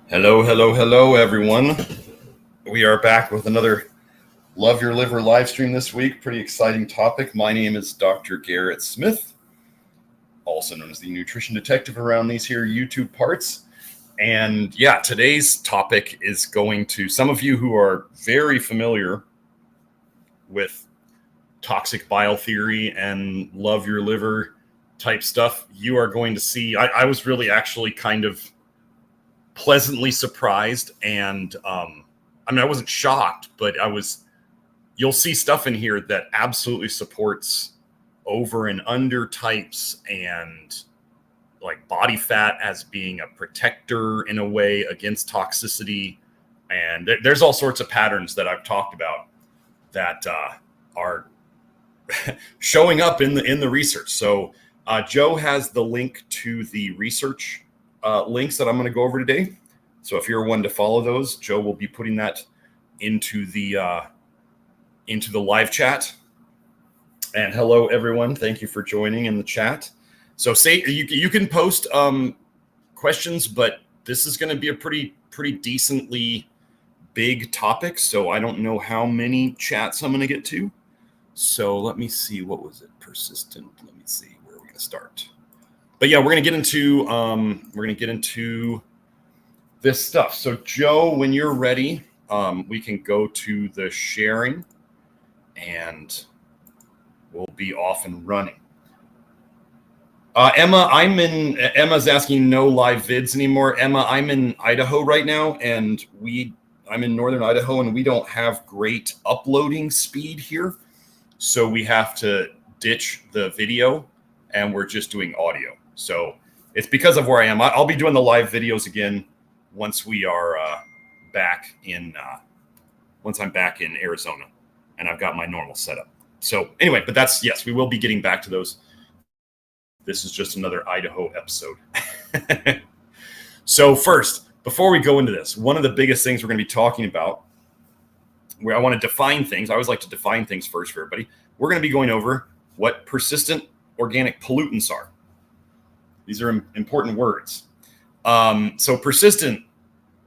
Hello, hello, hello, everyone. We are back with another Love Your Liver live stream this week. Pretty exciting topic. My name is Dr. Garrett Smith, also known as the nutrition detective around these here YouTube parts. And yeah, today's topic is going to some of you who are very familiar with toxic bile theory and Love Your Liver type stuff. You are going to see, I was really actually kind of pleasantly surprised, and I wasn't shocked, but you'll see stuff in here that absolutely supports over and under types and like body fat as being a protector in a way against toxicity. And there's all sorts of patterns that I've talked about that are showing up in the research. So Joe has the link to the research links that I'm going to go over today. So if you're one to follow those, Joe will be putting that into the live chat. And hello, everyone. Thank you for joining in the chat. So say you can post questions, but this is going to be a pretty decently big topic. So I don't know how many chats I'm going to get to. So let me see. What was it? Persistent. Let me see where we're going to start. But yeah, we're going to get into this stuff. So Joe, when you're ready, we can go to the sharing and we'll be off and running. Emma's asking no live vids anymore. Emma, I'm in Idaho right now, and I'm in northern Idaho, and we don't have great uploading speed here. So we have to ditch the video and we're just doing audio. So it's because of where I am. I'll be doing the live videos again once we are once I'm back in Arizona and I've got my normal setup. So anyway, but yes, we will be getting back to those. This is just another Idaho episode. So first, before we go into this, one of the biggest things we're going to be talking about, where I want to define things. I always like to define things first for everybody. We're going to be going over what persistent organic pollutants are. These are important words. So persistent,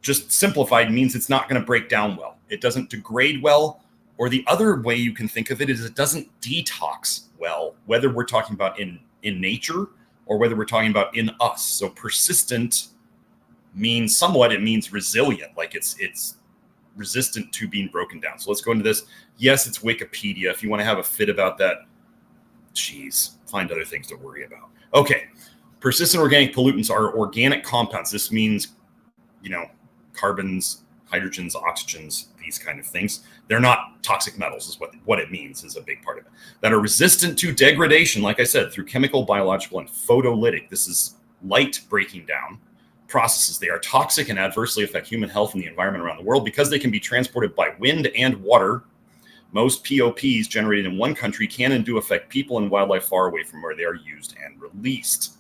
just simplified, means it's not going to break down well. It doesn't degrade well, or the other way you can think of it is it doesn't detox well, whether we're talking about in nature or whether we're talking about in us. So persistent means it means resilient, like it's resistant to being broken down. So let's go into this. Yes, it's Wikipedia. If you want to have a fit about that, find other things to worry about. Okay. Persistent organic pollutants are organic compounds. This means, carbons, hydrogens, oxygens, these kind of things. They're not toxic metals is what it means, is a big part of it. That are resistant to degradation, like I said, through chemical, biological, and photolytic. This is light breaking down processes. They are toxic and adversely affect human health and the environment around the world because they can be transported by wind and water. Most POPs generated in one country can and do affect people and wildlife far away from where they are used and released.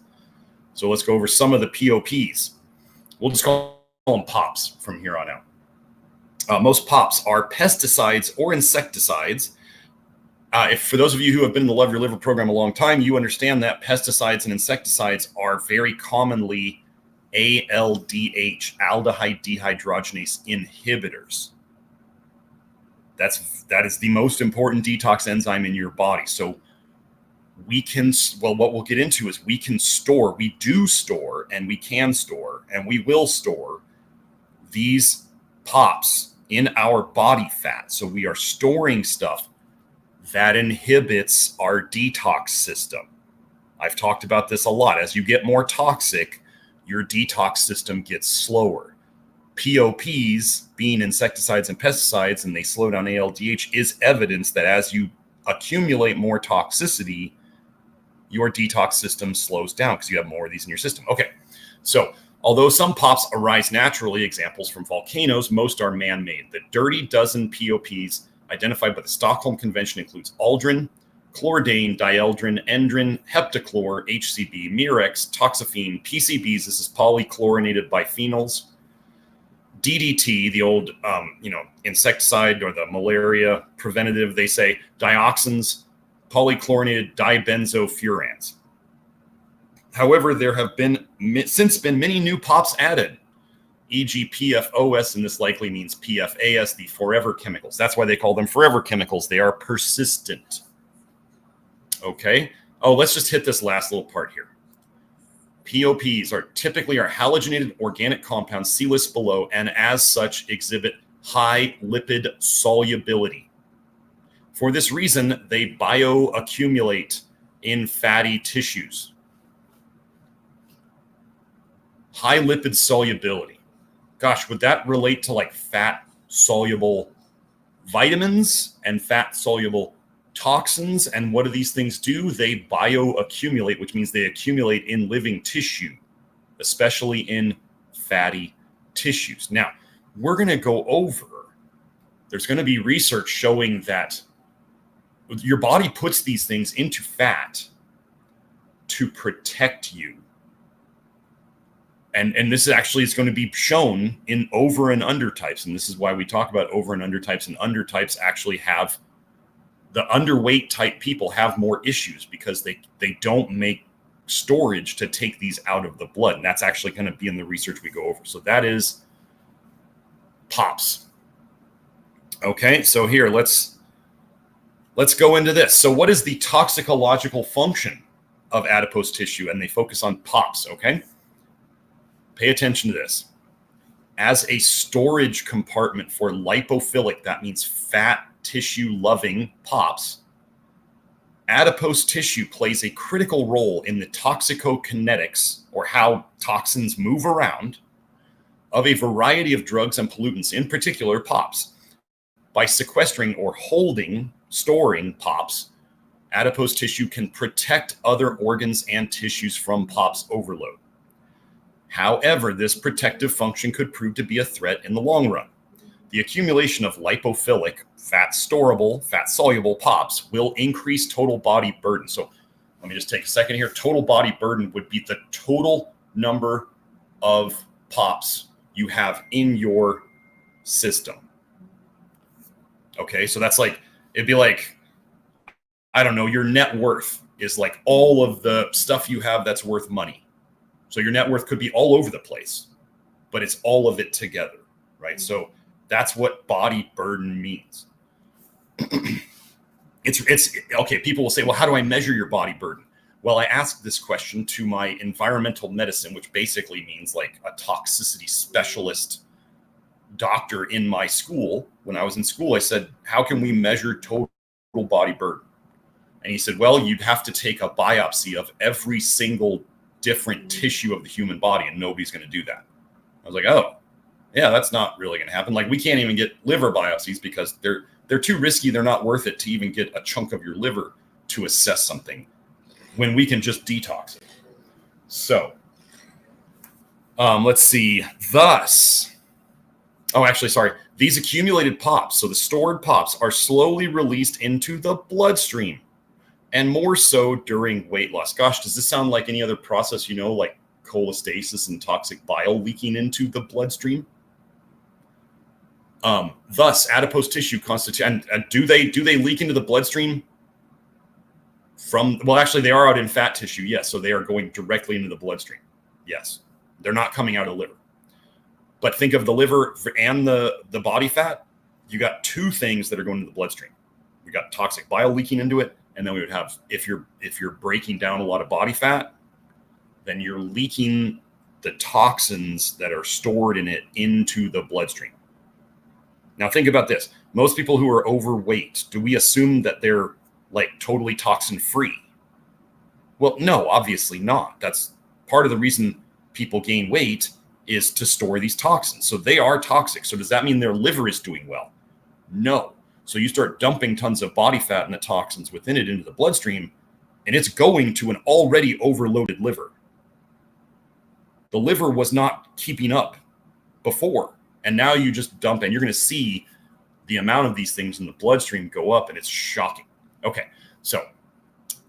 So let's go over some of the POPs. We'll just call them POPs from here on out. Most POPs are pesticides or insecticides. For those of you who have been in the Love Your Liver program a long time, you understand that pesticides and insecticides are very commonly ALDH, aldehyde dehydrogenase inhibitors. That is the most important detox enzyme in your body. So what we'll get into is we do store, and we can store, and we will store these POPs in our body fat. So we are storing stuff that inhibits our detox system. I've talked about this a lot. As you get more toxic, your detox system gets slower. POPs, being insecticides and pesticides, and they slow down ALDH, is evidence that as you accumulate more toxicity, your detox system slows down because you have more of these in your system. Okay, so although some POPs arise naturally, examples from volcanoes, most are man-made. The dirty dozen POPs identified by the Stockholm Convention includes aldrin, chlordane, dieldrin, endrin, heptachlor, HCB, Mirex, toxaphene, PCBs, this is polychlorinated biphenyls, DDT, the old insecticide or the malaria preventative, they say dioxins, polychlorinated dibenzofurans. However, there have since been many new POPs added. e.g. PFOS, and this likely means PFAS, the forever chemicals. That's why they call them forever chemicals. They are persistent. Okay. Oh, let's just hit this last little part here. POPs are typically halogenated organic compounds, see list below, and as such exhibit high lipid solubility. For this reason, they bioaccumulate in fatty tissues. High lipid solubility. Gosh, would that relate to like fat soluble vitamins and fat soluble toxins? And what do these things do? They bioaccumulate, which means they accumulate in living tissue, especially in fatty tissues. Now, we're going to go over, there's going to be research showing that your body puts these things into fat to protect you. And this actually is going to be shown in over and undertypes. And this is why we talk about over and undertypes. And undertypes actually have, the underweight type people have more issues because they don't make storage to take these out of the blood. And that's actually going to be in the research we go over. So that is POPs. Okay, so here, let's go into this. So what is the toxicological function of adipose tissue? And they focus on POPs, okay? Pay attention to this. As a storage compartment for lipophilic, that means fat tissue loving POPs, adipose tissue plays a critical role in the toxicokinetics, or how toxins move around, of a variety of drugs and pollutants, in particular POPs. By sequestering or storing POPs, adipose tissue can protect other organs and tissues from POPs overload. However, this protective function could prove to be a threat in the long run. The accumulation of lipophilic, fat-storable, fat-soluble POPs will increase total body burden. So let me just take a second here. Total body burden would be the total number of POPs you have in your system. Okay, so that's like, it'd be like, I don't know, your net worth is like all of the stuff you have that's worth money. So your net worth could be all over the place, but it's all of it together, right? So that's what body burden means. It's okay. People will say, well, how do I measure your body burden? Well, I asked this question to my environmental medicine, which basically means like a toxicity specialist doctor in my school. When I was in school, I said, how can we measure total body burden? And he said, well, you'd have to take a biopsy of every single different tissue of the human body, and nobody's going to do that. I was like, oh, yeah, that's not really going to happen. Like, we can't even get liver biopsies because they're too risky. They're not worth it to even get a chunk of your liver to assess something when we can just detox it. So let's see. Thus, these accumulated POPs, so the stored POPs, are slowly released into the bloodstream, and more so during weight loss. Gosh, does this sound like any other process, like cholestasis and toxic bile leaking into the bloodstream? Thus, adipose tissue constitute, and do they leak into the bloodstream well, actually, they are out in fat tissue, yes, so they are going directly into the bloodstream. Yes, they're not coming out of liver. But think of the liver and the body fat. You got two things that are going into the bloodstream. You got toxic bile leaking into it. And then we would have, if you're breaking down a lot of body fat, then you're leaking the toxins that are stored in it into the bloodstream. Now think about this. Most people who are overweight, do we assume that they're like totally toxin free? Well, no, obviously not. That's part of the reason people gain weight, is to store these toxins. So they are toxic. So does that mean their liver is doing well? No. So you start dumping tons of body fat and the toxins within it into the bloodstream, and it's going to an already overloaded liver. The liver was not keeping up before, and now you just dump, and you're going to see the amount of these things in the bloodstream go up, and it's shocking. Okay, so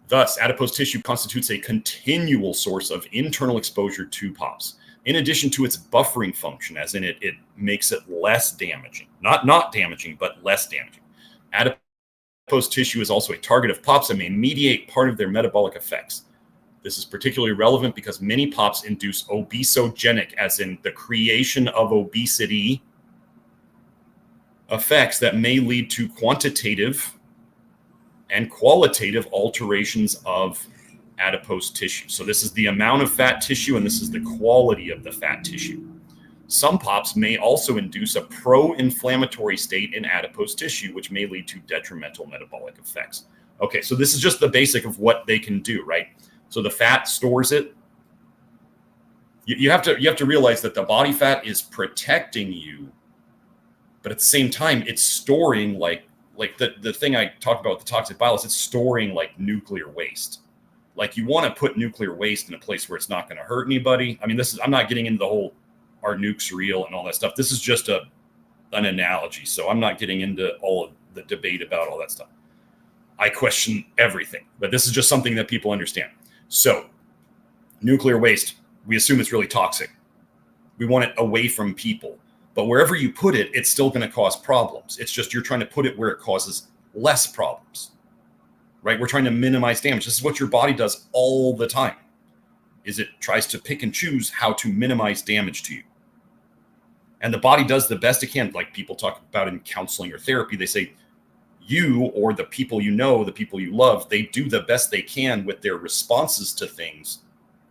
thus, adipose tissue constitutes a continual source of internal exposure to POPs, in addition to its buffering function, as in it makes it less damaging. Not damaging, but less damaging. Adipose tissue is also a target of POPs and may mediate part of their metabolic effects. This is particularly relevant because many POPs induce obesogenic, as in the creation of obesity, effects that may lead to quantitative and qualitative alterations of adipose tissue. So this is the amount of fat tissue, and this is the quality of the fat tissue. Some POPs may also induce a pro-inflammatory state in adipose tissue, which may lead to detrimental metabolic effects. Okay, so this is just the basic of what they can do, right? So the fat stores it. You have to realize that the body fat is protecting you, but at the same time, it's storing like the thing I talked about with the toxic bile is it's storing like nuclear waste. Like you want to put nuclear waste in a place where it's not going to hurt anybody. I mean, I'm not getting into the whole are nukes real and all that stuff. This is just an analogy. So I'm not getting into all of the debate about all that stuff. I question everything, but this is just something that people understand. So nuclear waste, we assume it's really toxic. We want it away from people, but wherever you put it, it's still going to cause problems. It's just you're trying to put it where it causes less problems, right? We're trying to minimize damage. This is what your body does all the time, is it tries to pick and choose how to minimize damage to you. And the body does the best it can. Like people talk about in counseling or therapy, they say you or the people you know, the people you love, they do the best they can with their responses to things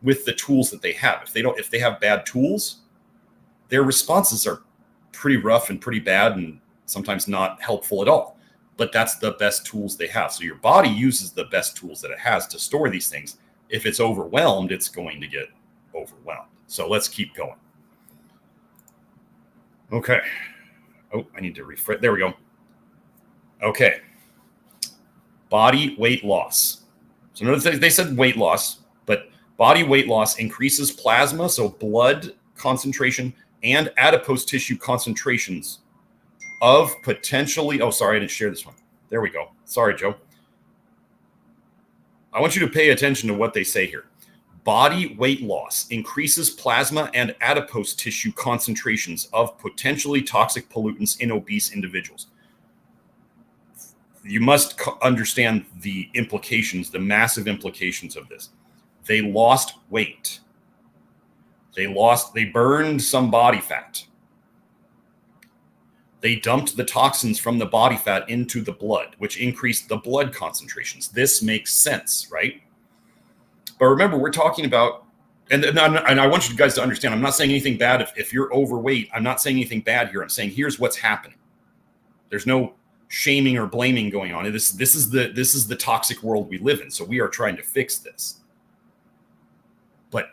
with the tools that they have. If they have bad tools, their responses are pretty rough and pretty bad and sometimes not helpful at all. But that's the best tools they have. So your body uses the best tools that it has to store these things. If it's overwhelmed, it's going to get overwhelmed. So let's keep going. Okay. Oh, I need to refresh. There we go. Okay. Body weight loss. So notice they said weight loss, but body weight loss increases plasma, so blood concentration, and adipose tissue concentrations of potentially, oh, sorry, I didn't share this one. There we go. Sorry, Joe. I want you to pay attention to what they say here. Body weight loss increases plasma and adipose tissue concentrations of potentially toxic pollutants in obese individuals. You must understand the implications, the massive implications of this. They lost weight. They burned some body fat. They dumped the toxins from the body fat into the blood, which increased the blood concentrations. This makes sense, right? But remember, we're talking about, and I want you guys to understand, I'm not saying anything bad if you're overweight. I'm not saying anything bad here. I'm saying here's what's happening. There's no shaming or blaming going on. This is the toxic world we live in. So we are trying to fix this. But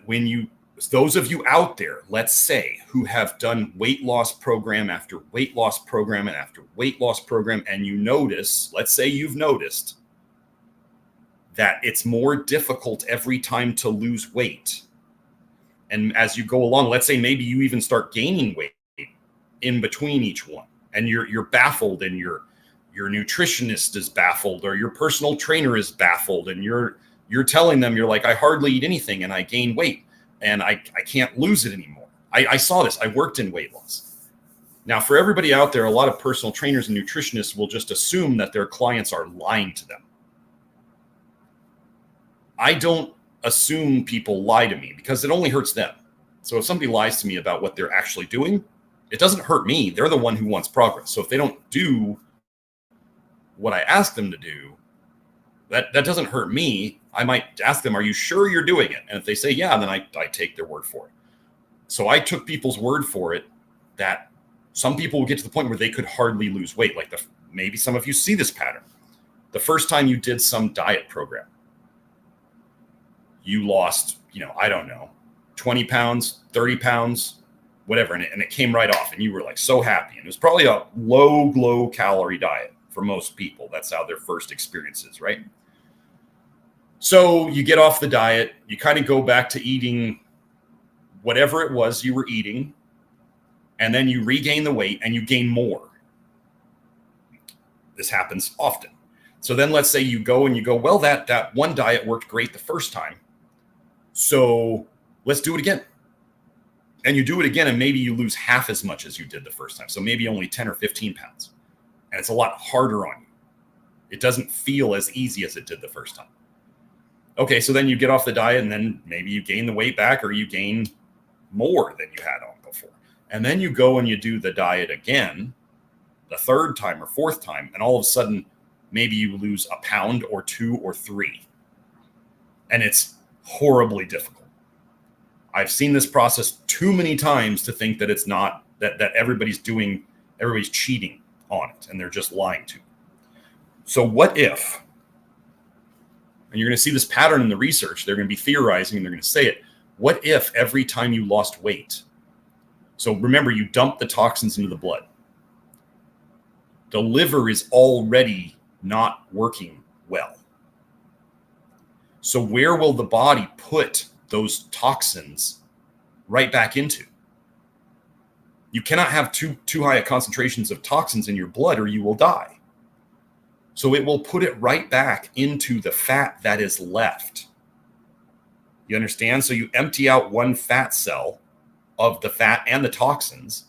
those of you out there, let's say, who have done weight loss program after weight loss program and after weight loss program, and you notice, let's say you've noticed that it's more difficult every time to lose weight. And as you go along, let's say maybe you even start gaining weight in between each one, and you're baffled, and your nutritionist is baffled, or your personal trainer is baffled, and you're telling them, you're like, I hardly eat anything and I gain weight and I can't lose it anymore. I saw this. I worked in weight loss. Now, for everybody out there, a lot of personal trainers and nutritionists will just assume that their clients are lying to them. I don't assume people lie to me because it only hurts them. So if somebody lies to me about what they're actually doing, it doesn't hurt me. They're the one who wants progress. So if they don't do what I ask them to do, that doesn't hurt me. I might ask them, are you sure you're doing it? And if they say, yeah, then I take their word for it. So I took people's word for it that some people will get to the point where they could hardly lose weight. Like maybe some of you see this pattern. The first time you did some diet program, you lost, I don't know, 20 pounds, 30 pounds, whatever. And it came right off and you were like so happy. And it was probably a low calorie diet for most people. That's how their first experience is, right? So you get off the diet, you kind of go back to eating whatever it was you were eating, and then you regain the weight and you gain more. This happens often. So then let's say you go, well, that one diet worked great the first time. So let's do it again. And you do it again, and maybe you lose half as much as you did the first time. So maybe only 10 or 15 pounds. And it's a lot harder on you. It doesn't feel as easy as it did the first time. Okay, so then you get off the diet and then maybe you gain the weight back or you gain more than you had on before. And then you go and you do the diet again, the third time or fourth time, and all of a sudden, maybe you lose a pound or 2 or 3. And it's horribly difficult. I've seen this process too many times to think that it's not, that everybody's cheating on it and they're just lying to you. So what if, and you're going to see this pattern in the research, they're going to be theorizing and they're going to say it, what if every time you lost weight, so remember, you dump the toxins into the blood. The liver is already not working well. So where will the body put those toxins right back into? You cannot have too high concentrations of toxins in your blood or you will die. So it will put it right back into the fat that is left. You understand? So you empty out one fat cell of the fat and the toxins.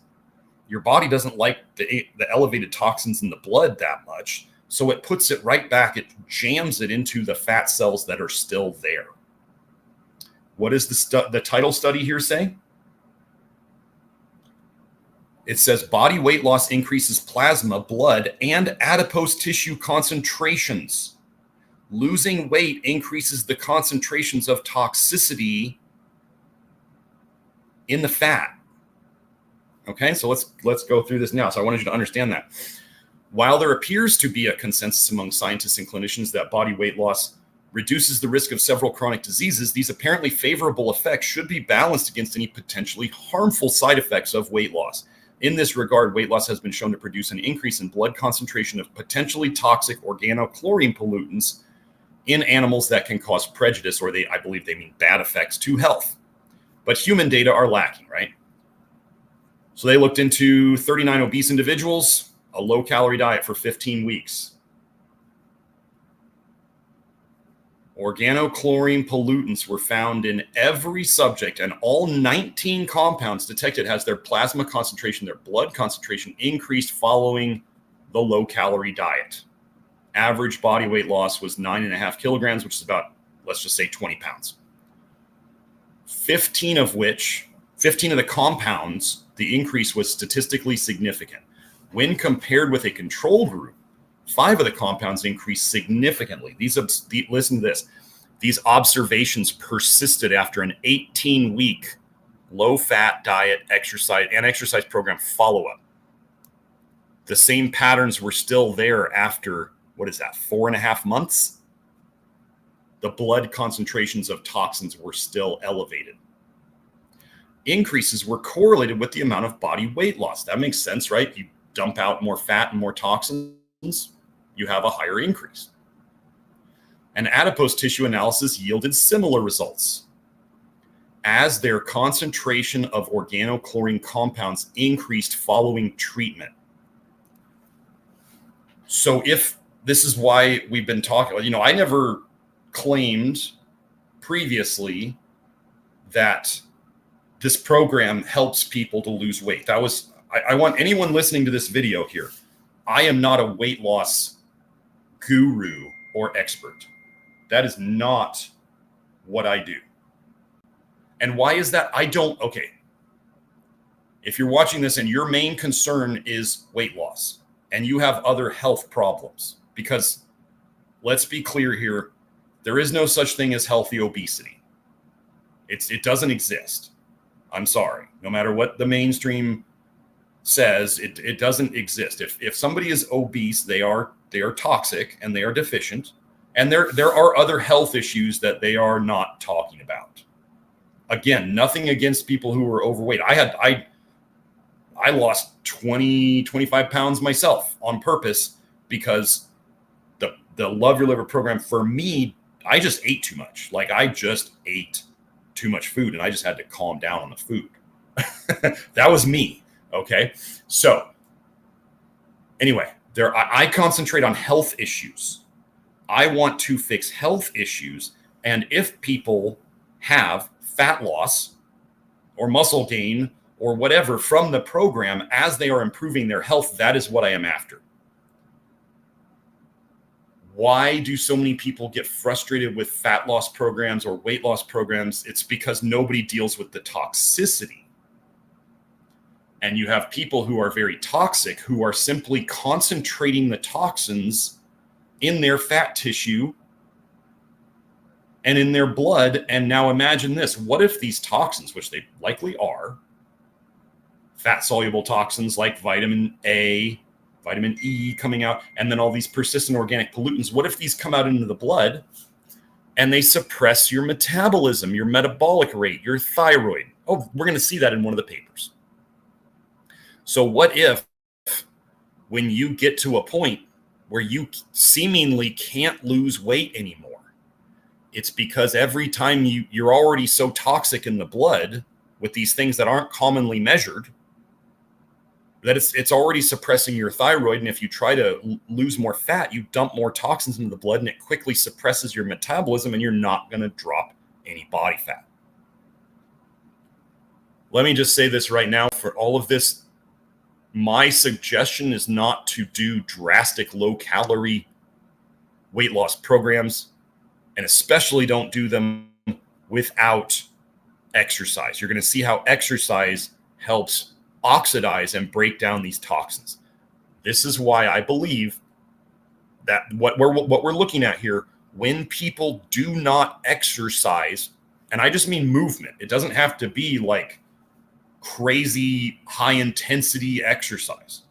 Your body doesn't like the elevated toxins in the blood that much. So it puts it right back. It jams it into the fat cells that are still there. What does the title study here say? It says body weight loss increases plasma, blood, and adipose tissue concentrations. Losing weight increases the concentrations of toxicity in the fat. Okay, so let's go through this now. So I wanted you to understand that. While there appears to be a consensus among scientists and clinicians that body weight loss reduces the risk of several chronic diseases, these apparently favorable effects should be balanced against any potentially harmful side effects of weight loss. In this regard, weight loss has been shown to produce an increase in blood concentration of potentially toxic organochlorine pollutants in animals that can cause prejudice, or I believe they mean bad effects to health. But human data are lacking, right? So they looked into 39 obese individuals, a low-calorie diet for 15 weeks. Organochlorine pollutants were found in every subject, and all 19 compounds detected has their plasma concentration, their blood concentration increased following the low-calorie diet. Average body weight loss was 9.5 kilograms, which is about, let's just say, 20 pounds. 15 of the compounds, the increase was statistically significant. When compared with a control group, 5 of the compounds increased significantly. Listen to this. These observations persisted after an 18-week low-fat diet, exercise program follow-up. The same patterns were still there after, 4.5 months? The blood concentrations of toxins were still elevated. Increases were correlated with the amount of body weight loss. That makes sense, right? You dump out more fat and more toxins, you have a higher increase. And adipose tissue analysis yielded similar results. As their concentration of organochlorine compounds increased following treatment. So if this is why we've been talking, I never claimed previously that this program helps people to lose weight. I want anyone listening to this video here. I am not a weight loss guru or expert. That is not what I do. And why is that? Okay. If you're watching this and your main concern is weight loss and you have other health problems, because let's be clear here, there is no such thing as healthy obesity. It doesn't exist. I'm sorry. No matter what the mainstream says, it doesn't exist. If somebody is obese, they are toxic and they are deficient, and there are other health issues that they are not talking about. Again, nothing against people who are overweight. I lost 25 pounds myself on purpose because the Love Your Liver program, for me, I just ate too much. I just ate too much food and I just had to calm down on the food. That was me. Okay. So anyway, I concentrate on health issues. I want to fix health issues. And if people have fat loss or muscle gain or whatever from the program as they are improving their health, that is what I am after. Why do so many people get frustrated with fat loss programs or weight loss programs? It's because nobody deals with the toxicity. And you have people who are very toxic, who are simply concentrating the toxins in their fat tissue and in their blood. And now imagine this. What if these toxins, which they likely are, fat-soluble toxins like vitamin A, vitamin E coming out, and then all these persistent organic pollutants, what if these come out into the blood and they suppress your metabolism, your metabolic rate, your thyroid? Oh, we're going to see that in one of the papers. So what if when you get to a point where you seemingly can't lose weight anymore, it's because every time you're already so toxic in the blood with these things that aren't commonly measured, that it's already suppressing your thyroid. And if you try to lose more fat, you dump more toxins into the blood and it quickly suppresses your metabolism and you're not going to drop any body fat. Let me just say this right now. For all of this, my suggestion is not to do drastic low-calorie weight loss programs, and especially don't do them without exercise. You're going to see how exercise helps oxidize and break down these toxins. This is why I believe that what we're looking at here, when people do not exercise, and I just mean movement, it doesn't have to be like crazy high intensity exercise.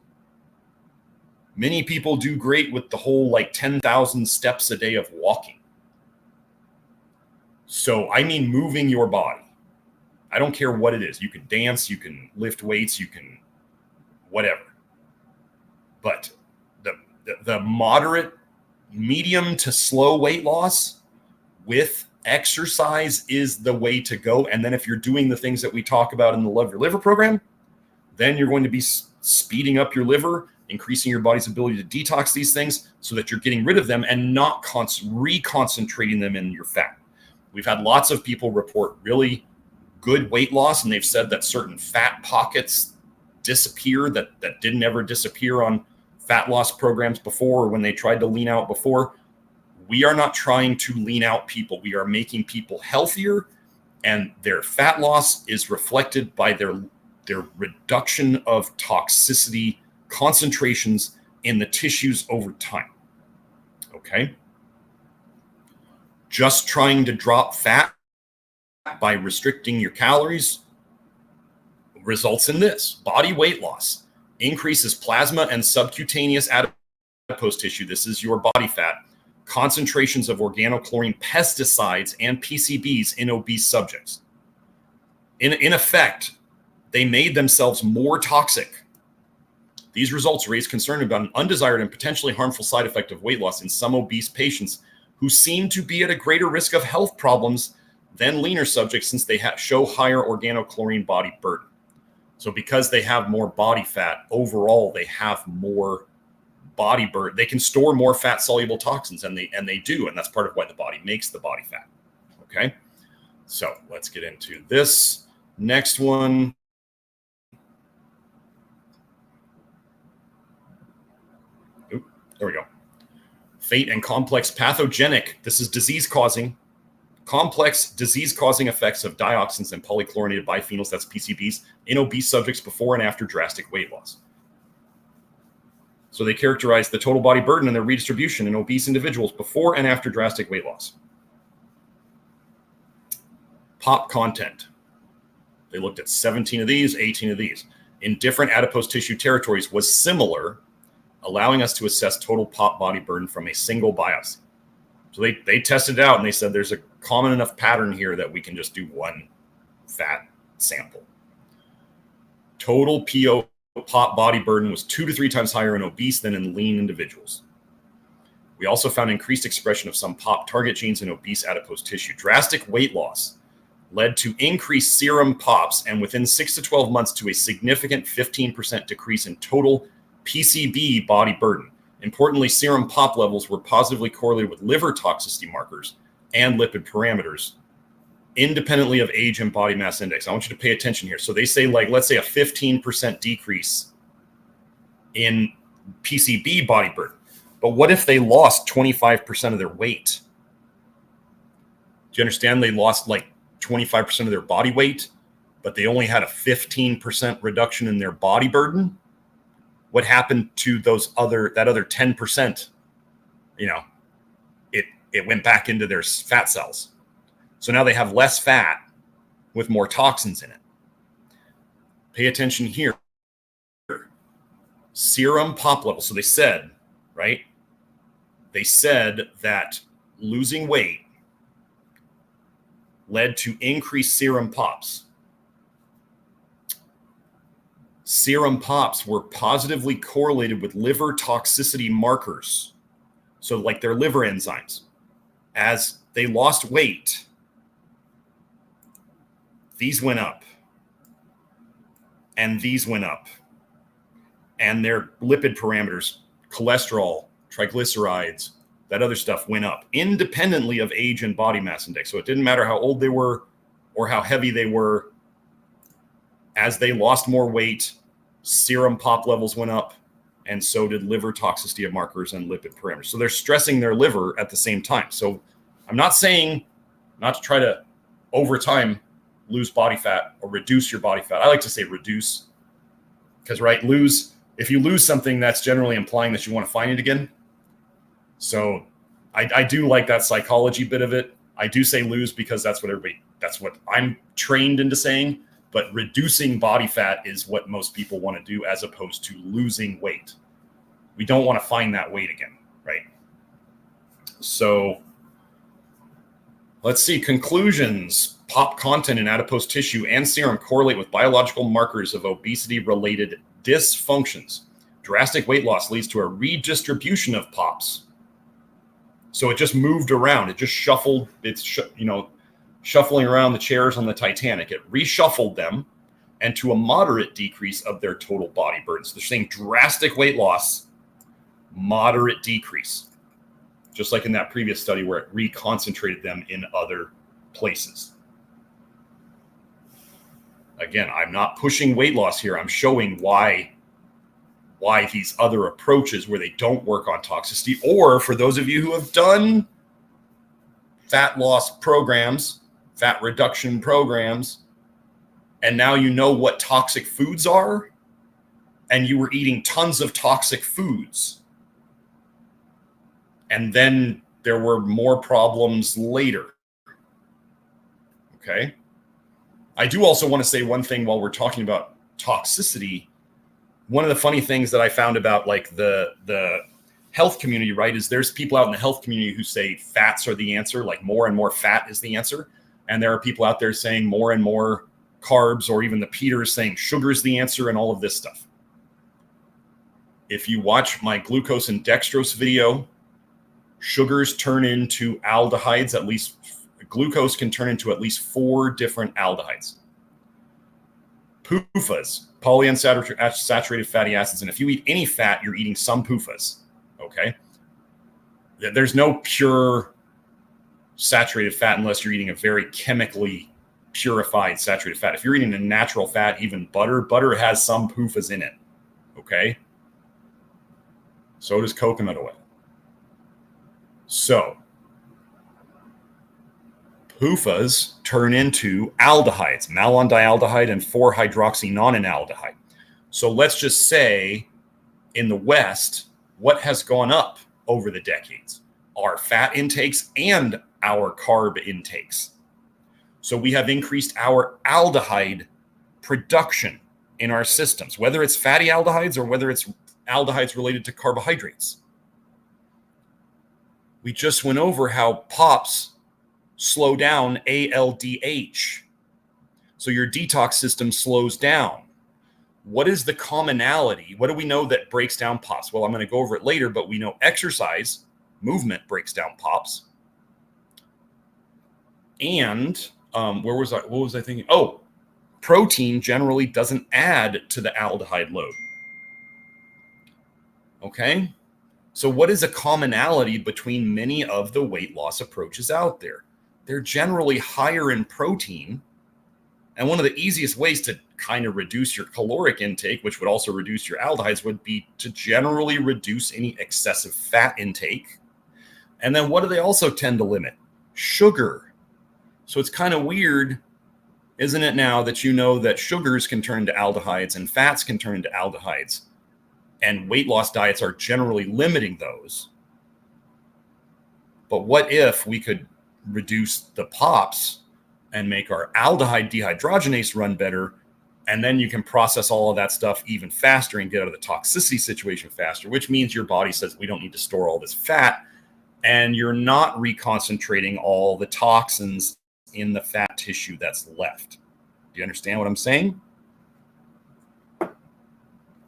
Many people do great with the whole like 10,000 steps a day of walking. So I mean moving your body. I don't care what it is. You can dance, you can lift weights, you can whatever. But the moderate, medium to slow weight loss with exercise is the way to go. And then if you're doing the things that we talk about in the Love Your Liver program, then you're going to be speeding up your liver, increasing your body's ability to detox these things so that you're getting rid of them and not reconcentrating them in your fat. We've had lots of people report really good weight loss, and they've said that certain fat pockets disappear that didn't ever disappear on fat loss programs before, or when they tried to lean out before. We are not trying to lean out people. We are making people healthier, and their fat loss is reflected by their reduction of toxicity concentrations in the tissues over time. Okay? Just trying to drop fat by restricting your calories results in this: body weight loss, increases plasma and subcutaneous adipose tissue. This is your body fat. Concentrations of organochlorine pesticides and PCBs in obese subjects. In effect, they made themselves more toxic. These results raise concern about an undesired and potentially harmful side effect of weight loss in some obese patients who seem to be at a greater risk of health problems than leaner subjects, since they show higher organochlorine body burden. So because they have more body fat, overall they have more body burden. They can store more fat soluble toxins, and they do, and that's part of why the body makes the body fat. Okay, so let's get into this next one. Oop, there we go. Fate and complex pathogenic. This is disease causing. Complex disease-causing effects of dioxins and polychlorinated biphenyls, that's PCBs, in obese subjects before and after drastic weight loss. So they characterize the total body burden and their redistribution in obese individuals before and after drastic weight loss. POP content. They looked at 17 of these, 18 of these. In different adipose tissue territories was similar, allowing us to assess total POP body burden from a single biopsy. So they tested it out and they said there's a common enough pattern here that we can just do one fat sample. Total POP body burden was 2 to 3 times higher in obese than in lean individuals. We also found increased expression of some POP target genes in obese adipose tissue. Drastic weight loss led to increased serum POPs, and within 6 to 12 months to a significant 15% decrease in total PCB body burden. Importantly, serum POP levels were positively correlated with liver toxicity markers and lipid parameters, independently of age and body mass index. I want you to pay attention here. So they say, like, let's say a 15% decrease in PCB body burden. But what if they lost 25% of their weight? Do you understand? They lost like 25% of their body weight, but they only had a 15% reduction in their body burden. What happened to that other 10%? It went back into their fat cells. So now they have less fat with more toxins in it. Pay attention here. Serum pop levels. So they said, right? They said that losing weight led to increased serum pops. Serum pops were positively correlated with liver toxicity markers. So like their liver enzymes. As they lost weight, these went up. And these went up. And their lipid parameters, cholesterol, triglycerides, that other stuff went up independently of age and body mass index. So it didn't matter how old they were or how heavy they were. As they lost more weight, serum pop levels went up, and so did liver toxicity markers and lipid parameters. So they're stressing their liver at the same time. So I'm not saying not to try to, over time, lose body fat or reduce your body fat. I like to say reduce because, right, if you lose something, that's generally implying that you want to find it again. So I do like that psychology bit of it. I do say lose because that's what I'm trained into saying. But reducing body fat is what most people want to do as opposed to losing weight. We don't want to find that weight again, right? So let's see. Conclusions. POP content in adipose tissue and serum correlate with biological markers of obesity-related dysfunctions. Drastic weight loss leads to a redistribution of POPs. So it just moved around. It just shuffled. Shuffling around the chairs on the Titanic. It reshuffled them and to a moderate decrease of their total body burden. So they're saying drastic weight loss, moderate decrease. Just like in that previous study where it reconcentrated them in other places. Again, I'm not pushing weight loss here. I'm showing why these other approaches where they don't work on toxicity, or for those of you who have done fat loss programs, fat reduction programs, and now you know what toxic foods are, and you were eating tons of toxic foods. And then there were more problems later. Okay. I do also want to say one thing while we're talking about toxicity. One of the funny things that I found about like the health community, right, is there's people out in the health community who say fats are the answer, like more and more fat is the answer. And there are people out there saying more and more carbs, or even the Peters saying sugar is the answer and all of this stuff. If you watch my glucose and dextrose video, sugars turn into aldehydes. At least glucose can turn into at least 4 different aldehydes. PUFAs, polyunsaturated fatty acids. And if you eat any fat, you're eating some PUFAs. Okay. There's no pure saturated fat unless you're eating a very chemically purified saturated fat. If you're eating a natural fat, even butter has some PUFAs in it. Okay. So does coconut oil. So PUFAs turn into aldehydes, malondialdehyde and 4-hydroxynonenaldehyde. So let's just say in the West, what has gone up over the decades? Our fat intakes and our carb intakes. So we have increased our aldehyde production in our systems, whether it's fatty aldehydes or whether it's aldehydes related to carbohydrates. We just went over how POPs slow down ALDH. So your detox system slows down. What is the commonality? What do we know that breaks down POPs? Well, I'm going to go over it later, but we know exercise, movement breaks down POPs. And what was I thinking? Oh, protein generally doesn't add to the aldehyde load. Okay. So what is a commonality between many of the weight loss approaches out there? They're generally higher in protein. And one of the easiest ways to kind of reduce your caloric intake, which would also reduce your aldehydes, would be to generally reduce any excessive fat intake. And then what do they also tend to limit? Sugar. So it's kind of weird, isn't it, now that you know that sugars can turn to aldehydes and fats can turn to aldehydes, and weight loss diets are generally limiting those. But what if we could reduce the POPs and make our aldehyde dehydrogenase run better, and then you can process all of that stuff even faster and get out of the toxicity situation faster, which means your body says we don't need to store all this fat, and you're not reconcentrating all the toxins in the fat tissue that's left. Do you understand what I'm saying?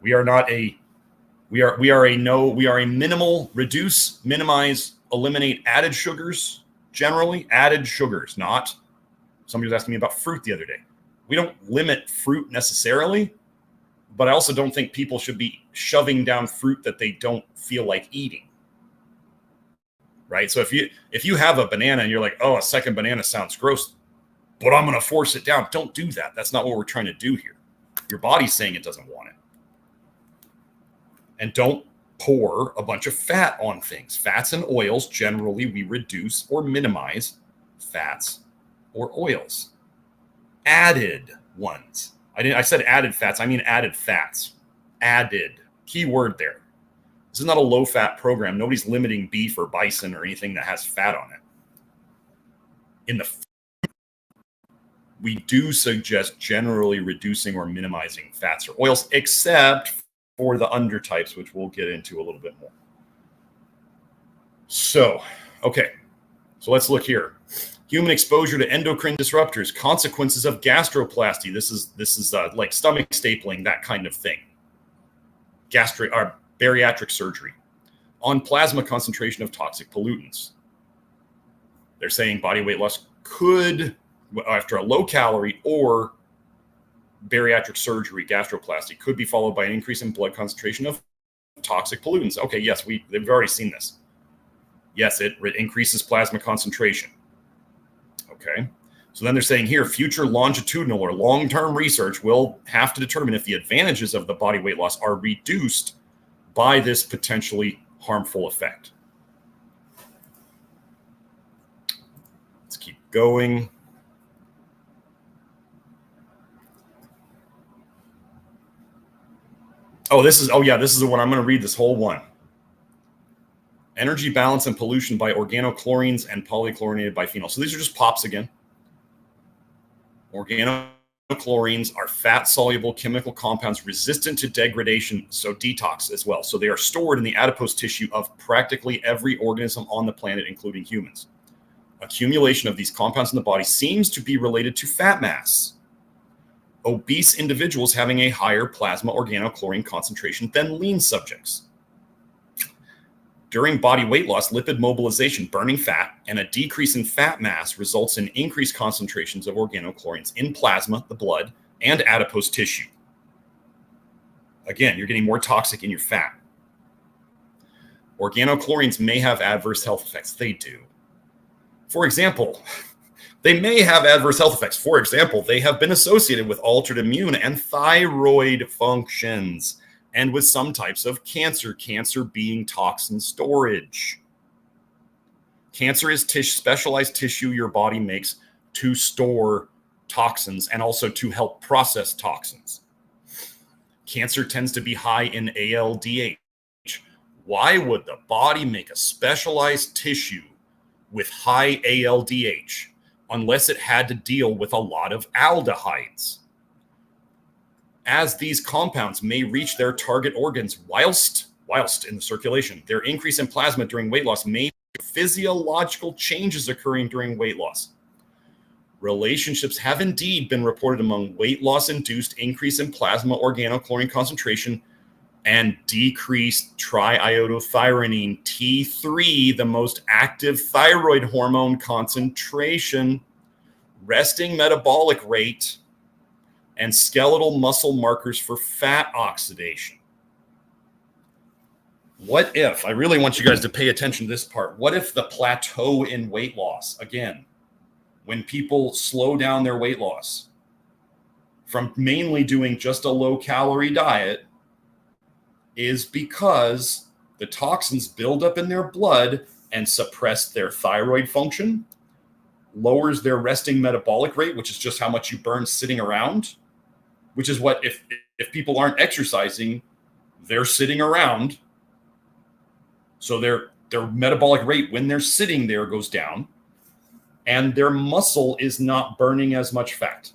We are a minimal, reduce, minimize, eliminate added sugars, generally added sugars, not. Somebody was asking me about fruit the other day. We don't limit fruit necessarily, but I also don't think people should be shoving down fruit that they don't feel like eating. Right? So if you have a banana and you're like, oh, a second banana sounds gross, but I'm going to force it down. Don't do that. That's not what we're trying to do here. Your body's saying it doesn't want it. And don't pour a bunch of fat on things. Fats and oils, generally, we reduce or minimize fats or oils. Added ones. I said added fats. I mean added fats. Added. Key word there. This is not a low-fat program. Nobody's limiting beef or bison or anything that has fat on it. We do suggest generally reducing or minimizing fats or oils, except for the undertypes, which we'll get into a little bit more. So, okay. So let's look here. Human exposure to endocrine disruptors, consequences of gastroplasty. This is like stomach stapling, that kind of thing. Bariatric surgery. On plasma concentration of toxic pollutants. They're saying body weight loss could, after a low calorie or bariatric surgery, gastroplasty, could be followed by an increase in blood concentration of toxic pollutants. Okay, yes, we've already seen this. Yes, it increases plasma concentration. Okay, so then they're saying here, future longitudinal or long-term research will have to determine if the advantages of the body weight loss are reduced by this potentially harmful effect. Let's keep going. This is the one. I'm going to read this whole one. Energy balance and pollution by organochlorines and polychlorinated biphenyl. So these are just POPs again. Organochlorines are fat-soluble chemical compounds resistant to degradation, so detox as well. So they are stored in the adipose tissue of practically every organism on the planet, including humans. Accumulation of these compounds in the body seems to be related to fat mass. Obese individuals having a higher plasma organochlorine concentration than lean subjects. During body weight loss, lipid mobilization, burning fat, and a decrease in fat mass results in increased concentrations of organochlorines in plasma, the blood, and adipose tissue. Again, you're getting more toxic in your fat. Organochlorines may have adverse health effects. They do. For example, they may have adverse health effects. For example, they have been associated with altered immune and thyroid functions, and with some types of cancer being toxin storage. Cancer is specialized tissue your body makes to store toxins and also to help process toxins. Cancer tends to be high in ALDH. Why would the body make a specialized tissue with high ALDH unless it had to deal with a lot of aldehydes? As these compounds may reach their target organs whilst in the circulation, their increase in plasma during weight loss may be physiological changes occurring during weight loss. Relationships have indeed been reported among weight loss-induced increase in plasma organochlorine concentration and decreased triiodothyronine T3, the most active thyroid hormone concentration, resting metabolic rate, and skeletal muscle markers for fat oxidation. What if, I really want you guys to pay attention to this part, what if the plateau in weight loss, again, when people slow down their weight loss from mainly doing just a low-calorie diet is because the toxins build up in their blood and suppress their thyroid function, lowers their resting metabolic rate, which is just how much you burn sitting around, which is what, if people aren't exercising, they're sitting around. So their metabolic rate when they're sitting there goes down, and their muscle is not burning as much fat.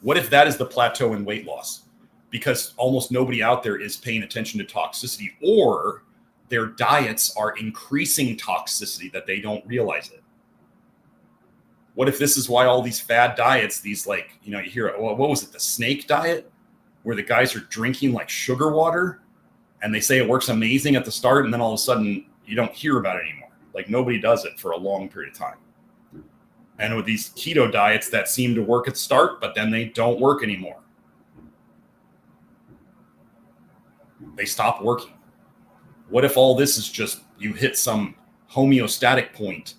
What if that is the plateau in weight loss? Because almost nobody out there is paying attention to toxicity, or their diets are increasing toxicity that they don't realize it. What if this is why all these fad diets, these, like, you hear, what was it, the snake diet, where the guys are drinking like sugar water and they say it works amazing at the start, and then all of a sudden you don't hear about it anymore. Like, nobody does it for a long period of time. And with these keto diets that seem to work at the start, but then they don't work anymore. They stop working. What if all this is just you hit some homeostatic point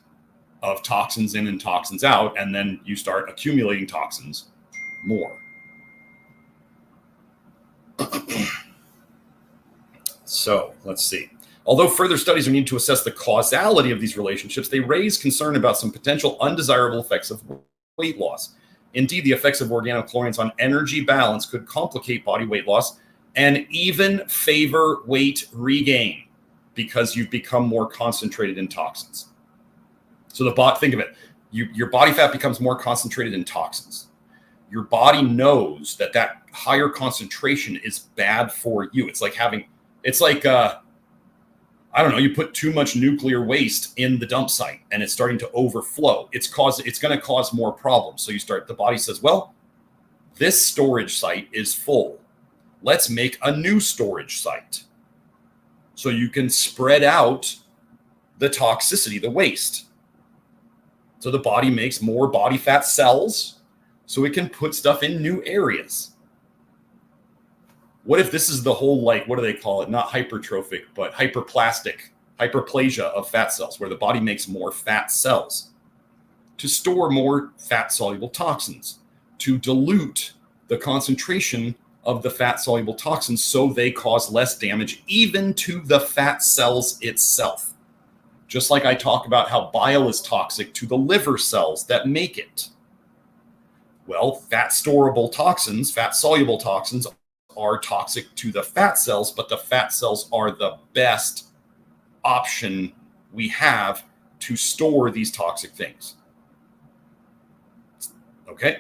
of toxins in and toxins out, and then you start accumulating toxins more? So let's see. Although further studies are needed to assess the causality of these relationships, they raise concern about some potential undesirable effects of weight loss. Indeed, the effects of organochlorines on energy balance could complicate body weight loss and even favor weight regain because you've become more concentrated in toxins. So think of it, your body fat becomes more concentrated in toxins. Your body knows that higher concentration is bad for you. It's like I don't know, you put too much nuclear waste in the dump site and it's starting to overflow. It's going to cause more problems. So the body says, well, this storage site is full. Let's make a new storage site. So you can spread out the toxicity, the waste. So the body makes more body fat cells so it can put stuff in new areas. What if this is the whole, like, what do they call it? Not hypertrophic, but hyperplasia of fat cells, where the body makes more fat cells to store more fat-soluble toxins, to dilute the concentration of the fat-soluble toxins so they cause less damage even to the fat cells itself. Just like I talk about how bile is toxic to the liver cells that make it. Well, fat-storable toxins, fat-soluble toxins, are toxic to the fat cells, but the fat cells are the best option we have to store these toxic things. Okay.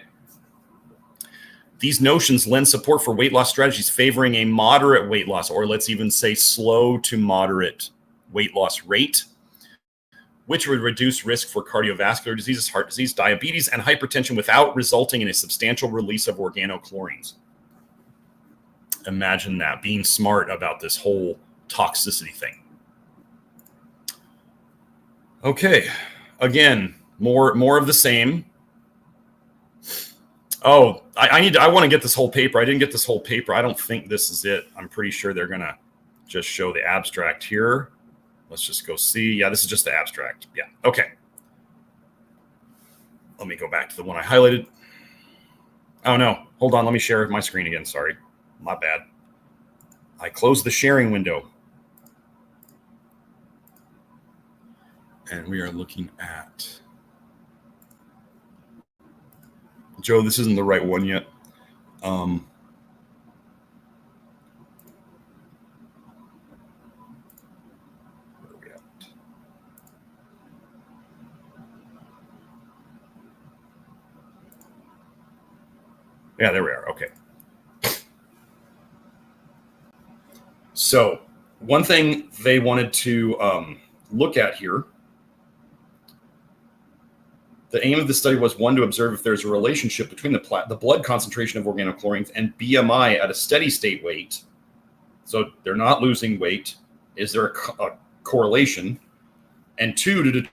These notions lend support for weight loss strategies favoring a moderate weight loss, or let's even say slow to moderate weight loss rate, which would reduce risk for cardiovascular diseases, heart disease, diabetes, and hypertension without resulting in a substantial release of organochlorines. Imagine that, being smart about this whole toxicity thing. Okay, again, more of the same. Oh, I want to get this whole paper. I didn't get this whole paper. I don't think this is it. I'm pretty sure they're gonna just show the abstract here. Let's just go see. Yeah, this is just the abstract. Yeah, okay. Let me go back to the one I highlighted. Oh no, hold on. Let me share my screen again. Sorry. My bad. I closed the sharing window. And we are looking at... Joe, this isn't the right one yet. Where are we at? Yeah, there we are. Okay. So one thing they wanted to look at here, the aim of the study was, one, to observe if there's a relationship between the blood concentration of organochlorines and BMI at a steady state weight. So they're not losing weight. Is there a correlation? And two, to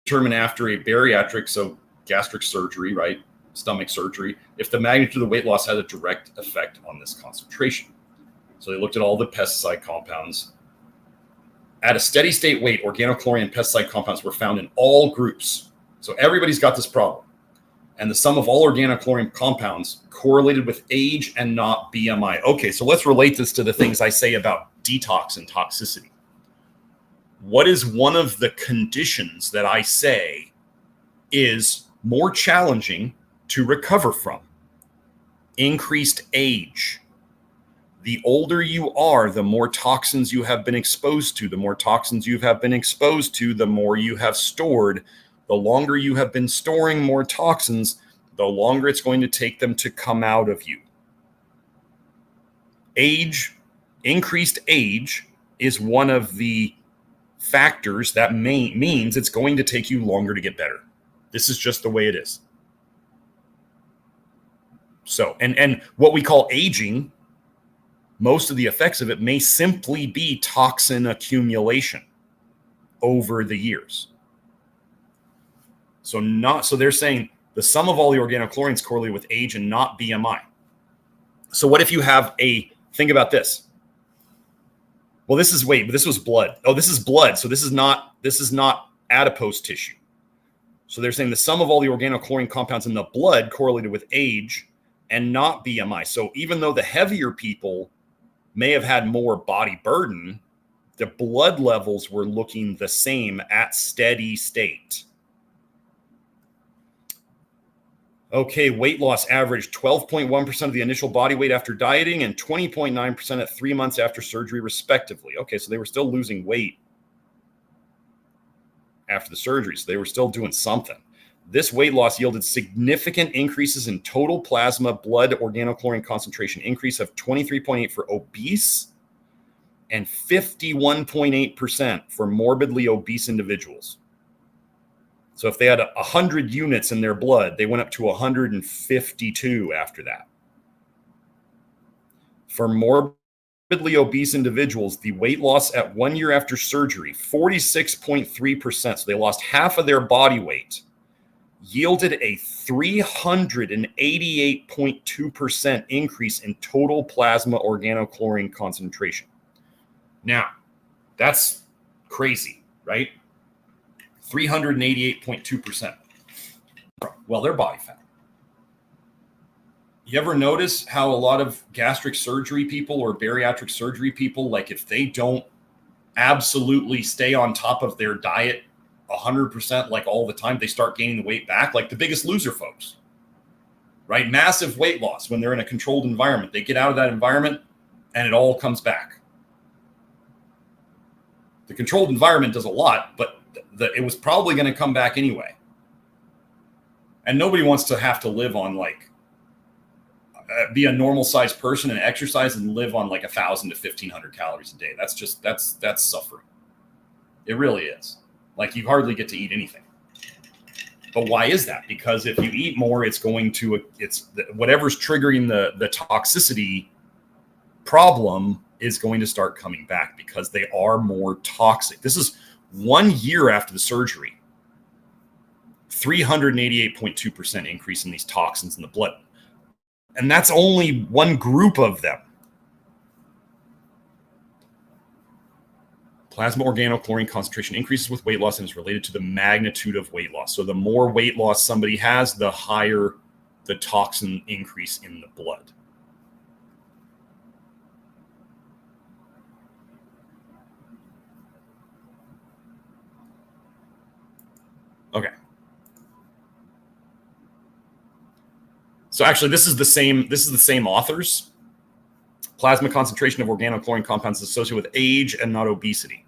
determine after a bariatric, so gastric surgery, right, stomach surgery, if the magnitude of the weight loss had a direct effect on this concentration. So they looked at all the pesticide compounds. At a steady state weight, organochlorine and pesticide compounds were found in all groups. So everybody's got this problem. and the sum of all organochlorine compounds correlated with age and not BMI. Okay, so let's relate this to the things I say about detox and toxicity. What is one of the conditions that I say is more challenging to recover from? Increased age. The older you are, the more toxins you have been exposed to. The more toxins you have been exposed to, the more you have stored. The longer you have been storing more toxins, the longer it's going to take them to come out of you. Age, increased age, is one of the factors that means it's going to take you longer to get better. This is just the way it is. So, and what we call aging, most of the effects of it may simply be toxin accumulation over the years. So they're saying the sum of all the organochlorines correlated with age and not BMI. So what if you have think about this. Well, this was blood. Oh, this is blood. So this is not adipose tissue. So they're saying the sum of all the organochlorine compounds in the blood correlated with age and not BMI. So even though the heavier people may have had more body burden, the blood levels were looking the same at steady state. Okay, weight loss averaged 12.1% of the initial body weight after dieting and 20.9% at 3 months after surgery, respectively. Okay, so they were still losing weight after the surgery, so they were still doing something. This weight loss yielded significant increases in total plasma blood organochlorine concentration, increase of 23.8% for obese and 51.8% for morbidly obese individuals. So if they had 100 units in their blood, they went up to 152 after that. For morbidly obese individuals, the weight loss at 1 year after surgery, 46.3%, so they lost half of their body weight, yielded a 388.2% increase in total plasma organochlorine concentration. Now, that's crazy, right? 388.2%. Well, they're body fat. You ever notice how a lot of gastric surgery people or bariatric surgery people, like if they don't absolutely stay on top of their diet 100% like all the time, they start gaining the weight back, like the Biggest Loser folks, right? Massive weight loss when they're in a controlled environment. They get out of that environment and it all comes back. The controlled environment does a lot, but it was probably going to come back anyway. And nobody wants to have to live on be a normal sized person and exercise and live on 1,000 to 1,500 calories a day. That's suffering. It really is. You hardly get to eat anything. But why is that? Because if you eat more, it's whatever's triggering the toxicity problem is going to start coming back because they are more toxic. This is 1 year after the surgery, 388.2% increase in these toxins in the blood. And that's only one group of them. Plasma organochlorine concentration increases with weight loss and is related to the magnitude of weight loss. So the more weight loss somebody has, the higher the toxin increase in the blood. Okay. So actually, this is the same authors. Plasma concentration of organochlorine compounds is associated with age and not obesity.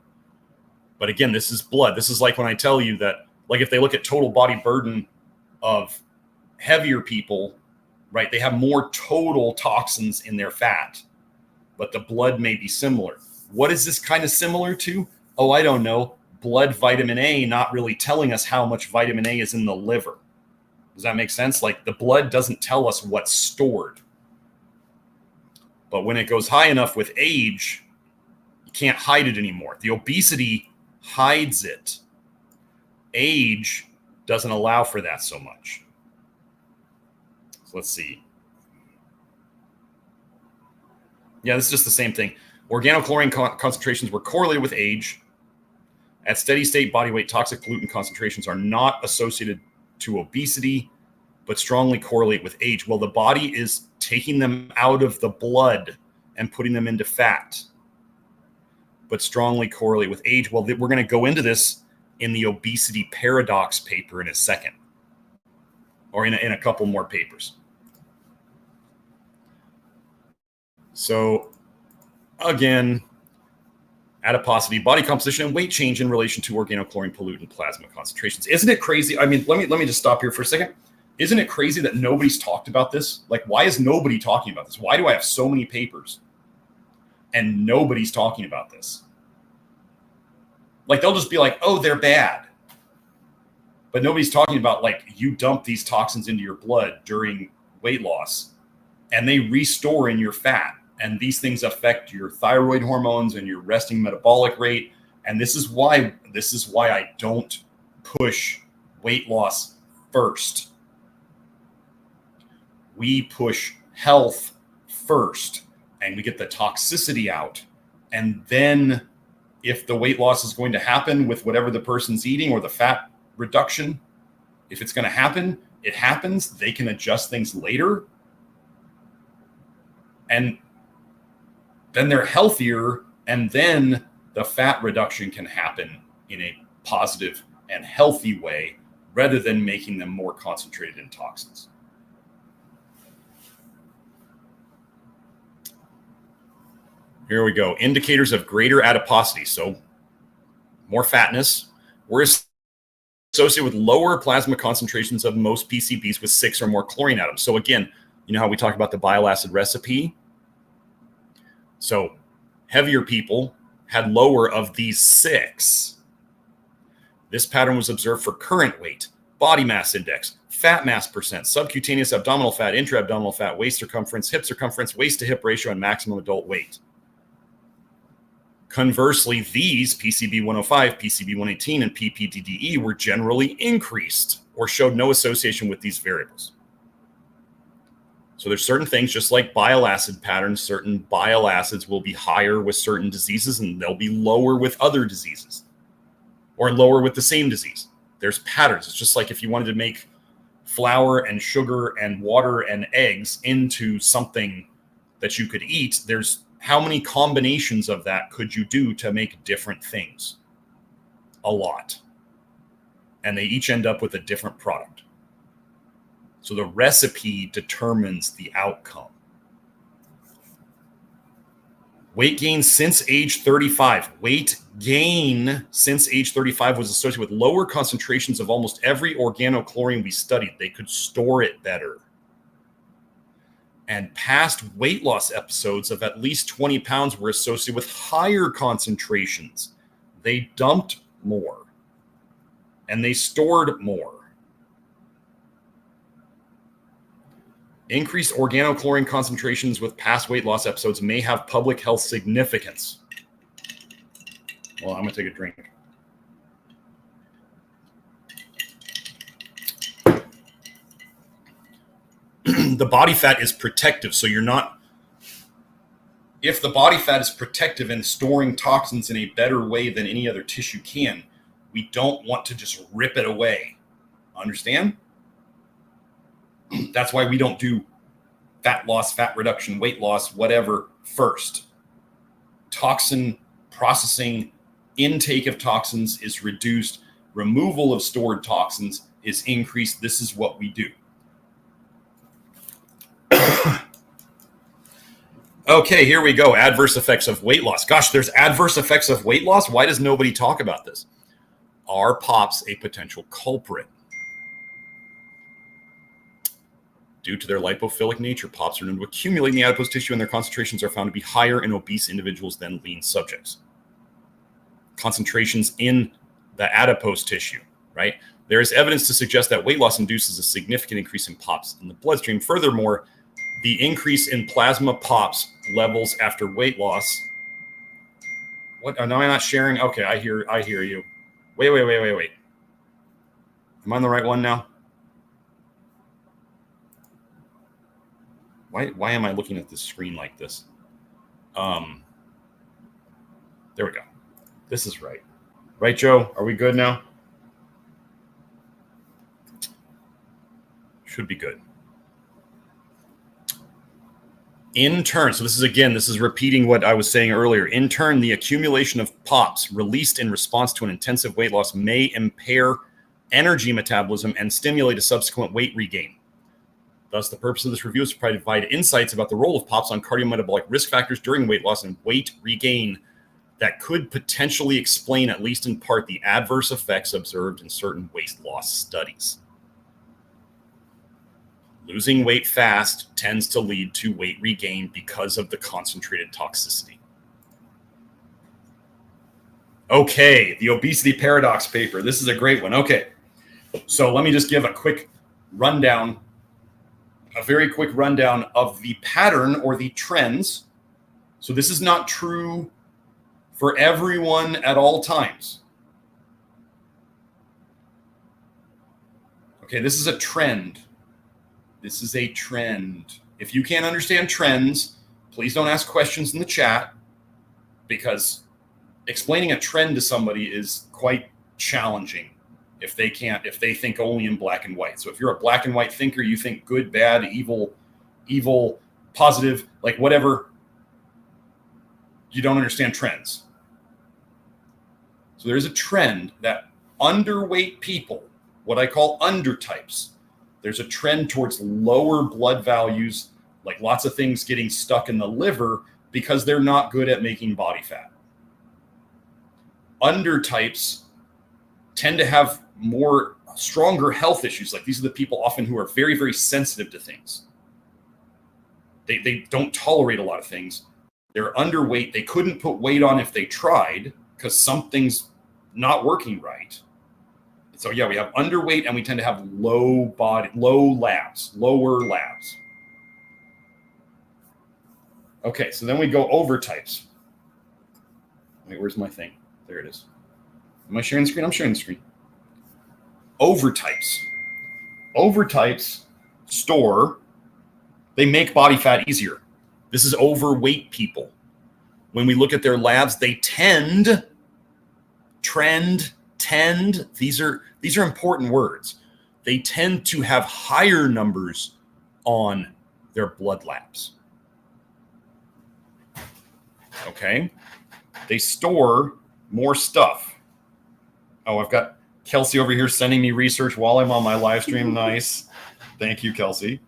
But again, this is blood. This is like when I tell you that, if they look at total body burden of heavier people, right, they have more total toxins in their fat, but the blood may be similar. What is this kind of similar to? Oh, I don't know. Blood vitamin A not really telling us how much vitamin A is in the liver. Does that make sense? The blood doesn't tell us what's stored. But when it goes high enough with age, you can't hide it anymore. The obesity hides it. Age doesn't allow for that so much. So let's see. Yeah, this is just the same thing. Organochlorine concentrations were correlated with age. At steady state body weight, toxic pollutant concentrations are not associated to obesity. but strongly correlate with age. Well, the body is taking them out of the blood and putting them into fat, but strongly correlate with age. Well, we're going to go into this in the obesity paradox paper in a second, or in a couple more papers. So again, adiposity, body composition, and weight change in relation to organochlorine pollutant plasma concentrations. Isn't it crazy? I mean, let me just stop here for a second. Isn't it crazy that nobody's talked about this? Like, why is nobody talking about this? Why do I have so many papers and nobody's talking about this? Like, they'll just be like, oh, they're bad. But nobody's talking about, like, you dump these toxins into your blood during weight loss and they restore in your fat. And these things affect your thyroid hormones and your resting metabolic rate. And this is why I don't push weight loss first. We push health first, and we get the toxicity out. And then if the weight loss is going to happen with whatever the person's eating, or the fat reduction, if it's going to happen, it happens. They can adjust things later. And then they're healthier, and then the fat reduction can happen in a positive and healthy way, rather than making them more concentrated in toxins. Here we go. Indicators of greater adiposity. So more fatness. We're associated with lower plasma concentrations of most PCBs with 6 or more chlorine atoms. So again, you know how we talk about the bile acid recipe? So heavier people had lower of these 6. This pattern was observed for current weight, body mass index, fat mass percent, subcutaneous abdominal fat, intra-abdominal fat, waist circumference, hip circumference, waist to hip ratio, and maximum adult weight. Conversely, these PCB 105, PCB 118, and PPDDE were generally increased or showed no association with these variables. So there's certain things, just like bile acid patterns, certain bile acids will be higher with certain diseases and they'll be lower with other diseases, or lower with the same disease. There's patterns. It's just like if you wanted to make flour and sugar and water and eggs into something that you could eat, there's how many combinations of that could you do to make different things? A lot. And they each end up with a different product. So the recipe determines the outcome. Weight gain since age 35. Weight gain since age 35 was associated with lower concentrations of almost every organochlorine we studied. They could store it better. And past weight loss episodes of at least 20 pounds were associated with higher concentrations. They dumped more and they stored more. Increased organochlorine concentrations with past weight loss episodes may have public health significance. Well, I'm going to take a drink. The body fat is protective, so you're not... If the body fat is protective and storing toxins in a better way than any other tissue can, we don't want to just rip it away. Understand? That's why we don't do fat loss, fat reduction, weight loss, whatever first. Toxin processing, intake of toxins is reduced. Removal of stored toxins is increased. This is what we do. Okay, here we go. Adverse effects of weight loss. Gosh, there's adverse effects of weight loss. Why does nobody talk about this? Are POPs a potential culprit? Due to their lipophilic nature, POPs are known to accumulate in the adipose tissue, and their concentrations are found to be higher in obese individuals than lean subjects. Concentrations in the adipose tissue, right? There is evidence to suggest that weight loss induces a significant increase in POPs in the bloodstream. Furthermore, the increase in plasma POPs levels after weight loss. What? No, I'm not sharing. Okay, I hear you. Wait. Am I on the right one now? Why am I looking at the screen like this? There we go. This is right. Right, Joe? Are we good now? Should be good. In turn, so this is repeating what I was saying earlier. In turn, the accumulation of POPs released in response to an intensive weight loss may impair energy metabolism and stimulate a subsequent weight regain. Thus, the purpose of this review is to provide insights about the role of POPs on cardiometabolic risk factors during weight loss and weight regain that could potentially explain, at least in part, the adverse effects observed in certain weight loss studies. Losing weight fast tends to lead to weight regain because of the concentrated toxicity. Okay, the obesity paradox paper. This is a great one. Okay, so let me just give a quick rundown, a very quick rundown of the pattern or the trends. So this is not true for everyone at all times. Okay, this is a trend. This is a trend. If you can't understand trends, please don't ask questions in the chat, because explaining a trend to somebody is quite challenging if they think only in black and white. So if you're a black and white thinker, you think good, bad, evil, positive, like whatever, you don't understand trends. So there's a trend that underweight people, what I call undertypes, there's a trend towards lower blood values, like lots of things getting stuck in the liver because they're not good at making body fat. Undertypes tend to have stronger health issues. Like these are the people often who are very, very sensitive to things. They don't tolerate a lot of things. They're underweight. They couldn't put weight on if they tried because something's not working right. So yeah, we have underweight and we tend to have lower labs. Okay, so then we go overtypes. Wait, where's my thing? There it is. Am I sharing the screen? I'm sharing the screen. Overtypes. Overtypes they make body fat easier. This is overweight people. When we look at their labs, they tend, these are important words. They tend to have higher numbers on their blood labs. Okay? They store more stuff. Oh, I've got Kelsey over here sending me research while I'm on my live stream. Nice. Thank you, Kelsey.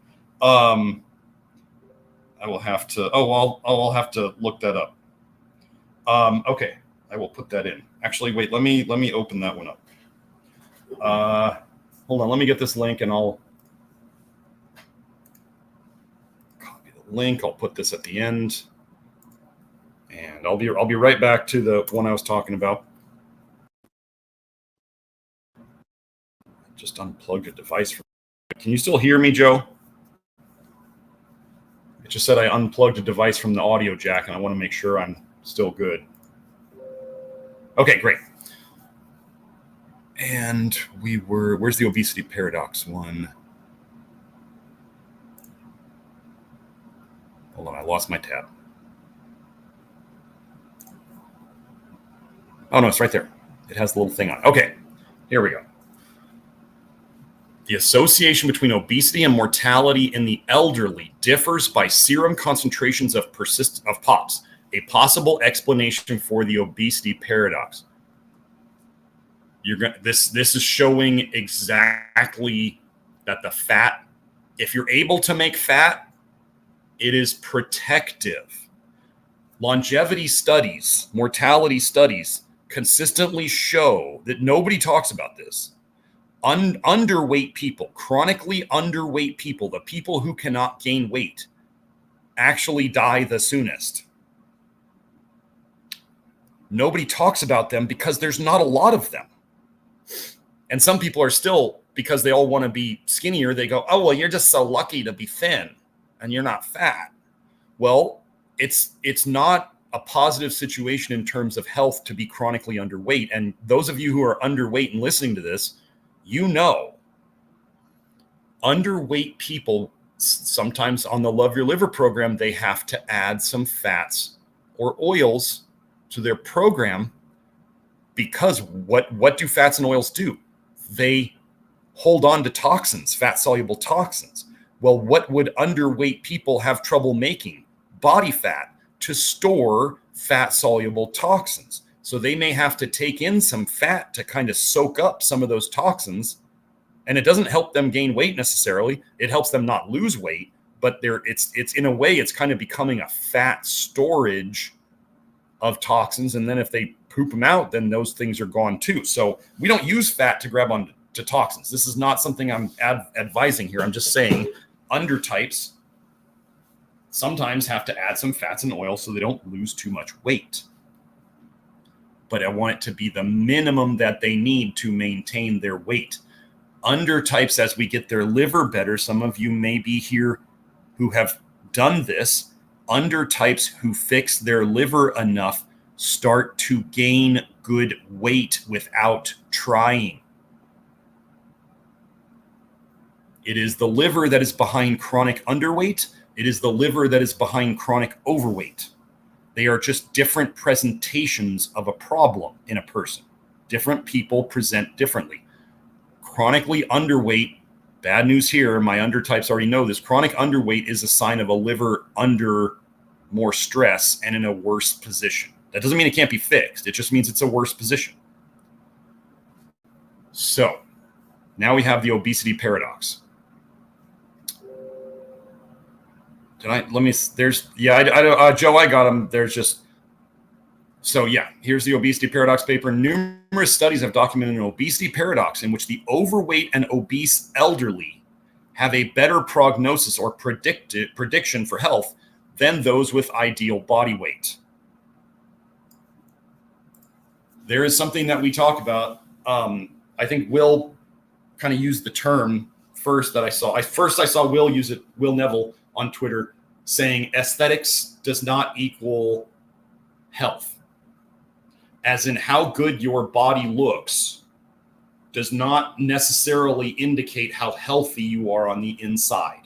I will have to, I'll have to look that up. Okay, I will put that in. Actually, wait, let me open that one up. Hold on, let me get this link and I'll copy the link. I'll put this at the end. And I'll be right back to the one I was talking about. Just unplugged a device from. Can you still hear me, Joe? It just said I unplugged a device from the audio jack, and I want to make sure I'm still good. Okay, great. And where's the obesity paradox one? Hold on, I lost my tab. Oh, no, it's right there. It has the little thing on. Okay, here we go. The association between obesity and mortality in the elderly differs by serum concentrations of POPs, a possible explanation for the obesity paradox. This is showing exactly that the fat, if you're able to make fat, it is protective. Longevity studies, mortality studies consistently show that nobody talks about this. Underweight people, chronically underweight people, the people who cannot gain weight, actually die the soonest. Nobody talks about them because there's not a lot of them. And some people are still, because they all want to be skinnier, they go, oh, well, you're just so lucky to be thin and you're not fat. Well, it's not a positive situation in terms of health to be chronically underweight. And those of you who are underweight and listening to this, you know, underweight people, sometimes on the Love Your Liver program, they have to add some fats or oils to their program, because what do fats and oils do? They hold on to toxins, fat-soluble toxins. Well, what would underweight people have trouble making? Body fat to store fat-soluble toxins. So they may have to take in some fat to kind of soak up some of those toxins. And it doesn't help them gain weight necessarily. It helps them not lose weight, but it's in a way, it's kind of becoming a fat storage of toxins. And then if they poop them out, then those things are gone too. So we don't use fat to grab on to toxins. This is not something I'm advising here. I'm just saying undertypes sometimes have to add some fats and oil so they don't lose too much weight. But I want it to be the minimum that they need to maintain their weight. Undertypes, as we get their liver better, some of you may be here who have done this. Undertypes who fix their liver enough start to gain good weight without trying. It is the liver that is behind chronic underweight. It is the liver that is behind chronic overweight. They are just different presentations of a problem in a person. Different people present differently. Chronically underweight, bad news here, my undertypes already know this. Chronic underweight is a sign of a liver under more stress and in a worse position. That doesn't mean it can't be fixed. It just means it's a worse position. So now we have the obesity paradox. Joe, I got them. Here's the obesity paradox paper. Numerous studies have documented an obesity paradox in which the overweight and obese elderly have a better prognosis or prediction for health than those with ideal body weight. There is something that we talk about. I think Will kind of used the term first that I saw. I saw Will use it, Will Neville on Twitter, saying aesthetics does not equal health. As in how good your body looks does not necessarily indicate how healthy you are on the inside.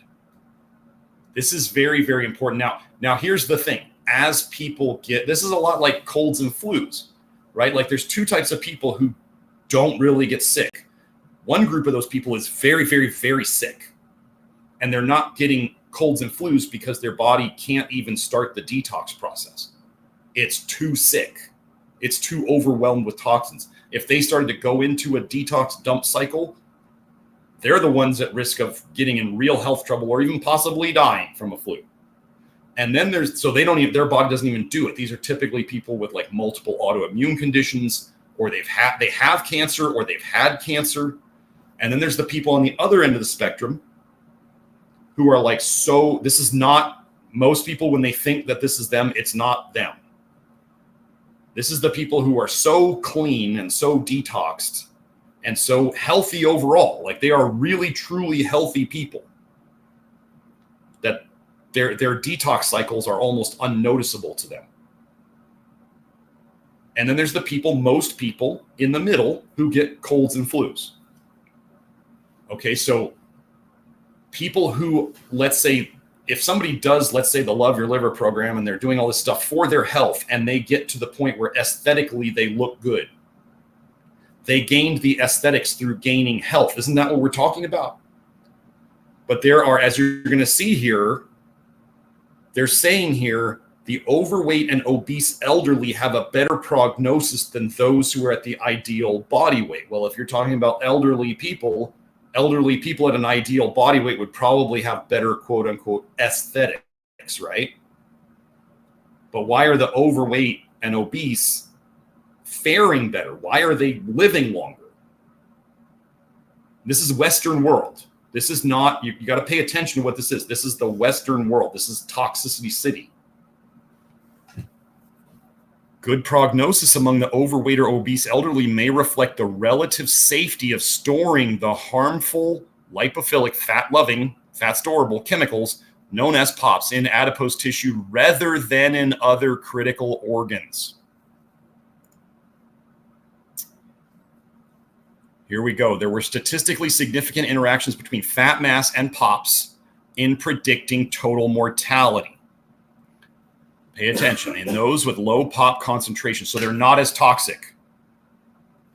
This is very, very important. Now here's the thing. As people this is a lot like colds and flus, right? Like there's two types of people who don't really get sick. One group of those people is very, very, very sick. And they're not getting colds and flus because their body can't even start the detox process. It's too sick. It's too overwhelmed with toxins. If they started to go into a detox dump cycle, they're the ones at risk of getting in real health trouble or even possibly dying from a flu. And then their body doesn't even do it. These are typically people with like multiple autoimmune conditions, or they have cancer, or they've had cancer. And then there's the people on the other end of the spectrum who are like, this is not, most people, when they think that this is them, it's not them. This is the people who are so clean and so detoxed and so healthy overall. Like they are really, truly healthy people that their detox cycles are almost unnoticeable to them. And then there's most people in the middle who get colds and flus. Okay, so people who, let's say, if somebody does, let's say, the Love Your Liver program and they're doing all this stuff for their health and they get to the point where aesthetically they look good, they gained the aesthetics through gaining health. Isn't that what we're talking about? But there are, as you're going to see here, they're saying here, the overweight and obese elderly have a better prognosis than those who are at the ideal body weight. Well, if you're talking about elderly people at an ideal body weight would probably have better quote unquote aesthetics, right? But why are the overweight and obese faring better? Why are they living longer? This is Western world. This is not, you got to pay attention to what this is. This is the Western world. This is Toxicity City. Good prognosis among the overweight or obese elderly may reflect the relative safety of storing the harmful lipophilic fat-loving, fat-storable chemicals known as POPs in adipose tissue rather than in other critical organs. Here we go. There were statistically significant interactions between fat mass and POPs in predicting total mortality. Pay attention. In those with low POP concentration, so they're not as toxic.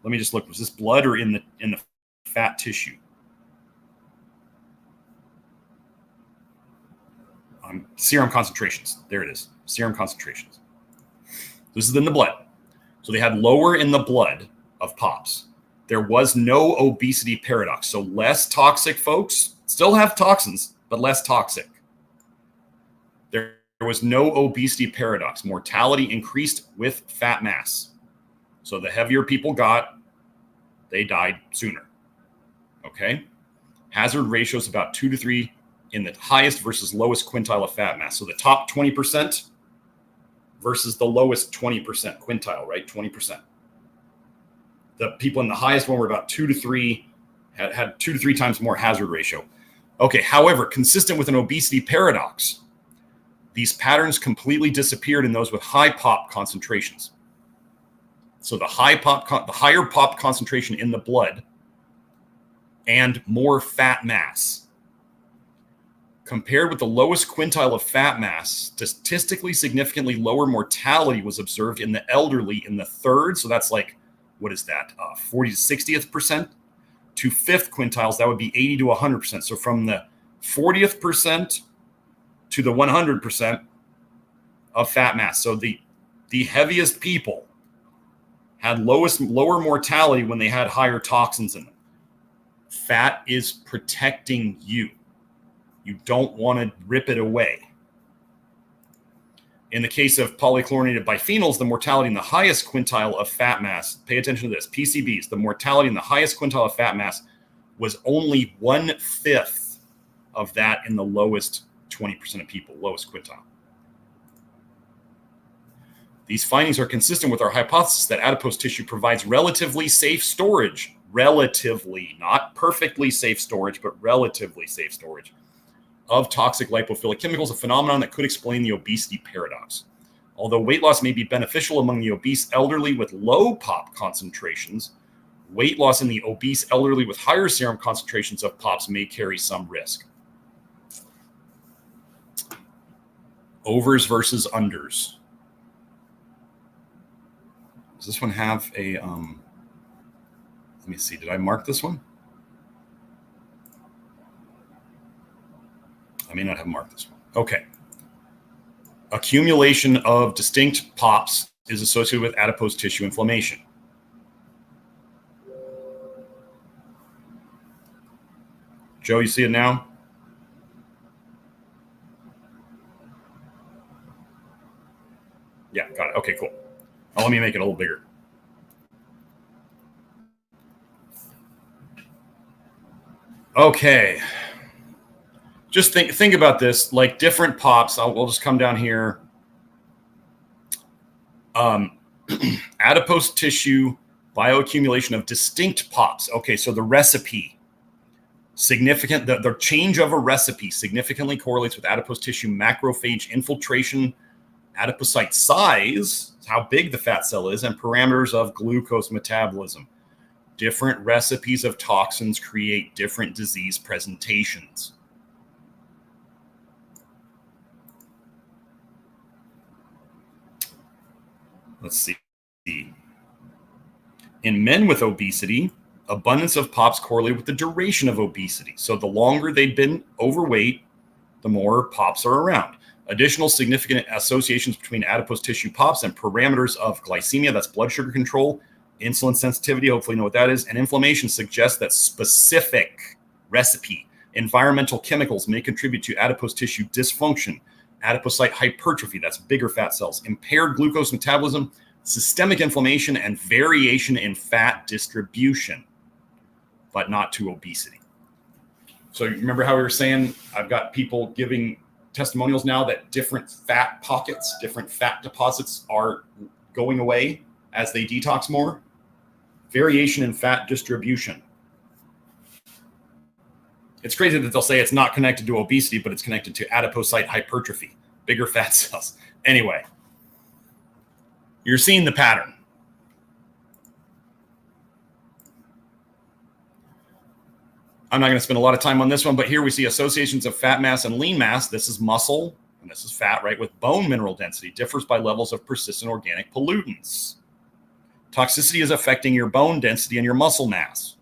Let me just look. Was this blood or in the fat tissue? serum concentrations. There it is. Serum concentrations. This is in the blood. So they had lower in the blood of POPs. There was no obesity paradox. So less toxic folks still have toxins, but less toxic. There was no obesity paradox. Mortality increased with fat mass. So the heavier people got, they died sooner. Okay? Hazard ratio is about 2 to 3 in the highest versus lowest quintile of fat mass. So the top 20% versus the lowest 20% quintile, right? 20%. The people in the highest one were about 2 to 3, had 2 to 3 times more hazard ratio. Okay, however, consistent with an obesity paradox, these patterns completely disappeared in those with high POP concentrations. So the higher POP concentration in the blood and more fat mass. Compared with the lowest quintile of fat mass, statistically significantly lower mortality was observed in the elderly in the third. So that's like, what is that? 40 to 60th percent to fifth quintiles. That would be 80 to 100%. So from the 40th percent to the 100% of fat mass. So the heaviest people had lower mortality when they had higher toxins in them. Fat is protecting you. You don't want to rip it away. In the case of polychlorinated biphenyls, the mortality in the highest quintile of fat mass, pay attention to this, PCBs, the mortality in the highest quintile of fat mass was only 1/5 of that in the lowest 20% of people, lowest quintile. These findings are consistent with our hypothesis that adipose tissue provides relatively safe storage, relatively, not perfectly safe storage, but relatively safe storage of toxic lipophilic chemicals, a phenomenon that could explain the obesity paradox. Although weight loss may be beneficial among the obese elderly with low POP concentrations, weight loss in the obese elderly with higher serum concentrations of POPs may carry some risk. Overs versus unders. Does this one have a, let me see, did I mark this one? I may not have marked this one. Okay. Accumulation of distinct POPs is associated with adipose tissue inflammation. Joe, you see it now? Yeah, got it. Okay, cool. Oh, let me make it a little bigger. Okay. Just think about this, like different POPs. We'll just come down here. Adipose tissue bioaccumulation of distinct POPs. Okay, so the recipe, significant, the change of a recipe significantly correlates with adipose tissue macrophage infiltration, adipocyte size, how big the fat cell is, and parameters of glucose metabolism. Different recipes of toxins create different disease presentations. Let's see. In men with obesity, abundance of POPs correlate with the duration of obesity. So the longer they've been overweight, the more POPs are around. Additional significant associations between adipose tissue POPs and parameters of glycemia, that's blood sugar control, insulin sensitivity, hopefully you know what that is, and inflammation suggest that specific recipe environmental chemicals may contribute to adipose tissue dysfunction, adipocyte hypertrophy, that's bigger fat cells, impaired glucose metabolism, systemic inflammation, and variation in fat distribution, but not to obesity. So you remember how we were saying, I've got people giving testimonials now that different fat pockets, different fat deposits are going away as they detox more. Variation in fat distribution. It's crazy that they'll say it's not connected to obesity, but it's connected to adipocyte hypertrophy, bigger fat cells. Anyway, you're seeing the pattern. I'm not going to spend a lot of time on this one, but here we see associations of fat mass and lean mass. This is muscle, and this is fat, right? With bone mineral density differs by levels of persistent organic pollutants. Toxicity is affecting your bone density and your muscle mass.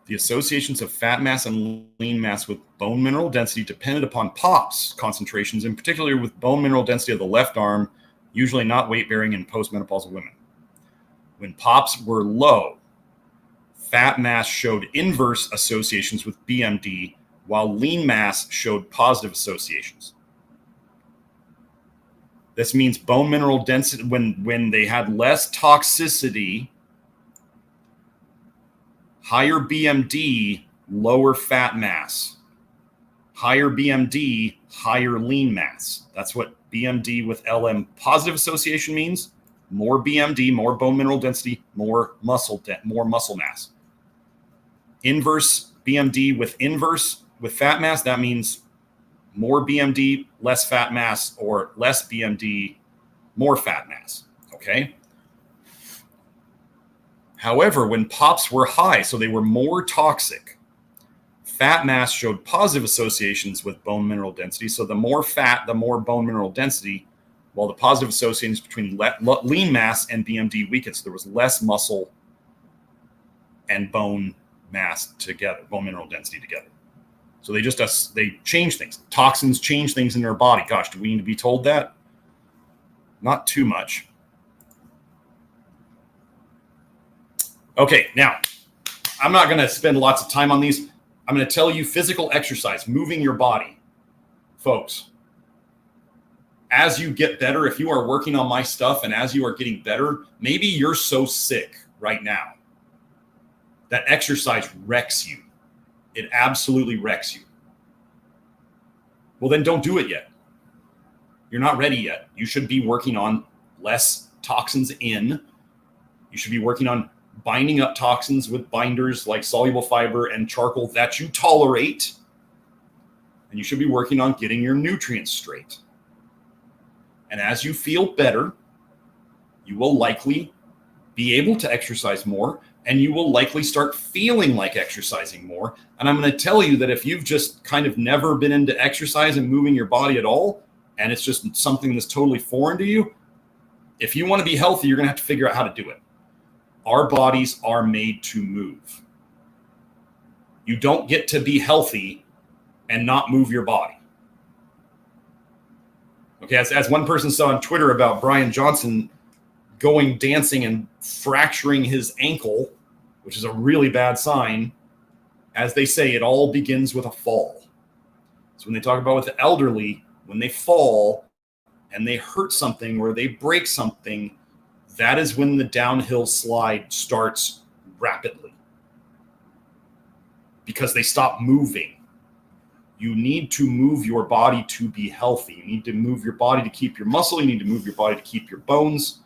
The associations of fat mass and lean mass with bone mineral density depended upon POPs concentrations, in particular with bone mineral density of the left arm, usually not weight-bearing in postmenopausal women. When POPs were low, fat mass showed inverse associations with BMD, while lean mass showed positive associations. This means bone mineral density, when they had less toxicity, higher BMD, lower fat mass. Higher BMD, higher lean mass. That's what BMD with LM positive association means. More BMD, more bone mineral density, more muscle mass. Inverse BMD with fat mass, that means more BMD, less fat mass, or less BMD, more fat mass. Okay? However, when POPs were high, so they were more toxic, fat mass showed positive associations with bone mineral density. So the more fat, the more bone mineral density, while the positive associations between lean mass and BMD weakened. So there was less muscle and bone mass together, bone mineral density together. So they change things. Toxins change things in their body. Gosh, do we need to be told that? Not too much. Okay, now, I'm not going to spend lots of time on these. I'm going to tell you physical exercise, moving your body. Folks, as you get better, if you are working on my stuff and as you are getting better, maybe you're so sick right now that exercise wrecks you. It absolutely wrecks you. Well, then don't do it yet. You're not ready yet. You should be working on less toxins in. You should be working on binding up toxins with binders like soluble fiber and charcoal that you tolerate. And you should be working on getting your nutrients straight. And as you feel better, you will likely be able to exercise more, and you will likely start feeling like exercising more. And I'm going to tell you that if you've just kind of never been into exercise and moving your body at all, and it's just something that's totally foreign to you, if you want to be healthy, you're going to have to figure out how to do it. Our bodies are made to move. You don't get to be healthy and not move your body. Okay, as one person saw on Twitter about Brian Johnson going dancing and fracturing his ankle, which is a really bad sign. As they say, it all begins with a fall. So when they talk about with the elderly, when they fall and they hurt something or they break something, that is when the downhill slide starts rapidly because they stop moving. You need to move your body to be healthy. You need to move your body to keep your muscle. You need to move your body to keep your bones.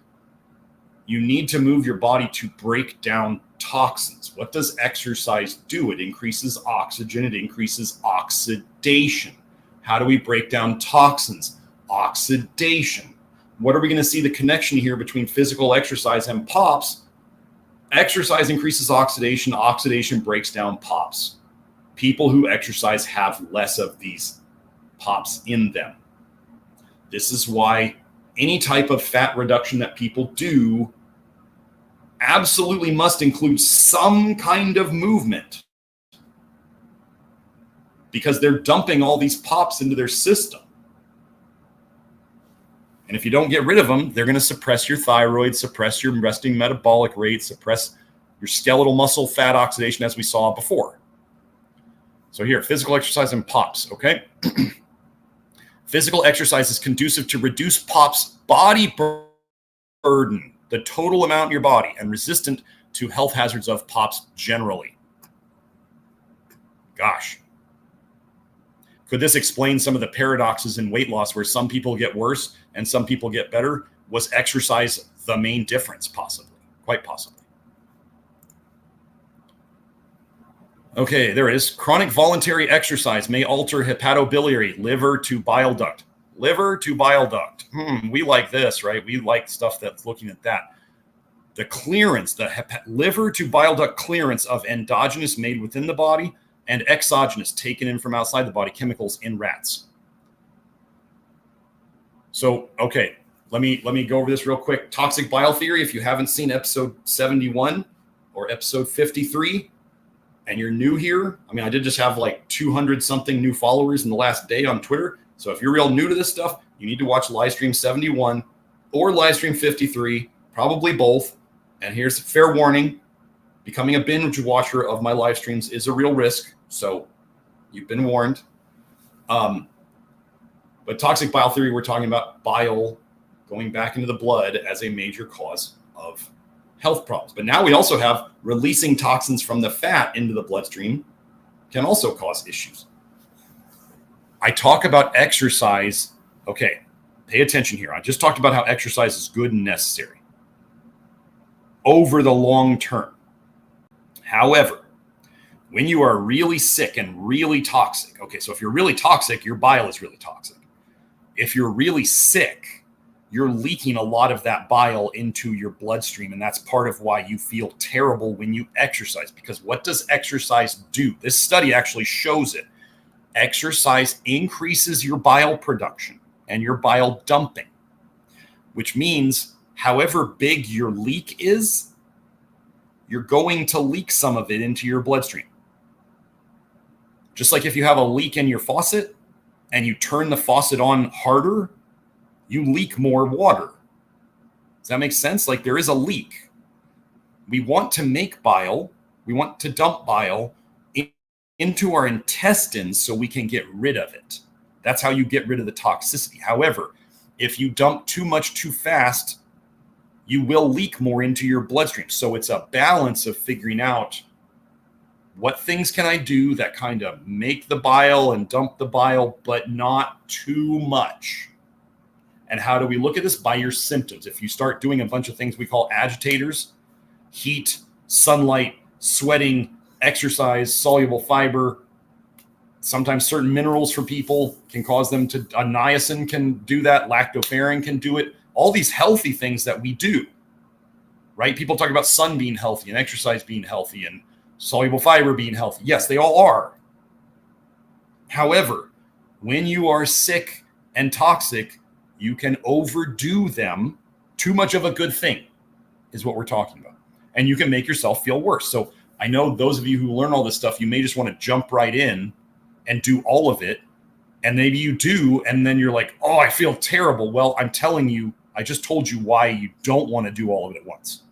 You need to move your body to break down toxins. What does exercise do? It increases oxygen. It increases oxidation. How do we break down toxins? Oxidation. What are we going to see the connection here between physical exercise and POPs? Exercise increases oxidation. Oxidation breaks down POPs. People who exercise have less of these POPs in them. This is why any type of fat reduction that people do absolutely must include some kind of movement, because they're dumping all these POPs into their system. And if you don't get rid of them, they're going to suppress your thyroid, suppress your resting metabolic rate, suppress your skeletal muscle fat oxidation, as we saw before. So here, physical exercise and POPs, okay? Physical exercise is conducive to reduce POPs body burden, the total amount in your body, and resistant to health hazards of POPs generally. Gosh. Could this explain some of the paradoxes in weight loss where some people get worse and some people get better? Was exercise the main difference? Possibly, quite possibly. Okay, there it is. Chronic voluntary exercise may alter hepatobiliary, liver to bile duct. Liver to bile duct. We like this, right? We like stuff that's looking at that. The clearance, the liver to bile duct clearance of endogenous made within the body and exogenous taken in from outside the body chemicals in rats. So, okay, let me go over this real quick. Toxic bile theory, if you haven't seen episode 71 or episode 53, and you're new here, I mean, I did just have like 200 something new followers in the last day on Twitter. So if you're real new to this stuff, you need to watch Livestream 71 or Livestream 53, probably both. And here's a fair warning. Becoming a binge watcher of my live streams is a real risk. So you've been warned. But toxic bile theory, we're talking about bile going back into the blood as a major cause of health problems. But now we also have releasing toxins from the fat into the bloodstream can also cause issues. I talk about exercise. Okay, pay attention here. I just talked about how exercise is good and necessary over the long term. However, when you are really sick and really toxic, okay, so if you're really toxic, your bile is really toxic. If you're really sick, you're leaking a lot of that bile into your bloodstream. And that's part of why you feel terrible when you exercise. Because what does exercise do? This study actually shows it. Exercise increases your bile production and your bile dumping, which means however big your leak is, you're going to leak some of it into your bloodstream. Just like if you have a leak in your faucet and you turn the faucet on harder, you leak more water. Does that make sense? Like there is a leak. We want to make bile. We want to dump bile into our intestines so we can get rid of it. That's how you get rid of the toxicity. However, if you dump too much too fast, you will leak more into your bloodstream. So it's a balance of figuring out what things can I do that kind of make the bile and dump the bile, but not too much. And how do we look at this? By your symptoms. If you start doing a bunch of things we call agitators, heat, sunlight, sweating, exercise, soluble fiber, sometimes certain minerals for people can cause them to, niacin can do that, lactoferrin can do it, all these healthy things that we do, right? People talk about sun being healthy and exercise being healthy and soluble fiber being healthy. Yes, they all are. However, when you are sick and toxic, you can overdo them. Too much of a good thing is what we're talking about. And you can make yourself feel worse. So I know those of you who learn all this stuff, you may just want to jump right in and do all of it. And maybe you do, and then you're like, oh, I feel terrible. Well, I'm telling you, I just told you why you don't want to do all of it at once.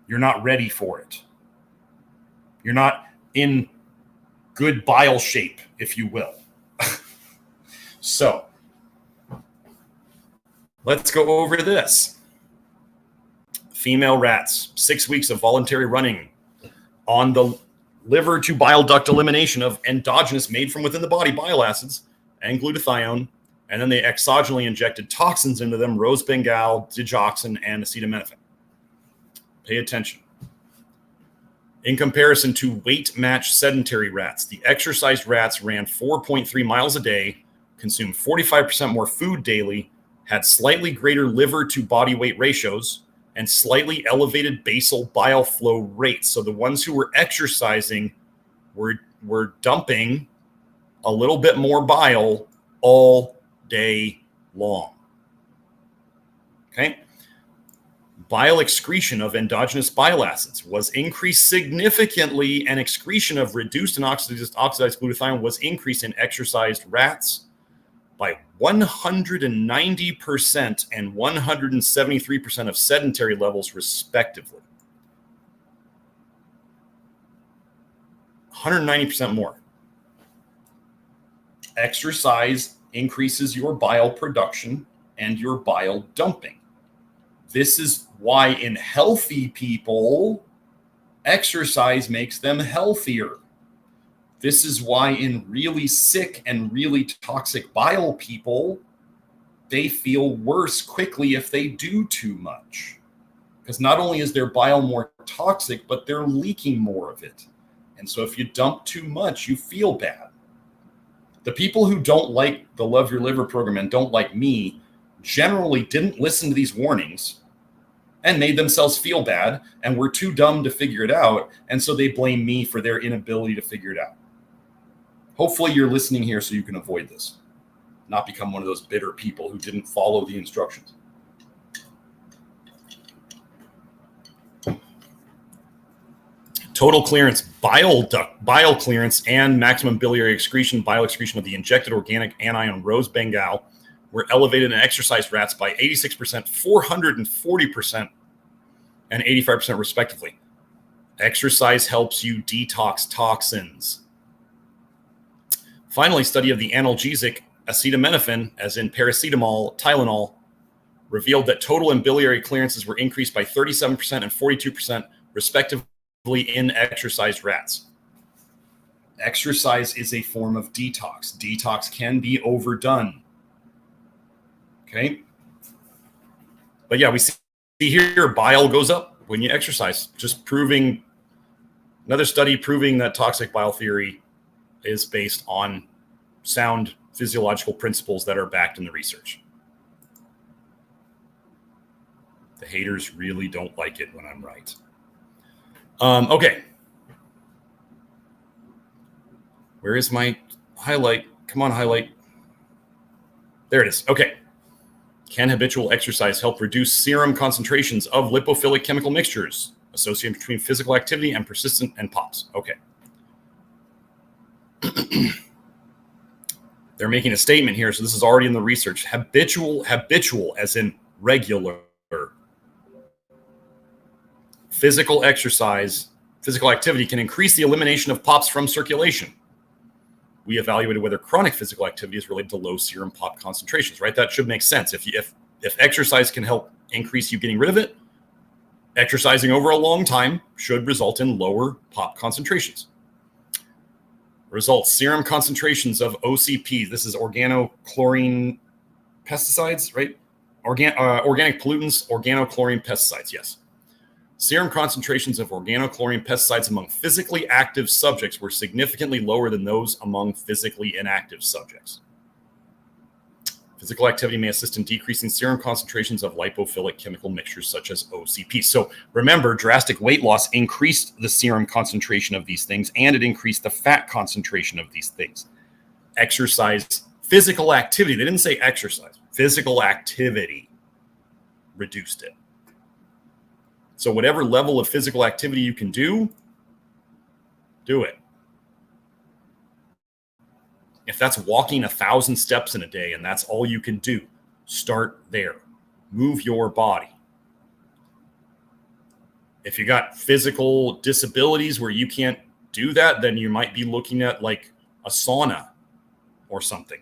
You're not ready for it. You're not in good bile shape, if you will. So let's go over this. Female rats, 6 weeks of voluntary running on the liver to bile duct elimination of endogenous made from within the body bile acids and glutathione. And then they exogenally injected toxins into them, rose bengal, digoxin, and acetaminophen. Pay attention. In comparison to weight-matched sedentary rats, the exercised rats ran 4.3 miles a day, consumed 45% more food daily, had slightly greater liver to body weight ratios, and slightly elevated basal bile flow rates. So the ones who were exercising were dumping a little bit more bile all day long. Okay. Bile excretion of endogenous bile acids was increased significantly, and excretion of reduced and oxidized glutathione was increased in exercised rats by 190% and 173% of sedentary levels, respectively. 190% more. Exercise increases your bile production and your bile dumping. This is why in healthy people, exercise makes them healthier. This is why in really sick and really toxic bile people, they feel worse quickly if they do too much. Because not only is their bile more toxic, but they're leaking more of it. And so if you dump too much, you feel bad. The people who don't like the Love Your Liver program and don't like me generally didn't listen to these warnings and made themselves feel bad and were too dumb to figure it out. And so they blame me for their inability to figure it out. Hopefully you're listening here so you can avoid this, not become one of those bitter people who didn't follow the instructions. Total clearance, bile clearance, and maximum biliary excretion, bile excretion of the injected organic anion rose bengal were elevated in exercise rats by 86%, 440%, and 85% respectively. Exercise helps you detox toxins. Finally, study of the analgesic acetaminophen, as in paracetamol, Tylenol, revealed that total and biliary clearances were increased by 37% and 42% respectively in exercise rats. Exercise is a form of detox. Detox can be overdone. Okay. But yeah, we see here bile goes up when you exercise, just proving, another study proving that toxic bile theory is based on sound physiological principles that are backed in the research. The haters really don't like it when I'm right. Okay. Where is my highlight? Come on, highlight. There it is. Okay. Can habitual exercise help reduce serum concentrations of lipophilic chemical mixtures associated between physical activity and persistent and POPs? Okay. They're making a statement here, so this is already in the research. Habitual as in regular. Physical exercise, physical activity can increase the elimination of POPs from circulation. We evaluated whether chronic physical activity is related to low serum POP concentrations, right? That should make sense. If exercise can help increase you getting rid of it, exercising over a long time should result in lower POP concentrations. Results, serum concentrations of OCP, this is organochlorine pesticides, right? Organic pollutants, organochlorine pesticides, yes. Serum concentrations of organochlorine pesticides among physically active subjects were significantly lower than those among physically inactive subjects. Physical activity may assist in decreasing serum concentrations of lipophilic chemical mixtures such as OCP. So remember, drastic weight loss increased the serum concentration of these things, and it increased the fat concentration of these things. Exercise, physical activity, they didn't say exercise, physical activity reduced it. So whatever level of physical activity you can do it. If that's walking 1,000 steps in a day and that's all you can do, start there. Move your body. If you got physical disabilities where you can't do that, then you might be looking at like a sauna or something.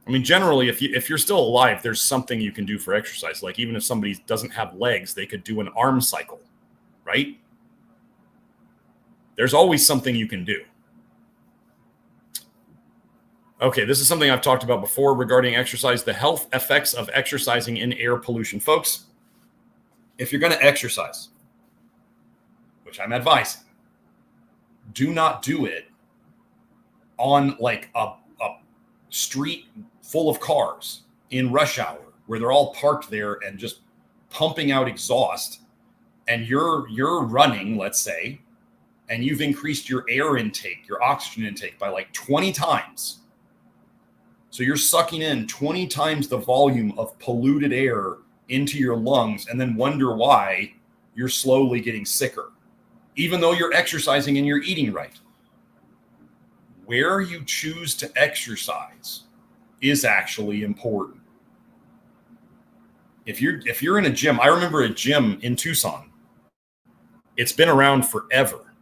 I mean, generally, if you're still alive, there's something you can do for exercise. Like even if somebody doesn't have legs, they could do an arm cycle, right? There's always something you can do. Okay, this is something I've talked about before regarding exercise, the health effects of exercising in air pollution. Folks, if you're going to exercise, which I'm advising, do not do it on like a street full of cars in rush hour where they're all parked there and just pumping out exhaust, and you're running, let's say, and you've increased your air intake, your oxygen intake by like 20 times. So you're sucking in 20 times the volume of polluted air into your lungs and then wonder why you're slowly getting sicker, even though you're exercising and you're eating right. Where you choose to exercise is actually important. If you're in a gym, I remember a gym in Tucson. It's been around forever.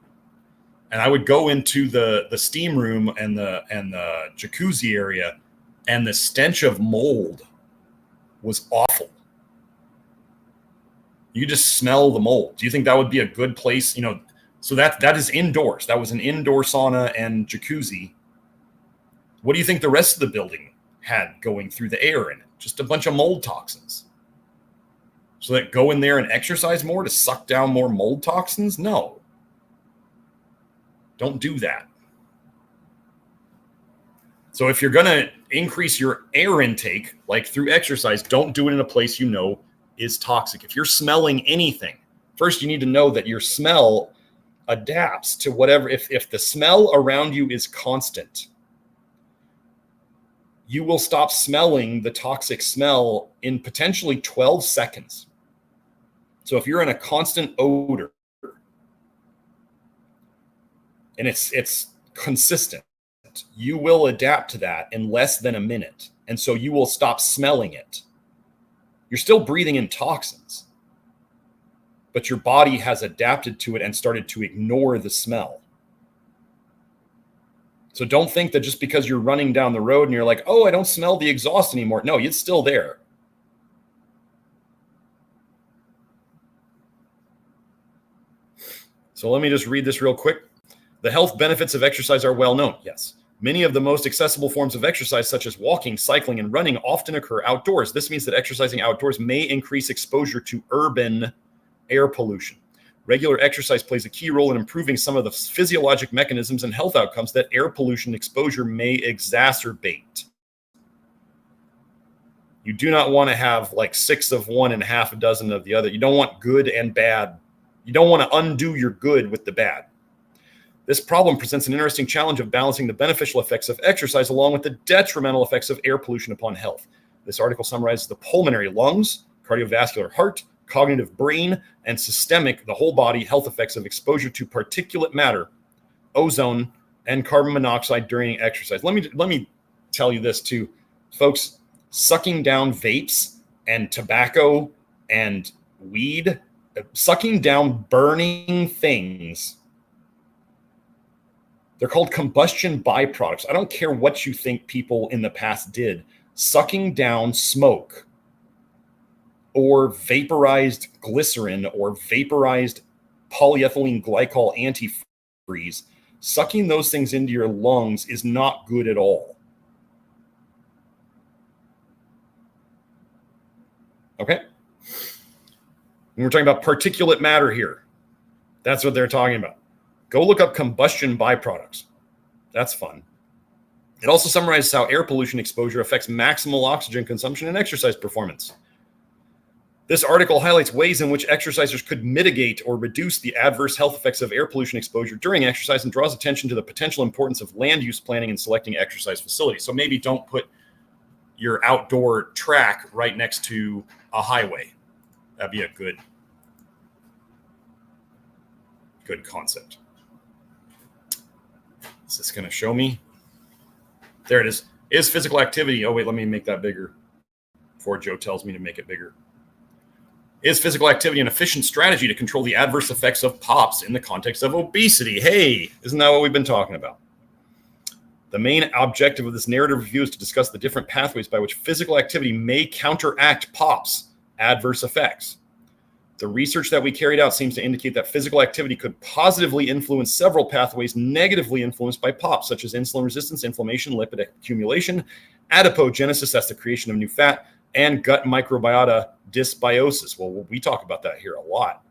And I would go into the steam room and the jacuzzi area, and the stench of mold was awful. You just smell the mold. Do you think that would be a good place? You know, so that is indoors. That was an indoor sauna and jacuzzi. What do you think the rest of the building had going through the air in it? Just a bunch of mold toxins. So that go in there and exercise more to suck down more mold toxins? No. Don't do that. So if you're going to increase your air intake, like through exercise, don't do it in a place you know is toxic. If you're smelling anything, first you need to know that your smell adapts to whatever. If the smell around you is constant, you will stop smelling the toxic smell in potentially 12 seconds. So if you're in a constant odor, and it's consistent, you will adapt to that in less than a minute. And so you will stop smelling it. You're still breathing in toxins, but your body has adapted to it and started to ignore the smell. So don't think that just because you're running down the road and you're like, oh, I don't smell the exhaust anymore. No, it's still there. So let me just read this real quick. The health benefits of exercise are well known. Yes. Many of the most accessible forms of exercise, such as walking, cycling, and running, often occur outdoors. This means that exercising outdoors may increase exposure to urban air pollution. Regular exercise plays a key role in improving some of the physiologic mechanisms and health outcomes that air pollution exposure may exacerbate. You do not want to have like 6 of one and half a dozen of the other. You don't want good and bad. You don't want to undo your good with the bad. This problem presents an interesting challenge of balancing the beneficial effects of exercise along with the detrimental effects of air pollution upon health. This article summarizes the pulmonary, lungs, cardiovascular, heart, cognitive, brain, and systemic, the whole body health effects of exposure to particulate matter, ozone, and carbon monoxide during exercise. Let me tell you this too, folks. Sucking down vapes and tobacco and weed, sucking down burning things. They're called combustion byproducts. I don't care what you think people in the past did. Sucking down smoke or vaporized glycerin or vaporized polyethylene glycol antifreeze, sucking those things into your lungs is not good at all. Okay? And we're talking about particulate matter here. That's what they're talking about. Go look up combustion byproducts. That's fun. It also summarizes how air pollution exposure affects maximal oxygen consumption and exercise performance. This article highlights ways in which exercisers could mitigate or reduce the adverse health effects of air pollution exposure during exercise and draws attention to the potential importance of land use planning and selecting exercise facilities. So maybe don't put your outdoor track right next to a highway. That'd be a good concept. Is this going to show me? There it is. Is physical activity. Oh, wait, let me make that bigger before Joe tells me to make it bigger. Is physical activity an efficient strategy to control the adverse effects of POPs in the context of obesity? Hey, isn't that what we've been talking about? The main objective of this narrative review is to discuss the different pathways by which physical activity may counteract POPs' adverse effects. The research that we carried out seems to indicate that physical activity could positively influence several pathways negatively influenced by POPs, such as insulin resistance, inflammation, lipid accumulation, adipogenesis, that's the creation of new fat, and gut microbiota dysbiosis. Well, we talk about that here a lot.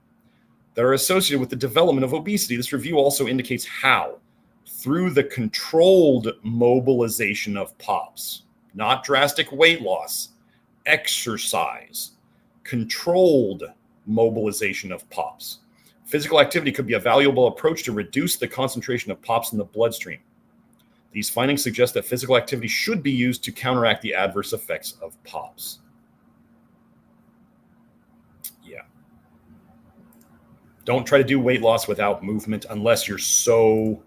That are associated with the development of obesity. This review also indicates how, through the controlled mobilization of POPs, not drastic weight loss, exercise, controlled mobilization of POPs. Physical activity could be a valuable approach to reduce the concentration of POPs in the bloodstream. These findings suggest that physical activity should be used to counteract the adverse effects of POPs. Yeah. Don't try to do weight loss without movement unless you're so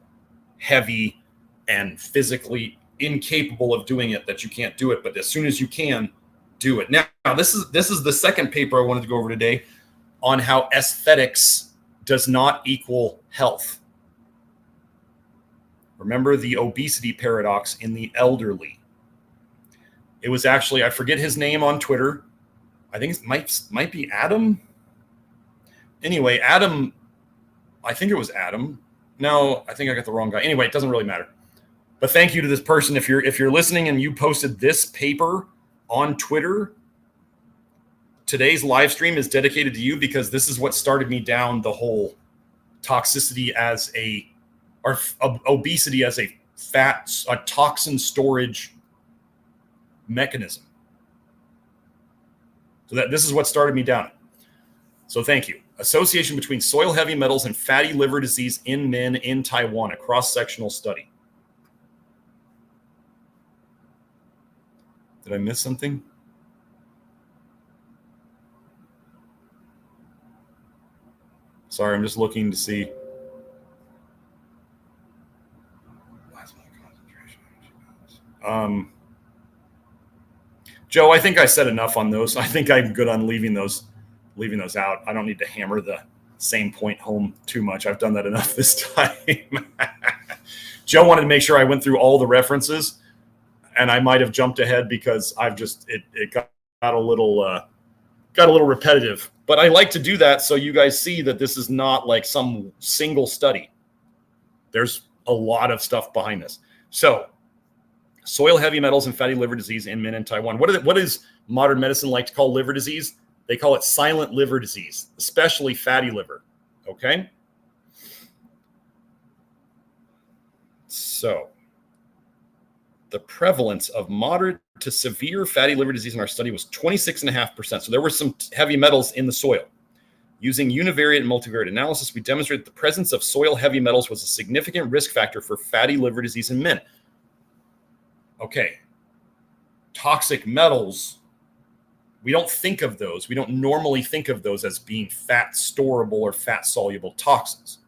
heavy and physically incapable of doing it that you can't do it. But as soon as you can, do it. Now this is the second paper I wanted to go over today on how aesthetics does not equal health. Remember the obesity paradox in the elderly. It was actually, I forget his name on Twitter. I think it might be Adam. Anyway, Adam, I think it was Adam. No, I think I got the wrong guy. Anyway, it doesn't really matter. But thank you to this person. If you're listening and you posted this paper on Twitter, today's live stream is dedicated to you because this is what started me down the whole toxicity as or obesity as a toxin storage mechanism. So this is what started me down. So thank you. Association between soil heavy metals and fatty liver disease in men in Taiwan, a cross-sectional study. Did I miss something? Sorry, I'm just looking to see. Joe, I think I said enough on those. I think I'm good on leaving those out. I don't need to hammer the same point home too much. I've done that enough this time. Joe wanted to make sure I went through all the references, and I might have jumped ahead because I've just it got a little repetitive. But I like to do that so you guys see that this is not like some single study. There's a lot of stuff behind this. So, soil heavy metals and fatty liver disease in men in Taiwan. What is modern medicine like to call liver disease? They call it silent liver disease, especially fatty liver. Okay. So the prevalence of moderate to severe fatty liver disease in our study was 26.5%. So there were some heavy metals in the soil. Using univariate and multivariate analysis, we demonstrated the presence of soil heavy metals was a significant risk factor for fatty liver disease in men. Okay. Toxic metals, we don't think of those. We don't normally think of those as being fat storable or fat soluble toxins.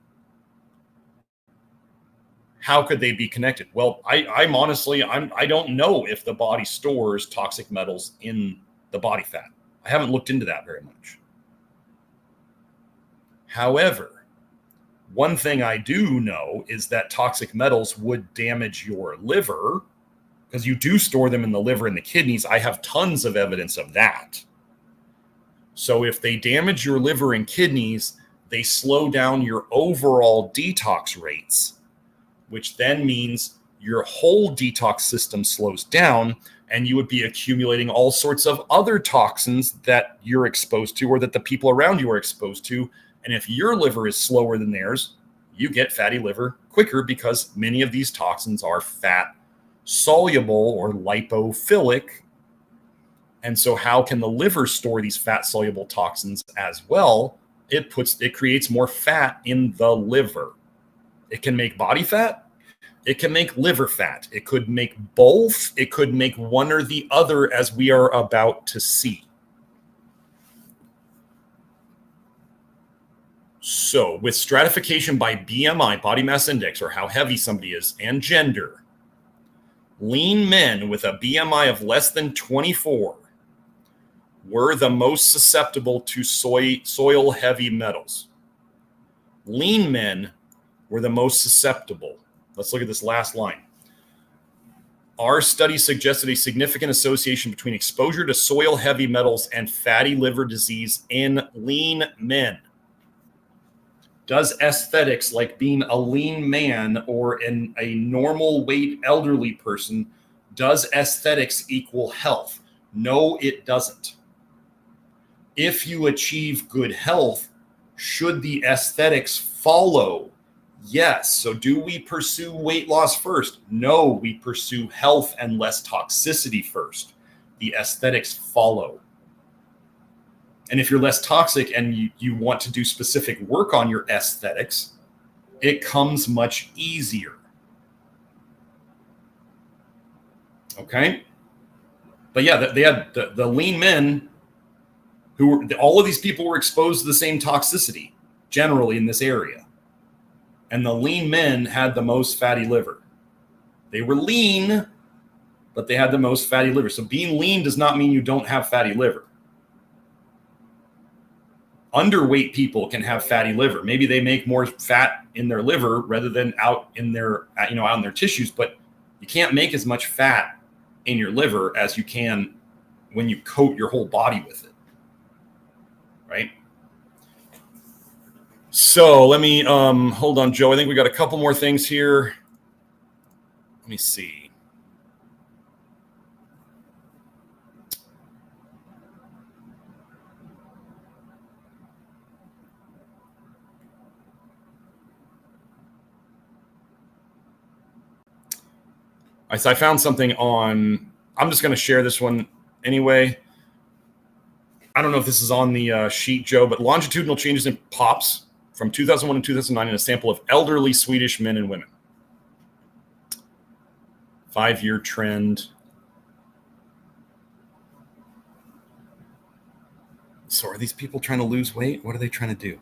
How could they be connected? Well, I'm honestly, I don't know if the body stores toxic metals in the body fat. I haven't looked into that very much. However, one thing I do know is that toxic metals would damage your liver because you do store them in the liver and the kidneys. I have tons of evidence of that. So if they damage your liver and kidneys, they slow down your overall detox rates, which then means your whole detox system slows down and you would be accumulating all sorts of other toxins that you're exposed to or that the people around you are exposed to. And if your liver is slower than theirs, you get fatty liver quicker because many of these toxins are fat soluble or lipophilic. And so how can the liver store these fat soluble toxins as well? It creates more fat in the liver. It can make body fat. It can make liver fat. It could make both. It could make one or the other, as we are about to see. So with stratification by BMI, body mass index, or how heavy somebody is, and gender, lean men with a BMI of less than 24 were the most susceptible to soil heavy metals. Lean men were the most susceptible. Let's look at this last line. Our study suggested a significant association between exposure to soil heavy metals and fatty liver disease in lean men. Does aesthetics, like being a lean man or a normal weight elderly person, does aesthetics equal health? No, it doesn't. If you achieve good health, should the aesthetics follow? Yes. So do we pursue weight loss first? No, we pursue health and less toxicity first. The aesthetics follow. And if you're less toxic and you want to do specific work on your aesthetics, it comes much easier. Okay? But yeah, they had the lean men who were, all of these people were exposed to the same toxicity generally in this area. And the lean men had the most fatty liver. They were lean, but they had the most fatty liver. So being lean does not mean you don't have fatty liver. Underweight people can have fatty liver. Maybe they make more fat in their liver rather than out in their tissues, but you can't make as much fat in your liver as you can when you coat your whole body with it. Right? So let me hold on, Joe. I think we got a couple more things here. Let me see. I found something on, I'm just going to share this one anyway. I don't know if this is on the sheet, Joe, but longitudinal changes in POPs from 2001 to 2009 in a sample of elderly Swedish men and women. 5-year trend. So are these people trying to lose weight? What are they trying to do?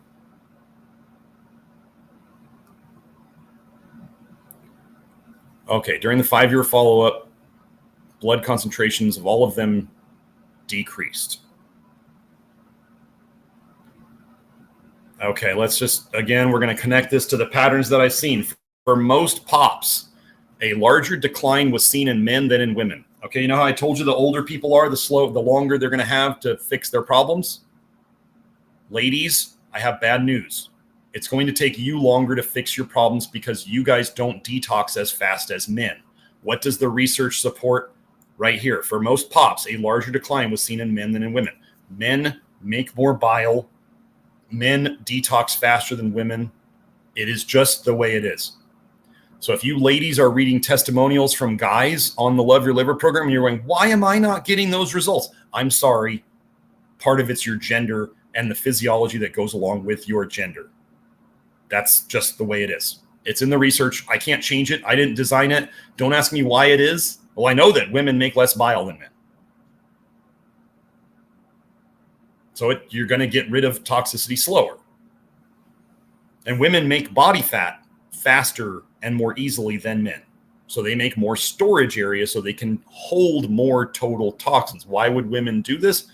Okay, during the 5-year follow-up, blood concentrations of all of them decreased. Okay, let's just, again, we're going to connect this to the patterns that I've seen. For most POPs, a larger decline was seen in men than in women. Okay, you know how I told you the older people are, the longer they're going to have to fix their problems? Ladies, I have bad news. It's going to take you longer to fix your problems because you guys don't detox as fast as men. What does the research support right here? For most POPs, a larger decline was seen in men than in women. Men make more bile. Men detox faster than women. It is just the way it is. So if you ladies are reading testimonials from guys on the Love Your Liver program and you're going, why am I not getting those results? I'm sorry. Part of it's your gender and the physiology that goes along with your gender. That's just the way it is. It's in the research. I can't change it. I didn't design it. Don't ask me why it is. Well, I know that women make less bile than men. So you're going to get rid of toxicity slower. And women make body fat faster and more easily than men. So they make more storage area so they can hold more total toxins. Why would women do this?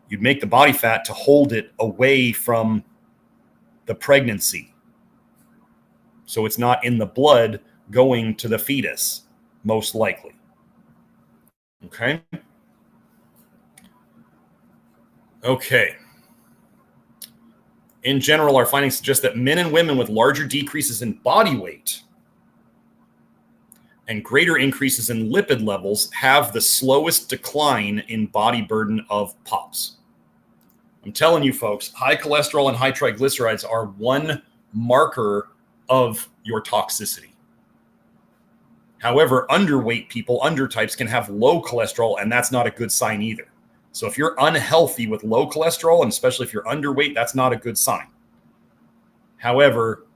You'd make the body fat to hold it away from the pregnancy. So it's not in the blood going to the fetus, most likely. Okay. Okay. In general, our findings suggest that men and women with larger decreases in body weight and greater increases in lipid levels have the slowest decline in body burden of POPs. I'm telling you, folks, high cholesterol and high triglycerides are one marker of your toxicity. However, underweight people, undertypes, can have low cholesterol, and that's not a good sign either. So if you're unhealthy with low cholesterol, and especially if you're underweight, that's not a good sign. However,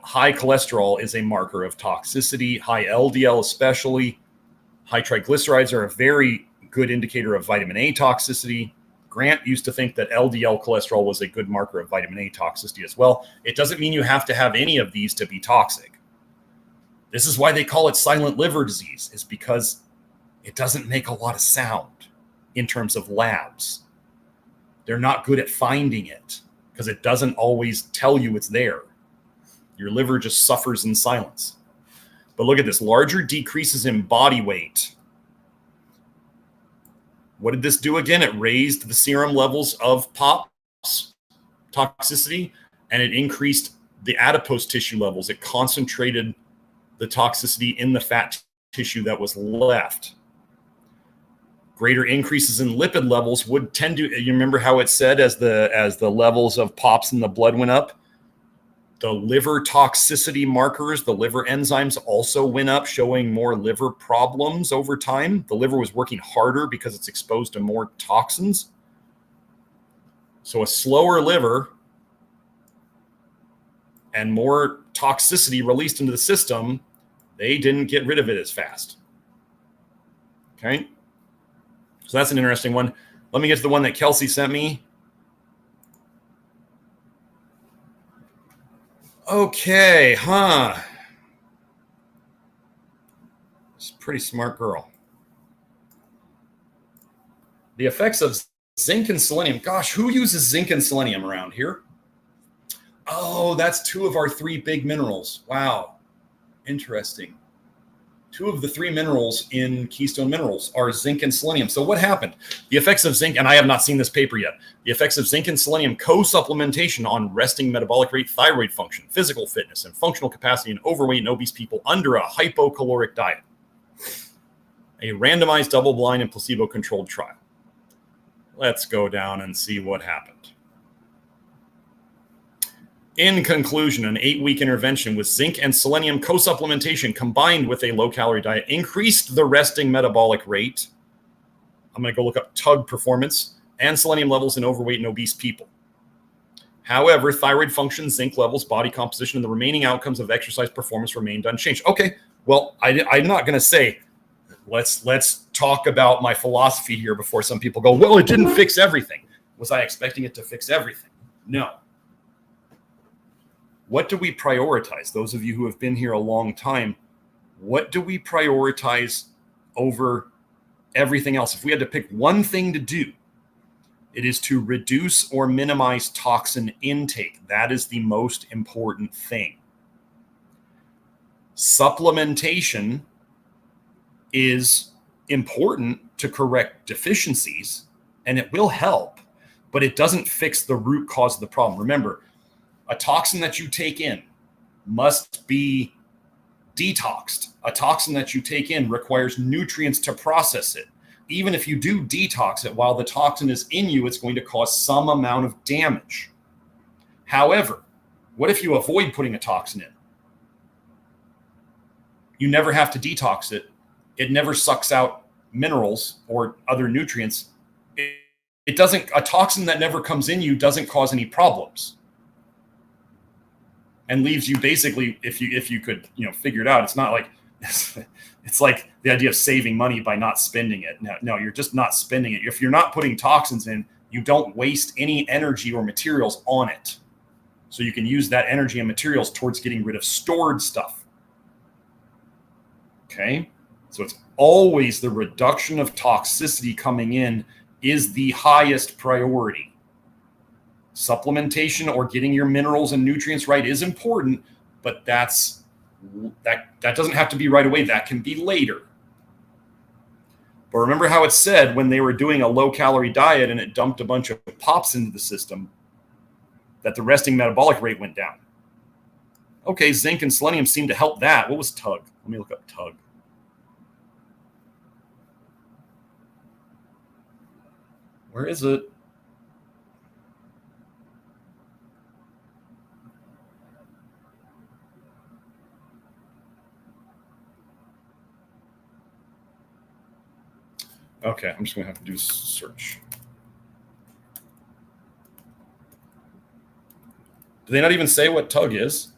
high cholesterol is a marker of toxicity, high LDL especially. High triglycerides are a very good indicator of vitamin A toxicity. Grant used to think that LDL cholesterol was a good marker of vitamin A toxicity as well. It doesn't mean you have to have any of these to be toxic. This is why they call it silent liver disease, is because it doesn't make a lot of sound in terms of labs. They're not good at finding it because it doesn't always tell you it's there. Your liver just suffers in silence. But look at this, larger decreases in body weight. What did this do again? It raised the serum levels of POPs, toxicity, and it increased the adipose tissue levels. It concentrated the toxicity in the fat tissue that was left. Greater increases in lipid levels would tend to, you remember how it said as the levels of POPs in the blood went up, the liver toxicity markers, the liver enzymes also went up, showing more liver problems over time. The liver was working harder because it's exposed to more toxins. So a slower liver and more toxicity released into the system, they didn't get rid of it as fast. Okay. So that's an interesting one. Let me get to the one that Kelsey sent me. Okay, She's a pretty smart girl. The effects of zinc and selenium. Gosh, who uses zinc and selenium around here? Oh, that's 2 of our 3 big minerals. Wow, interesting. 2 of the 3 minerals in Keystone Minerals are zinc and selenium. So what happened? The effects of zinc, and I have not seen this paper yet, the effects of zinc and selenium co-supplementation on resting metabolic rate, thyroid function, physical fitness, and functional capacity in overweight and obese people under a hypocaloric diet. A randomized double-blind and placebo-controlled trial. Let's go down and see what happened. In conclusion, an 8-week intervention with zinc and selenium co-supplementation combined with a low-calorie diet increased the resting metabolic rate. I'm going to go look up TUG performance and selenium levels in overweight and obese people. However, thyroid function, zinc levels, body composition, and the remaining outcomes of exercise performance remained unchanged. Okay, well, I'm not going to say, let's talk about my philosophy here before some people go, well, it didn't fix everything. Was I expecting it to fix everything? No. what do we prioritize? Those of you who have been here a long time, what do we prioritize over everything else? If we had to pick one thing to do, it is to reduce or minimize toxin intake. That is the most important thing. Supplementation is important to correct deficiencies, and it will help, but it doesn't fix the root cause of the problem. Remember, a toxin that you take in must be detoxed. A toxin that you take in requires nutrients to process it. Even if you do detox it, while the toxin is in you, it's going to cause some amount of damage. However, what if you avoid putting a toxin in? You never have to detox it. It never sucks out minerals or other nutrients. It doesn't, a toxin that never comes in you doesn't cause any problems. And leaves you basically, if you could, figure it out, it's not like, it's like the idea of saving money by not spending it. No, you're just not spending it. If you're not putting toxins in, you don't waste any energy or materials on it. So you can use that energy and materials towards getting rid of stored stuff. Okay? So it's always the reduction of toxicity coming in is the highest priority. Supplementation or getting your minerals and nutrients right is important, but that doesn't have to be right away. That can be later. But remember how it said when they were doing a low-calorie diet and it dumped a bunch of pops into the system, that the resting metabolic rate went down. Okay, zinc and selenium seem to help that. What was TUG? Let me look up TUG. Where is it? Okay, I'm just going to have to do a search. Do they not even say what TUG is?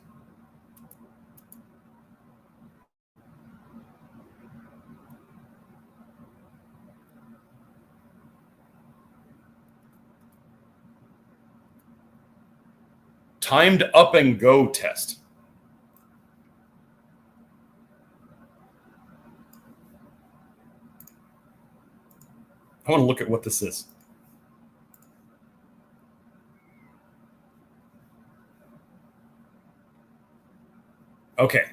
Timed up and go test. I want to look at what this is. Okay.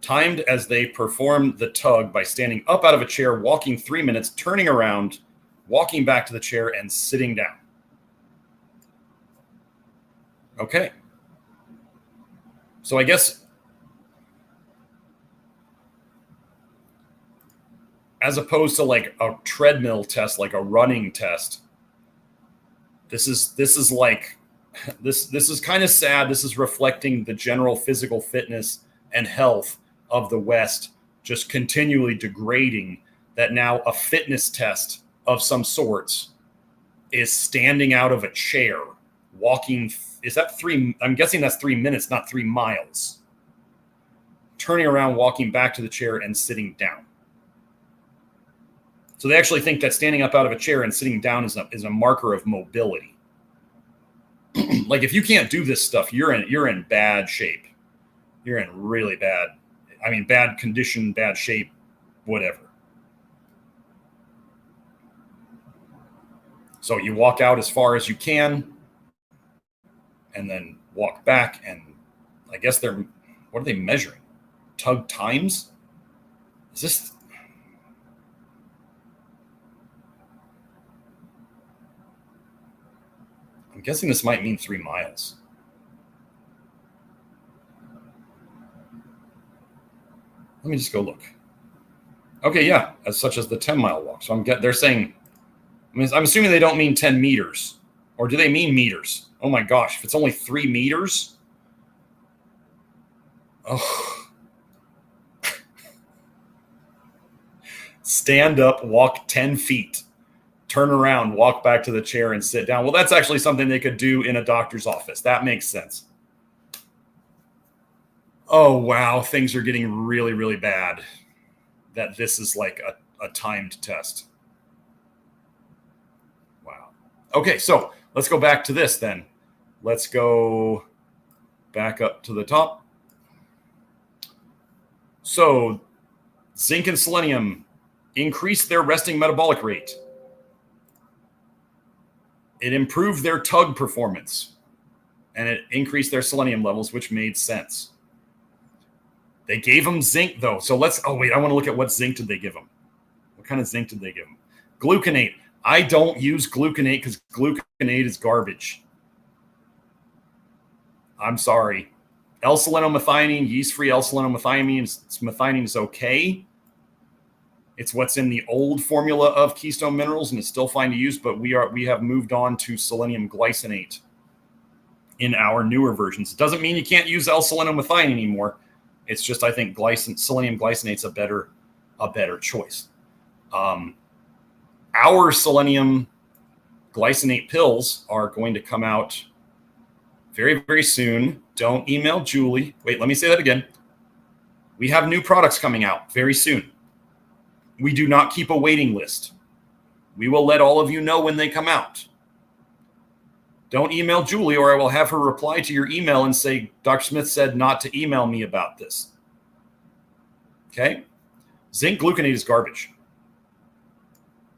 Timed as they perform the tug by standing up out of a chair, walking 3 minutes, turning around, walking back to the chair, and sitting down. Okay. So I guess as opposed to like a treadmill test, like a running test, this is like this is kind of sad. This is reflecting the general physical fitness and health of the West just continually degrading, that now a fitness test of some sorts is standing out of a chair, walking. Is that 3? I'm guessing that's 3 minutes, not 3 miles. Turning around, walking back to the chair, and sitting down. So they actually think that standing up out of a chair and sitting down is a marker of mobility. Like if you can't do this stuff, you're in bad shape. You're in really bad. I mean, bad condition, bad shape, whatever. So you walk out as far as you can, and then walk back, and I guess what are they measuring? Tug times? Is this? I'm guessing this might mean 3 miles. Let me just go look. Okay, yeah, as such as the 10-mile walk. So they're saying, I'm assuming they don't mean 10 meters, or do they mean meters? Oh my gosh, if it's only 3 meters. Oh. Stand up, walk 10 feet, turn around, walk back to the chair, and sit down. Well, that's actually something they could do in a doctor's office. That makes sense. Oh, wow, things are getting really, really bad. That this is like a timed test. Wow. Okay, so let's go back to this then. Let's go back up to the top. So zinc and selenium increase their resting metabolic rate. It improved their tug performance, and it increased their selenium levels, which made sense. They gave them zinc, though. So I want to look at what zinc did they give them. What kind of zinc did they give them? Gluconate. I don't use gluconate because gluconate is garbage. I'm sorry. L-selenomethionine, yeast-free L-selenomethionine is okay. It's what's in the old formula of Keystone Minerals, and it's still fine to use, but we have moved on to selenium glycinate in our newer versions. It doesn't mean you can't use L-selenomethionine anymore. It's just, I think selenium glycinate's a better choice. Our selenium glycinate pills are going to come out very, very soon. Don't email Julie. Wait, let me say that again. We have new products coming out very soon. We do not keep a waiting list. We will let all of you know when they come out. Don't email Julie, or I will have her reply to your email and say, Dr. Smith said not to email me about this. Okay? Zinc gluconate is garbage.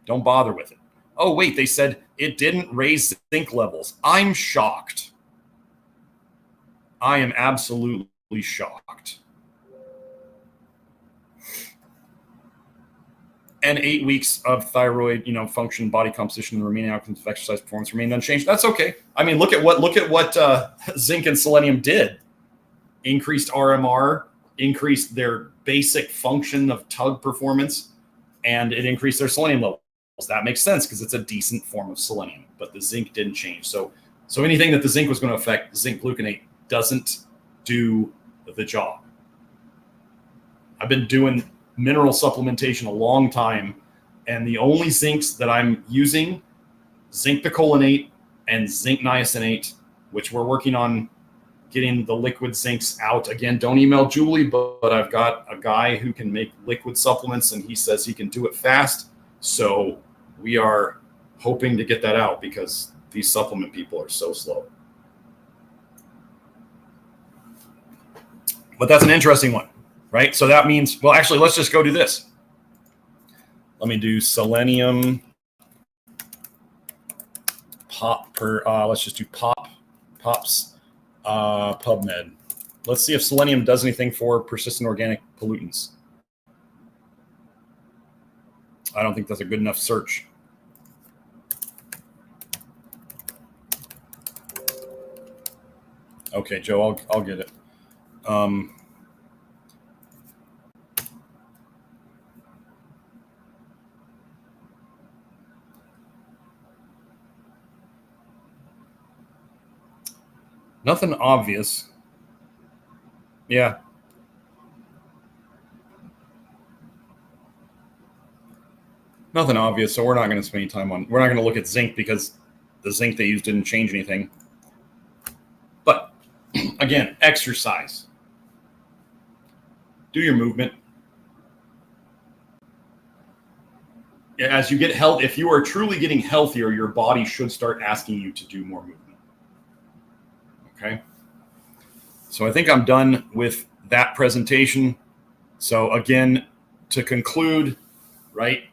Don't bother with it. Oh, wait, they said it didn't raise zinc levels. I'm shocked. I am absolutely shocked. And 8 weeks of thyroid, function, body composition, and the remaining outcomes of exercise performance remain unchanged. That's okay. I mean, look at what zinc and selenium did. Increased RMR, increased their basic function of tug performance, and it increased their selenium levels. That makes sense because it's a decent form of selenium, but the zinc didn't change. So anything that the zinc was going to affect, zinc gluconate doesn't do the job. I've been doing mineral supplementation a long time, and the only zincs that I'm using, zinc picolinate and zinc niacinate, which we're working on getting the liquid zincs out. Again, don't email Julie, but I've got a guy who can make liquid supplements, and he says he can do it fast. So we are hoping to get that out because these supplement people are so slow. But that's an interesting one, right? So that means, well, actually, let's just go do this. Let me do selenium let's just do POPs PubMed. Let's see if selenium does anything for persistent organic pollutants. I don't think that's a good enough search. Okay, Joe, I'll get it. Nothing obvious. Yeah. Nothing obvious, so we're not going to spend any time on. We're not going to look at zinc because the zinc they used didn't change anything. But again, exercise. Do your movement. As you get health, if you are truly getting healthier, your body should start asking you to do more movement. Okay. So I think I'm done with that presentation. So again, to conclude, right?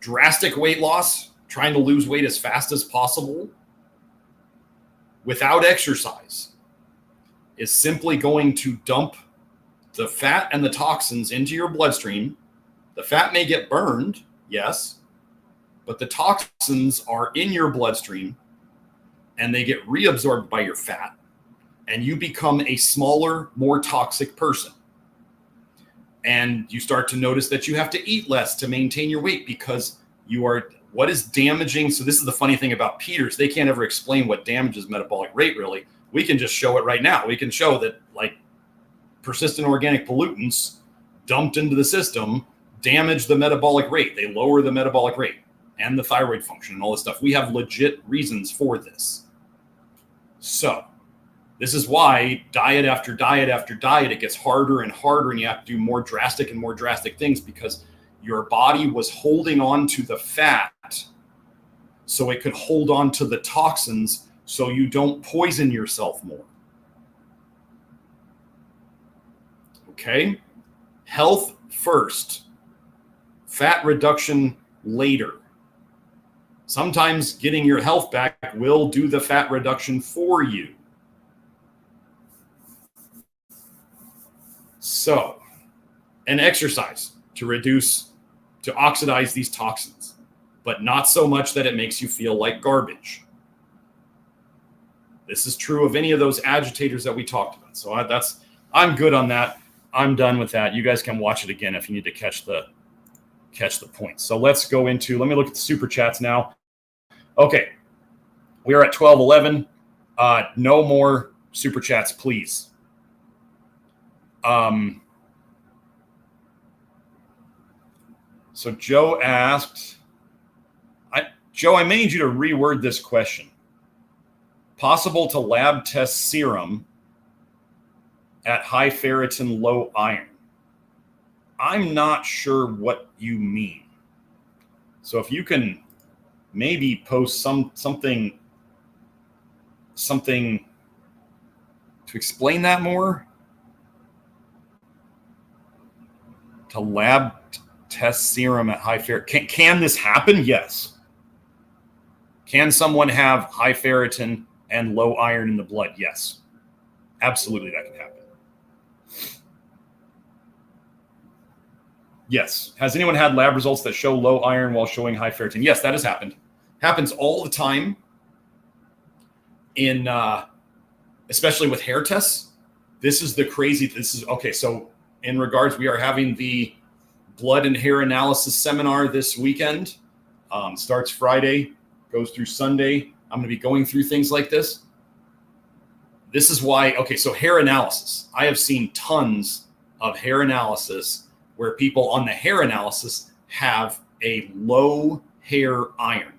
Drastic weight loss, trying to lose weight as fast as possible without exercise is simply going to dump the fat and the toxins into your bloodstream. The fat may get burned, yes, but the toxins are in your bloodstream and they get reabsorbed by your fat, and you become a smaller, more toxic person. And you start to notice that you have to eat less to maintain your weight because what is damaging. So this is the funny thing about Peters. They can't ever explain what damages metabolic rate really. We can just show it right now. We can show that like persistent organic pollutants dumped into the system damage the metabolic rate. They lower the metabolic rate and the thyroid function and all this stuff. We have legit reasons for this. So this is why diet after diet after diet, it gets harder and harder, and you have to do more drastic and more drastic things because your body was holding on to the fat so it could hold on to the toxins so you don't poison yourself more. Okay? Health first, fat reduction later. Sometimes getting your health back will do the fat reduction for you. So, and exercise to oxidize these toxins, but not so much that it makes you feel like garbage. This is true of any of those agitators that we talked about. So I'm good on that. I'm done with that. You guys can watch it again if you need to catch the point. So let me look at the super chats now. Okay. We are at 12:11. No more super chats, please. So Joe asked, Joe, I made you to reword this question. Possible to lab test serum at high ferritin, low iron. I'm not sure what you mean. So if you can maybe post something to explain that more. To lab test serum at high ferritin. Can this happen? Yes. Can someone have high ferritin and low iron in the blood? Yes. Absolutely, that can happen. Yes. Has anyone had lab results that show low iron while showing high ferritin? Yes, that has happened. Happens all the time in, especially with hair tests. This is okay. So in regards, we are having the blood and hair analysis seminar this weekend. Starts Friday, goes through Sunday. I'm going to be going through things like this. This is why, okay, so hair analysis. I have seen tons of hair analysis where people on the hair analysis have a low hair iron.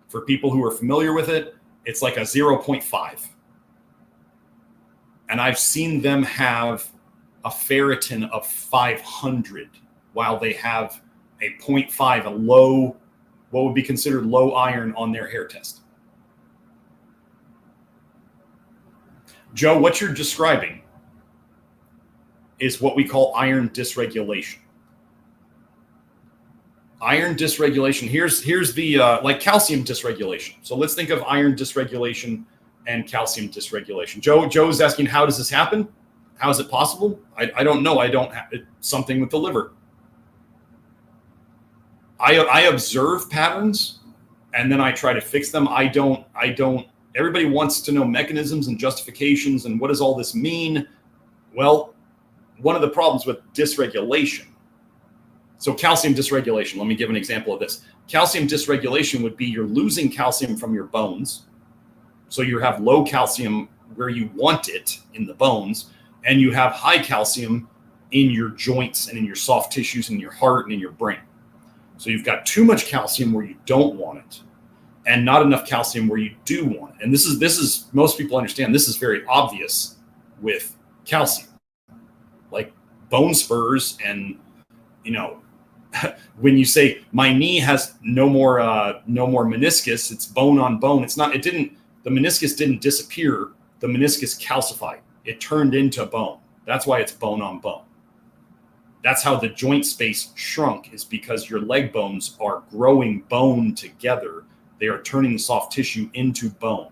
For people who are familiar with it, it's like a 0.5. And I've seen them have a ferritin of 500 while they have a 0.5, a low, what would be considered low iron on their hair test. Joe, what you're describing is what we call iron dysregulation. Iron dysregulation, here's the, like calcium dysregulation. So let's think of iron dysregulation and calcium dysregulation. Joe's asking, how does this happen? How is it possible? I don't know. I don't have something with the liver. I observe patterns and then I try to fix them. I don't, everybody wants to know mechanisms and justifications and what does all this mean? Well, one of the problems with dysregulation. So calcium dysregulation, let me give an example of this. Calcium dysregulation would be you're losing calcium from your bones. So you have low calcium where you want it in the bones, and you have high calcium in your joints and in your soft tissues and your heart and in your brain. So you've got too much calcium where you don't want it and not enough calcium where you do want it. And this is most people understand this is very obvious with calcium. Like bone spurs and, when you say my knee has no more meniscus, it's bone on bone. The meniscus didn't disappear. The meniscus calcified. It turned into bone. That's why it's bone on bone. That's how the joint space shrunk, is because your leg bones are growing bone together. They are turning the soft tissue into bone.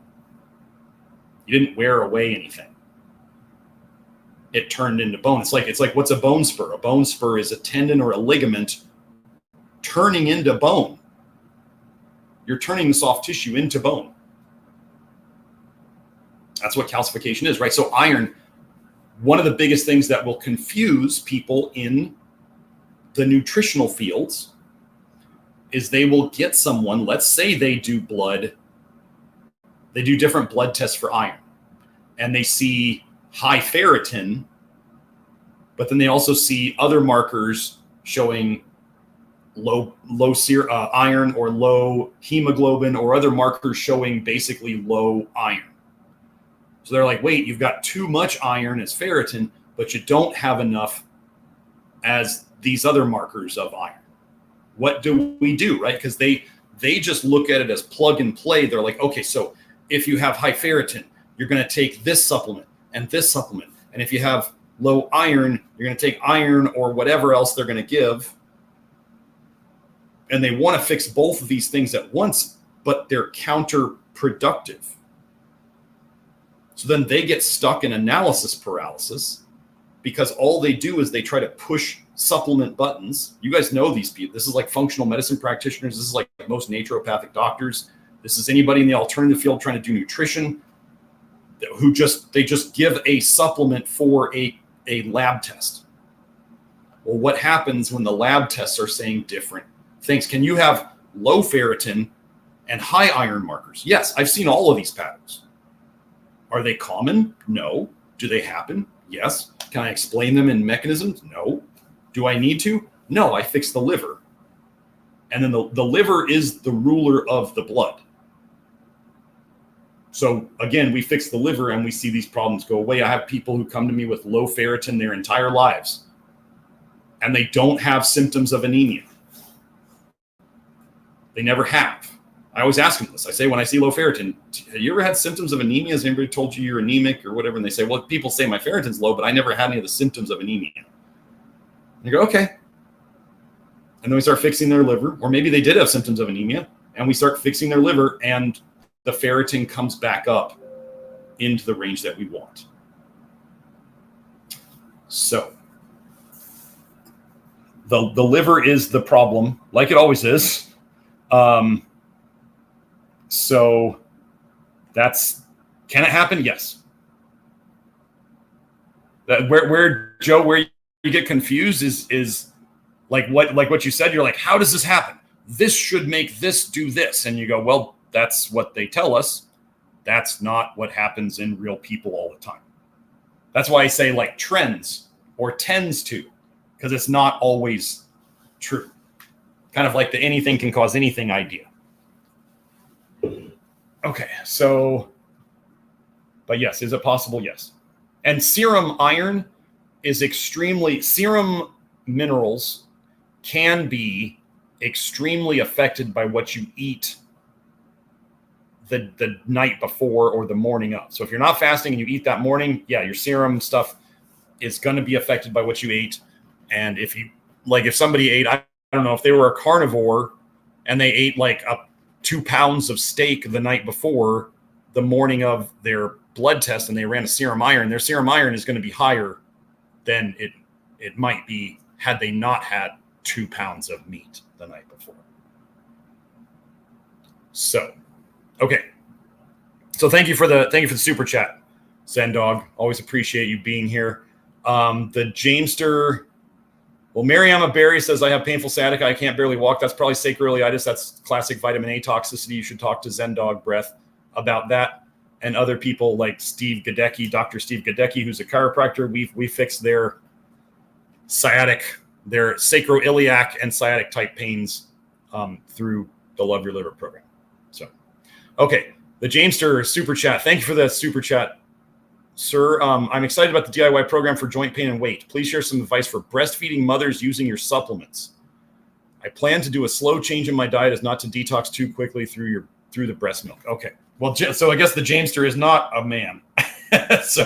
You didn't wear away anything. It turned into bone. It's like what's a bone spur? A bone spur is a tendon or a ligament turning into bone. You're turning the soft tissue into bone. That's what calcification is, right? So iron, one of the biggest things that will confuse people in the nutritional fields is they will get someone, let's say they do different blood tests for iron, and they see high ferritin, but then they also see other markers showing low iron or low hemoglobin, or other markers showing basically low iron. So they're like, wait, you've got too much iron as ferritin, but you don't have enough as these other markers of iron. What do we do, right? Because they just look at it as plug and play. They're like, okay, so if you have high ferritin, you're going to take this supplement and this supplement. And if you have low iron, you're going to take iron or whatever else they're going to give. And they want to fix both of these things at once, but they're counterproductive. So then they get stuck in analysis paralysis because all they do is they try to push supplement buttons. You guys know these people. This is like functional medicine practitioners. This is like most naturopathic doctors. This is anybody in the alternative field trying to do nutrition who they just give a supplement for a lab test. Well, what happens when the lab tests are saying different things? Can you have low ferritin and high iron markers? Yes, I've seen all of these patterns. Are they common? No. Do they happen? Yes. Can I explain them in mechanisms? No. Do I need to? No, I fix the liver. And then the liver is the ruler of the blood. So again, we fix the liver and we see these problems go away. I have people who come to me with low ferritin their entire lives, and they don't have symptoms of anemia. They never have. I always ask them this. I say, when I see low ferritin, have you ever had symptoms of anemia? Has anybody told you you're anemic or whatever? And they say, well, people say my ferritin's low, but I never had any of the symptoms of anemia. And you go, okay. And then we start fixing their liver, or maybe they did have symptoms of anemia, and we start fixing their liver, and the ferritin comes back up into the range that we want. So the liver is the problem, like it always is. So can it happen? Yes. Where Joe, where you get confused is like what you said. You're like, how does this happen? This should make this do this. And you go, well, that's what they tell us. That's not what happens in real people all the time. That's why I say like trends or tends to, because it's not always true. Kind of like the anything can cause anything idea. Okay, so, but yes, is it possible? Yes. And serum iron is serum minerals can be extremely affected by what you eat the night before or the morning of. So if you're not fasting and you eat that morning, yeah, your serum stuff is going to be affected by what you ate. And if somebody ate, I don't know, if they were a carnivore and they ate like 2 pounds of steak the night before the morning of their blood test and they ran a serum iron, their serum iron is going to be higher than it might be had they not had 2 pounds of meat the night before. So, okay. So thank you for the super chat, Zendog. Always appreciate you being here. The Jamester, well, Mariama Berry says, I have painful sciatica. I can't barely walk. That's probably sacroiliitis. That's classic vitamin A toxicity. You should talk to Zendog Breath about that. And other people like Steve Gadecki, Dr. Steve Gadecki, who's a chiropractor. We fixed their sacroiliac and sciatic type pains through the Love Your Liver program. So, okay. The Jamester super chat. Thank you for the super chat, sir. I'm excited about the DIY program for joint pain and weight. Please share some advice for breastfeeding mothers using your supplements. I plan to do a slow change in my diet as not to detox too quickly through the breast milk. Okay. Well, so I guess the Jamester is not a man. So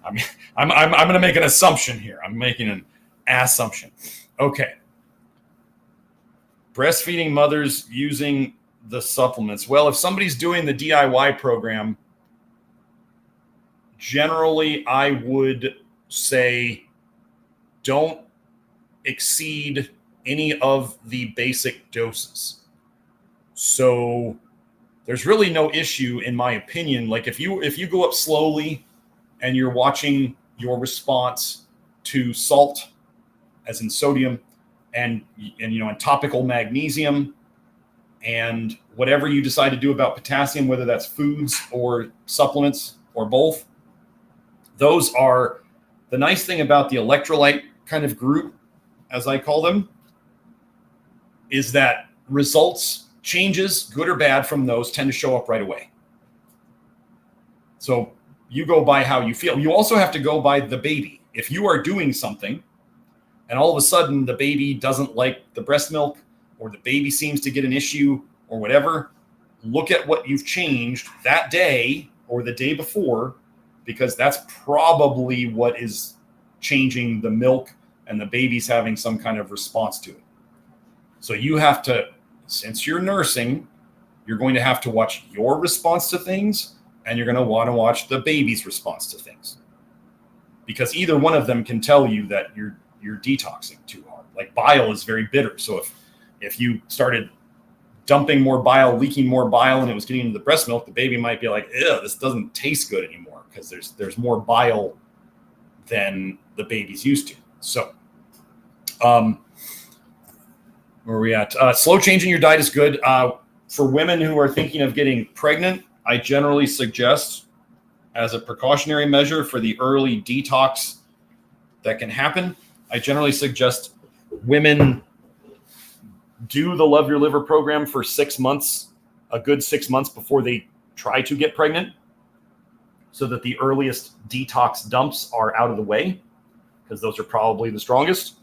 I'm going to make an assumption here. I'm making an assumption. Okay. Breastfeeding mothers using the supplements. Well, if somebody's doing the DIY program, generally I would say don't exceed any of the basic doses. So there's really no issue, in my opinion. Like if you go up slowly and you're watching your response to salt, as in sodium, and topical magnesium, and whatever you decide to do about potassium, whether that's foods or supplements or both, those are the nice thing about the electrolyte kind of group, as I call them, is that results, changes, good or bad, from those tend to show up right away. So you go by how you feel. You also have to go by the baby. If you are doing something and all of a sudden the baby doesn't like the breast milk, or the baby seems to get an issue or whatever, look at what you've changed that day or the day before because that's probably what is changing the milk, and the baby's having some kind of response to it. So you have to, since you're nursing, you're going to have to watch your response to things, and you're going to want to watch the baby's response to things, because either one of them can tell you that you're detoxing too hard. Like bile is very bitter. So if you started dumping more bile, leaking more bile, and it was getting into the breast milk, the baby might be like, ew, this doesn't taste good anymore, because there's more bile than the baby's used to. So where are we at? Slow changing your diet is good. For women who are thinking of getting pregnant, I generally suggest, as a precautionary measure for the early detox that can happen, I generally suggest women do the Love Your Liver program for 6 months, a good 6 months before they try to get pregnant, so that the earliest detox dumps are out of the way, because those are probably the strongest.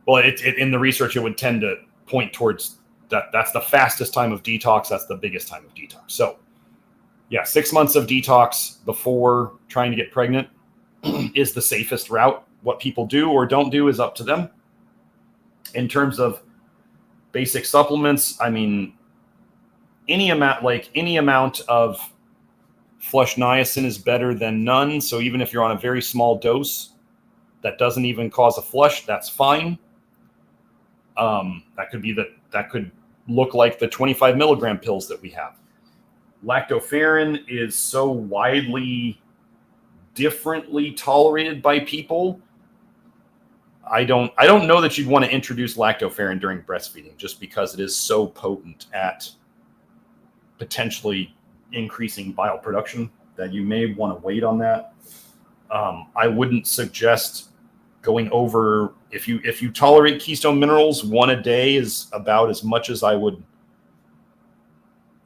Well, in the research, it would tend to point towards that. That's the fastest time of detox. That's the biggest time of detox. So yeah, 6 months of detox before trying to get pregnant is the safest route. What people do or don't do is up to them. In terms of basic supplements, I mean, any amount of flush niacin is better than none. So even if you're on a very small dose that doesn't even cause a flush, that's fine. That could look like the 25 milligram pills that we have. Lactoferrin is so widely differently tolerated by people. I don't know that you'd want to introduce lactoferrin during breastfeeding, just because it is so potent at potentially increasing bile production that you may want to wait on that. I wouldn't suggest going over, if you tolerate keystone minerals, 1 a day is about as much as I would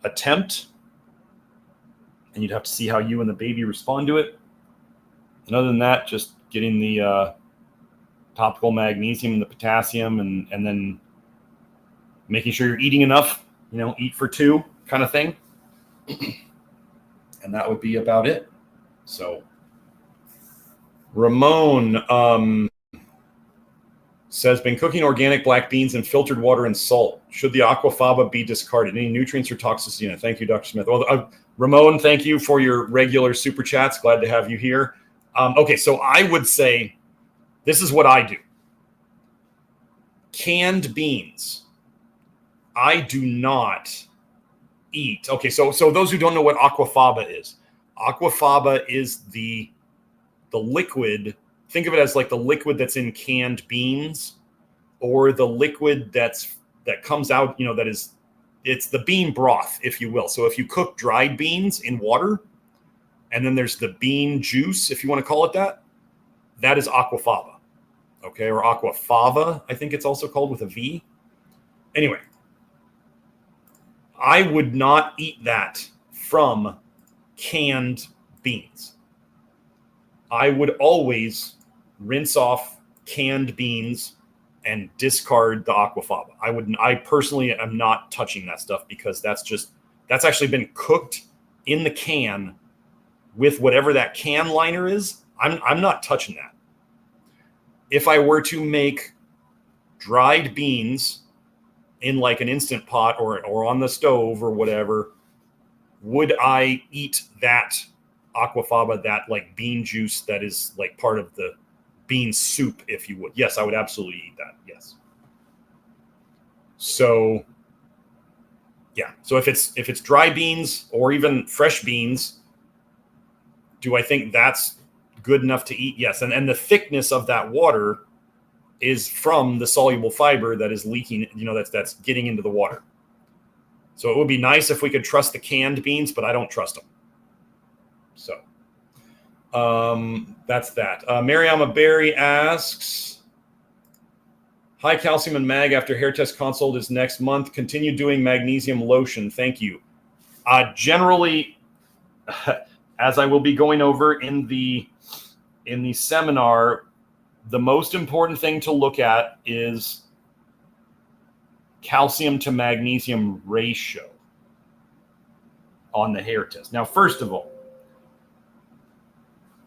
attempt. And you'd have to see how you and the baby respond to it. And other than that, just getting the topical magnesium and the potassium, and then making sure you're eating enough, eat for 2 kind of thing. And that would be about it. So Ramon says, been cooking organic black beans in filtered water and salt. Should the aquafaba be discarded? Any nutrients or toxicity? Thank you, Dr. Smith. Well, Ramon, thank you for your regular super chats. Glad to have you here. Okay, so I would say this is what I do. Canned beans, I do not eat. Okay, so those who don't know what aquafaba is the liquid. Think of it as like the liquid that's in canned beans, or the liquid that comes out, it's the bean broth, if you will. So if you cook dried beans in water, and then there's the bean juice, if you want to call it that, that is aquafaba. Okay, or aquafaba, I think it's also called with a V. Anyway, I would not eat that from canned beans. I would always rinse off canned beans and discard the aquafaba. I personally am not touching that stuff, because that's actually been cooked in the can with whatever that can liner is. I'm not touching that. If I were to make dried beans in like an Instant Pot or on the stove or whatever, would I eat that aquafaba, that like bean juice that is like part of the bean soup, if you would? Yes, I would absolutely eat that. Yes. So yeah. So if it's dry beans or even fresh beans, do I think that's good enough to eat? Yes. And the thickness of that water is from the soluble fiber that is leaking, that's getting into the water. So it would be nice if we could trust the canned beans, but I don't trust them. So that's that. Mariama Berry asks, high calcium and mag after hair test consult is next month. Continue doing magnesium lotion. Thank you. Generally, as I will be going over in the seminar, the most important thing to look at is calcium to magnesium ratio on the hair test. Now, first of all,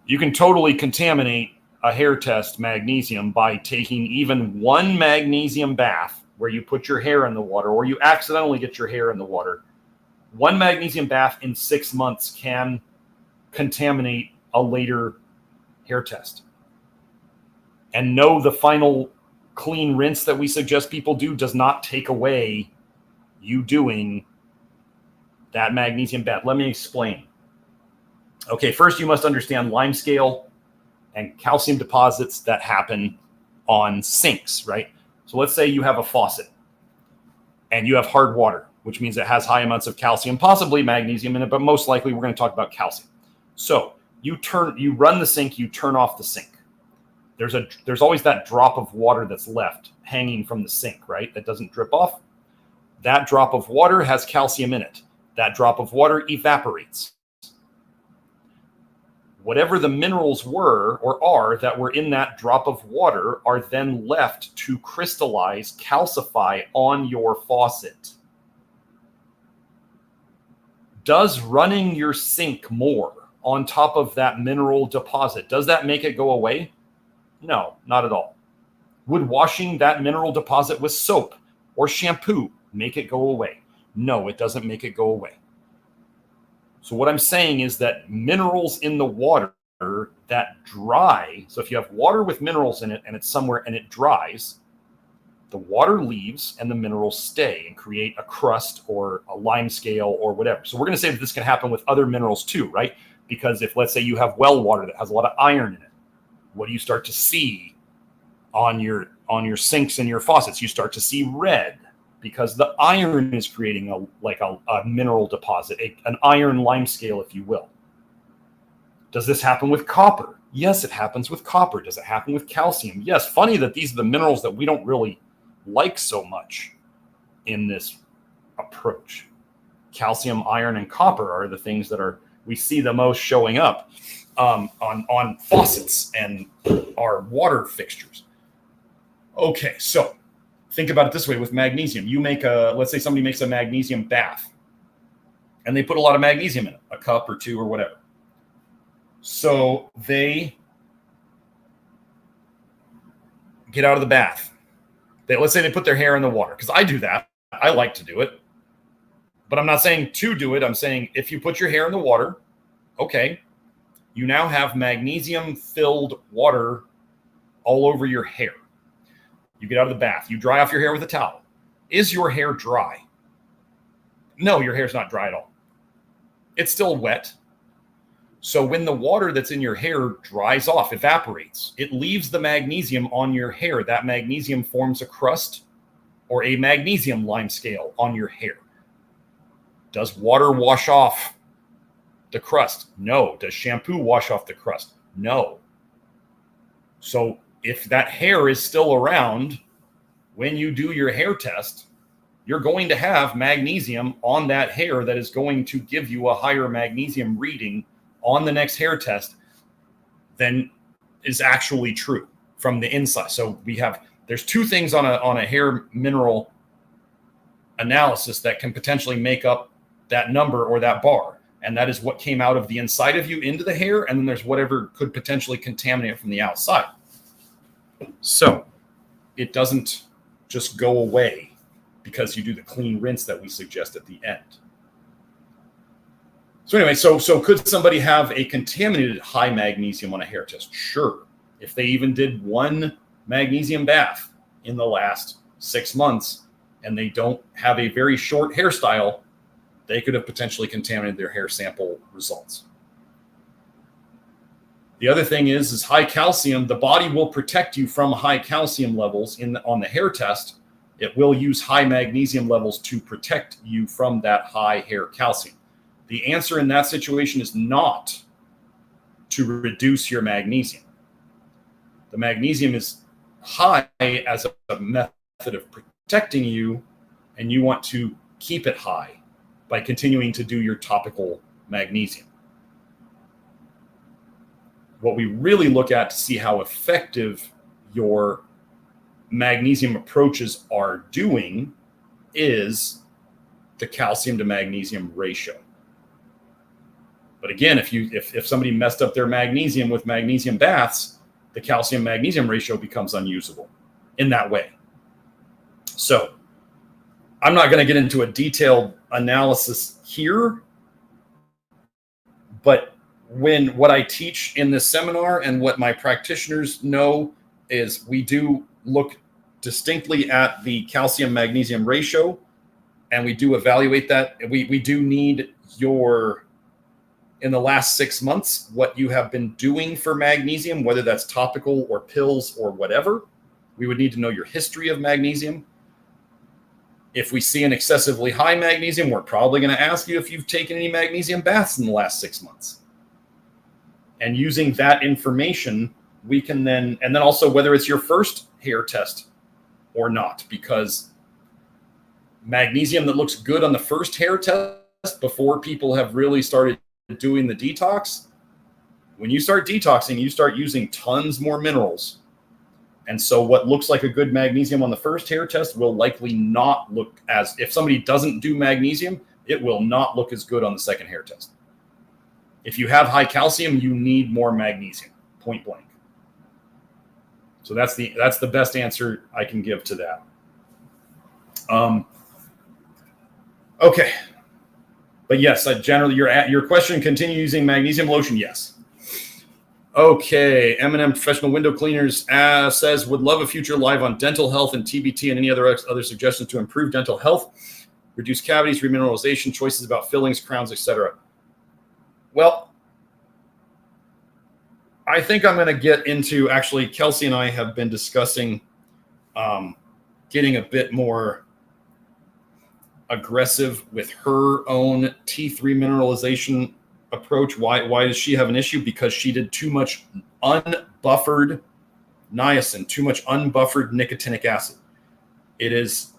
You can totally contaminate a hair test magnesium by taking even one magnesium bath where you put your hair in the water or you accidentally get your hair in the water. One magnesium bath in 6 months can contaminate a later hair test. And no, the final clean rinse that we suggest people do does not take away you doing that magnesium bath. Let me explain. Okay, first you must understand limescale and calcium deposits that happen on sinks, right? So let's say you have a faucet and you have hard water, which means it has high amounts of calcium, possibly magnesium in it, but most likely we're going to talk about calcium. So you run the sink, you turn off the sink. There's always that drop of water that's left hanging from the sink, right? That doesn't drip off. That drop of water has calcium in it. That drop of water evaporates. Whatever the minerals were or are that were in that drop of water are then left to crystallize, calcify on your faucet. Does running your sink more on top of that mineral deposit, does that make it go away? No, not at all. Would washing that mineral deposit with soap or shampoo make it go away? No, it doesn't make it go away. So what I'm saying is that minerals in the water that dry, so if you have water with minerals in it and it's somewhere and it dries, the water leaves and the minerals stay and create a crust or a limescale or whatever. So we're going to say that this can happen with other minerals too, right? Because if, let's say, you have well water that has a lot of iron in it, what do you start to see on your sinks and your faucets? You start to see red because the iron is creating a mineral deposit, an iron limescale, if you will. Does this happen with copper? Yes, it happens with copper. Does it happen with calcium? Yes. Funny that these are the minerals that we don't really like so much in this approach. Calcium, iron, and copper are the things that we see the most showing up on faucets and our water fixtures. Okay, so think about it this way with magnesium. Let's say somebody makes a magnesium bath and they put a lot of magnesium in it, a cup or two or whatever. So they get out of the bath. Let's say they put their hair in the water, because I do that. I like to do it. But I'm not saying to do it. I'm saying if you put your hair in the water, okay, you now have magnesium-filled water all over your hair. You get out of the bath. You dry off your hair with a towel. Is your hair dry? No, your hair's not dry at all. It's still wet. So when the water that's in your hair dries off, evaporates, it leaves the magnesium on your hair. That magnesium forms a crust or a magnesium limescale on your hair. Does water wash off the crust? No. Does shampoo wash off the crust? No. So if that hair is still around when you do your hair test, you're going to have magnesium on that hair that is going to give you a higher magnesium reading on the next hair test than is actually true from the inside. So there's two things on a hair mineral analysis that can potentially make up that number or that bar. And that is what came out of the inside of you into the hair. And then there's whatever could potentially contaminate it from the outside. So it doesn't just go away because you do the clean rinse that we suggest at the end. So anyway, so could somebody have a contaminated high magnesium on a hair test? Sure. If they even did one magnesium bath in the last 6 months and they don't have a very short hairstyle, they could have potentially contaminated their hair sample results. The other thing is high calcium. The body will protect you from high calcium levels on the hair test. It will use high magnesium levels to protect you from that high hair calcium. The answer in that situation is not to reduce your magnesium. The magnesium is high as a method of protecting you, and you want to keep it high by continuing to do your topical magnesium. What we really look at to see how effective your magnesium approaches are doing is the calcium to magnesium ratio. But again, if somebody messed up their magnesium with magnesium baths, the calcium magnesium ratio becomes unusable in that way. So I'm not going to get into a detailed analysis here, but what I teach in this seminar and what my practitioners know is we do look distinctly at the calcium magnesium ratio, and we do evaluate that. We do need in the last 6 months, what you have been doing for magnesium, whether that's topical or pills or whatever. We would need to know your history of magnesium. If we see an excessively high magnesium, we're probably going to ask you if you've taken any magnesium baths in the last 6 months. And using that information, we can and then also whether it's your first hair test or not, because magnesium that looks good on the first hair test before people have really started doing the detox, when you start detoxing, you start using tons more minerals. And so what looks like a good magnesium on the first hair test will likely not look as, if somebody doesn't do magnesium, it will not look as good on the second hair test. If you have high calcium, you need more magnesium, point blank. So that's the best answer I can give to that. Okay. But yes, generally your question, continue using magnesium lotion, yes. Okay, M&M Professional Window Cleaners says, would love a future live on dental health and TBT and any other suggestions to improve dental health, reduce cavities, remineralization, choices about fillings, crowns, etc. Well, I think I'm going to get into, actually, Kelsey and I have been discussing getting a bit more aggressive with her own teeth remineralization approach. Why does she have an issue? Because she did too much unbuffered niacin, too much unbuffered nicotinic acid. This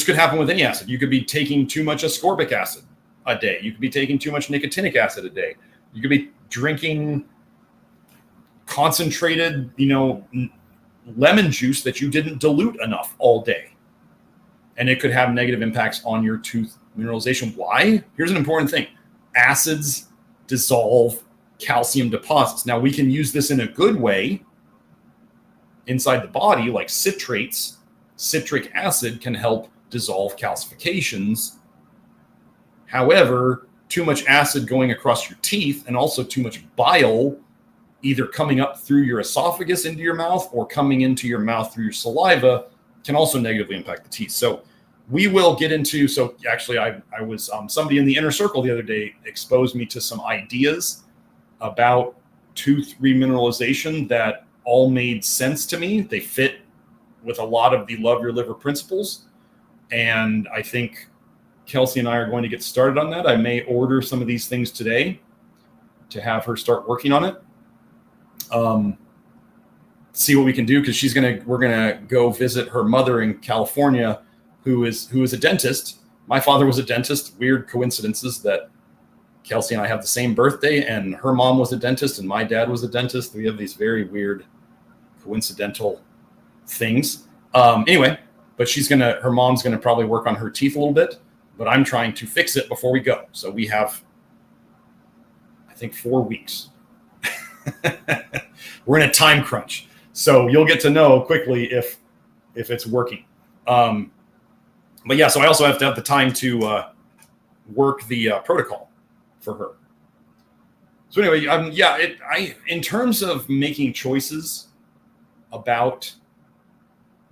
could happen with any acid. You could be taking too much ascorbic acid a day. You could be taking too much nicotinic acid a day. You could be drinking concentrated, lemon juice that you didn't dilute enough all day. And it could have negative impacts on your tooth mineralization. Why? Here's an important thing. Acids dissolve calcium deposits. Now, we can use this in a good way inside the body, like citrates. Citric acid can help dissolve calcifications. However, too much acid going across your teeth and also too much bile either coming up through your esophagus into your mouth or coming into your mouth through your saliva can also negatively impact the teeth. So we will get into, so actually I was, somebody in the inner circle the other day exposed me to some ideas about tooth remineralization that all made sense to me. They fit with a lot of the Love Your Liver principles. And I think Kelsey and I are going to get started on that. I may order some of these things today to have her start working on it. See what we can do, because we're gonna go visit her mother in California, who is a dentist. My father was a dentist. Weird coincidences that Kelsey and I have the same birthday, and her mom was a dentist and my dad was a dentist. We have these very weird coincidental things. Anyway, but her mom's gonna probably work on her teeth a little bit, but I'm trying to fix it before we go. So we have, I think, 4 weeks. We're in a time crunch. So you'll get to know quickly if it's working. But yeah, so I also have to have the time to work the protocol for her. So anyway, in terms of making choices about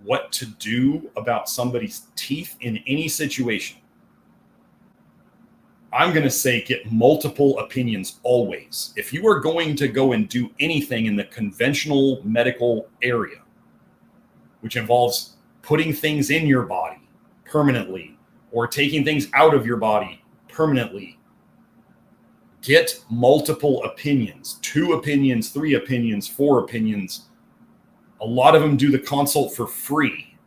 what to do about somebody's teeth in any situation, I'm going to say get multiple opinions always. If you are going to go and do anything in the conventional medical area, which involves putting things in your body permanently or taking things out of your body permanently, get multiple opinions, 2 opinions, 3 opinions, 4 opinions. A lot of them do the consult for free.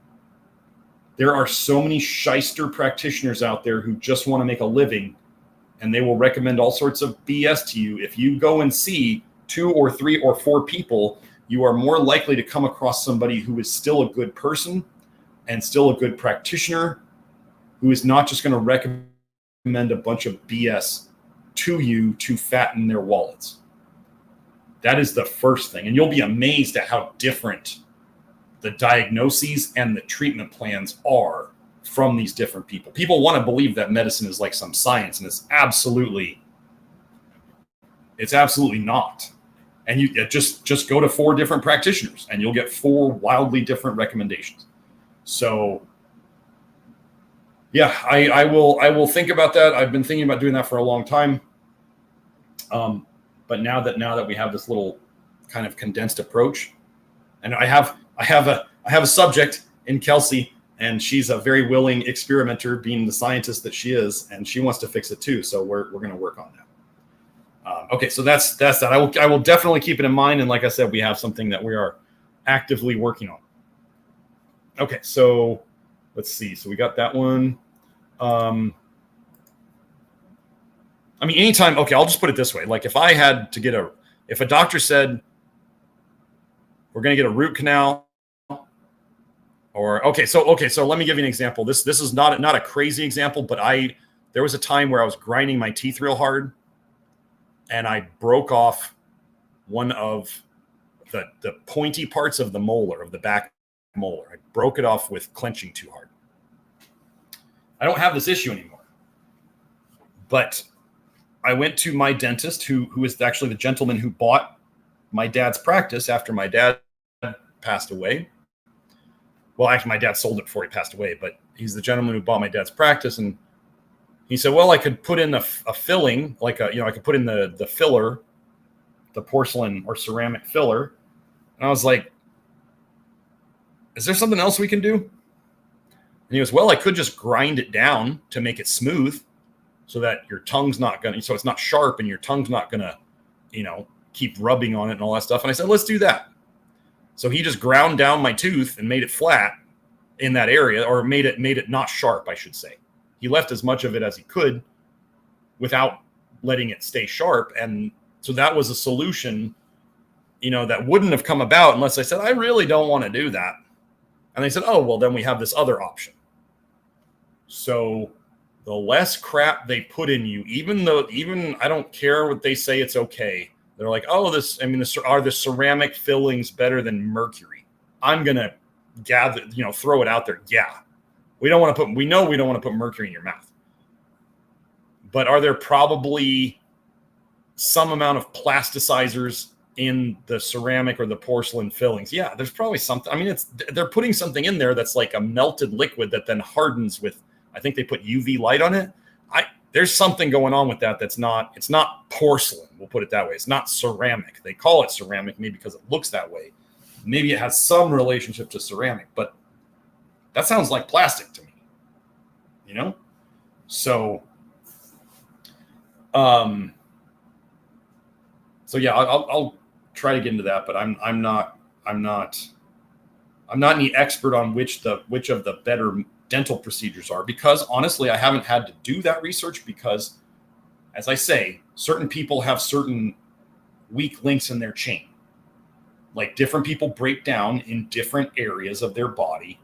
There are so many shyster practitioners out there who just want to make a living, and they will recommend all sorts of BS to you. If you go and see 2 or 3 or 4 people, you are more likely to come across somebody who is still a good person and still a good practitioner, who is not just going to recommend a bunch of BS to you to fatten their wallets. That is the first thing. And you'll be amazed at how different the diagnoses and the treatment plans are from these different people. People want to believe that medicine is like some science, and it's absolutely not. And you just go to 4 different practitioners and you'll get 4 wildly different recommendations. So yeah, I will think about that. I've been thinking about doing that for a long time. But now that we have this little kind of condensed approach, and I have a subject in Kelsey, and she's a very willing experimenter, being the scientist that she is, and she wants to fix it too. So we're going to work on that. Okay, so that's that. I will definitely keep it in mind, and like I said, we have something that we are actively working on. Okay, so let's see. So we got that one. I mean, anytime, okay, I'll just put it this way. Like if I had to if a doctor said, we're going to get a root canal, or, okay, so let me give you an example. This is not a crazy example, but there was a time where I was grinding my teeth real hard and I broke off one of the pointy parts of the molar, of the back molar. I broke it off with clenching too hard. I don't have this issue anymore, but I went to my dentist, who is actually the gentleman who bought my dad's practice after my dad passed away. Well, actually, my dad sold it before he passed away, but he's the gentleman who bought my dad's practice. And he said, well, I could put in a filling, like I could put in the filler, the porcelain or ceramic filler. And I was like, is there something else we can do? And he goes, well, I could just grind it down to make it smooth, so that your tongue's not going to, so it's not sharp and your tongue's not going to, keep rubbing on it and all that stuff. And I said, let's do that. So he just ground down my tooth and made it flat in that area, or made it not sharp, I should say. He left as much of it as he could without letting it stay sharp. And so that was a solution, that wouldn't have come about unless I said, I really don't want to do that. And they said, oh, well, then we have this other option. So the less crap they put in you, even I don't care what they say, it's okay. They're like, oh, are the ceramic fillings better than mercury? I'm going to throw it out there. Yeah. We know we don't want to put mercury in your mouth. But are there probably some amount of plasticizers in the ceramic or the porcelain fillings? Yeah, there's probably something. I mean, they're putting something in there that's like a melted liquid that then hardens with, I think they put UV light on it. There's something going on with that it's not porcelain, we'll put it that way. It's not ceramic. They call it ceramic maybe because it looks that way. Maybe it has some relationship to ceramic, but that sounds like plastic to me, So, yeah, I'll try to get into that, but I'm not any expert on which of the better dental procedures are, because honestly, I haven't had to do that research because, as I say, certain people have certain weak links in their chain. Like different people break down in different areas of their body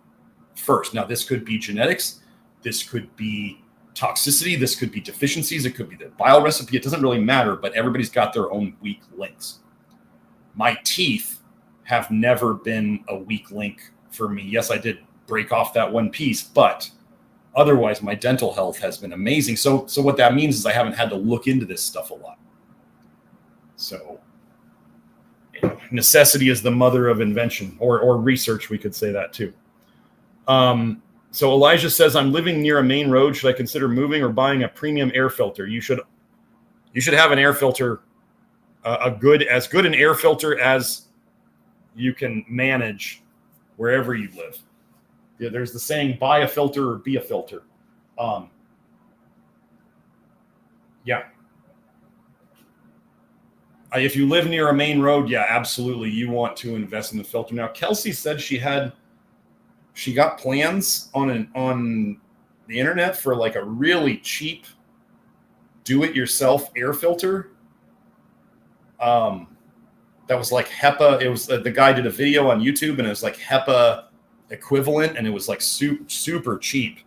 first. Now, this could be genetics. This could be toxicity. This could be deficiencies. It could be the bile recipe. It doesn't really matter, but everybody's got their own weak links. My teeth have never been a weak link for me. Yes, I did break off that one piece, but otherwise my dental health has been amazing. So what that means is I haven't had to look into this stuff a lot. So necessity is the mother of invention, or research. We could say that too. So Elijah says, I'm living near a main road. Should I consider moving or buying a premium air filter? You should have an air filter, as good an air filter as you can manage wherever you live. Yeah, there's the saying, buy a filter or be a filter. Yeah. If you live near a main road, yeah, absolutely. You want to invest in the filter. Now, Kelsey said she got plans on the internet for like a really cheap do-it-yourself air filter. That was like HEPA. It was the guy did a video on YouTube, and it was like HEPA equivalent, and it was like super cheap.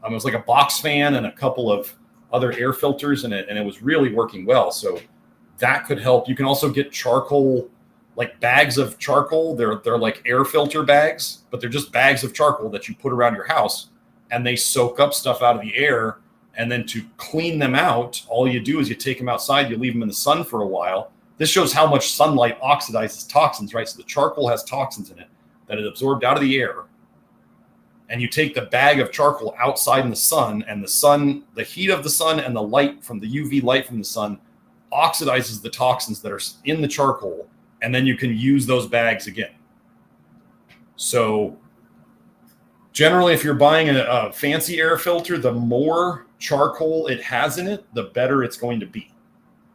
It was like a box fan and a couple of other air filters, and it was really working well. So that could help. You can also get charcoal, like bags of charcoal. They're like air filter bags, but they're just bags of charcoal that you put around your house, and they soak up stuff out of the air. And then to clean them out, all you do is you take them outside, you leave them in the sun for a while. This shows how much sunlight oxidizes toxins, right? So the charcoal has toxins in it that is absorbed out of the air. And you take the bag of charcoal outside in the sun, and the heat of the sun and the light from the UV light from the sun oxidizes the toxins that are in the charcoal, and then you can use those bags again. So generally, if you're buying a fancy air filter, the more charcoal it has in it, the better it's going to be.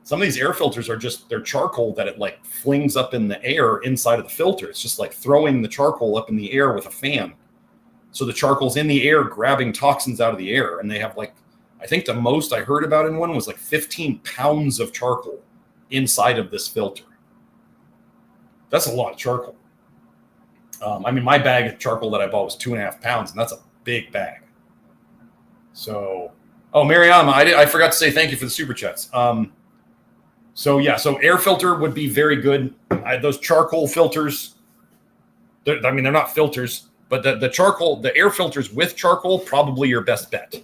Some of these air filters are they're charcoal that it like flings up in the air inside of the filter. It's just like throwing the charcoal up in the air with a fan. So the charcoal's in the air grabbing toxins out of the air. And they have like, I think the most I heard about in one was like 15 pounds of charcoal inside of this filter. That's a lot of charcoal. My bag of charcoal that I bought was 2.5 pounds, and that's a big bag. So, Mariam, I forgot to say thank you for the super chats. So air filter would be very good. Those charcoal filters, they're not filters, but the air filters with charcoal, probably your best bet.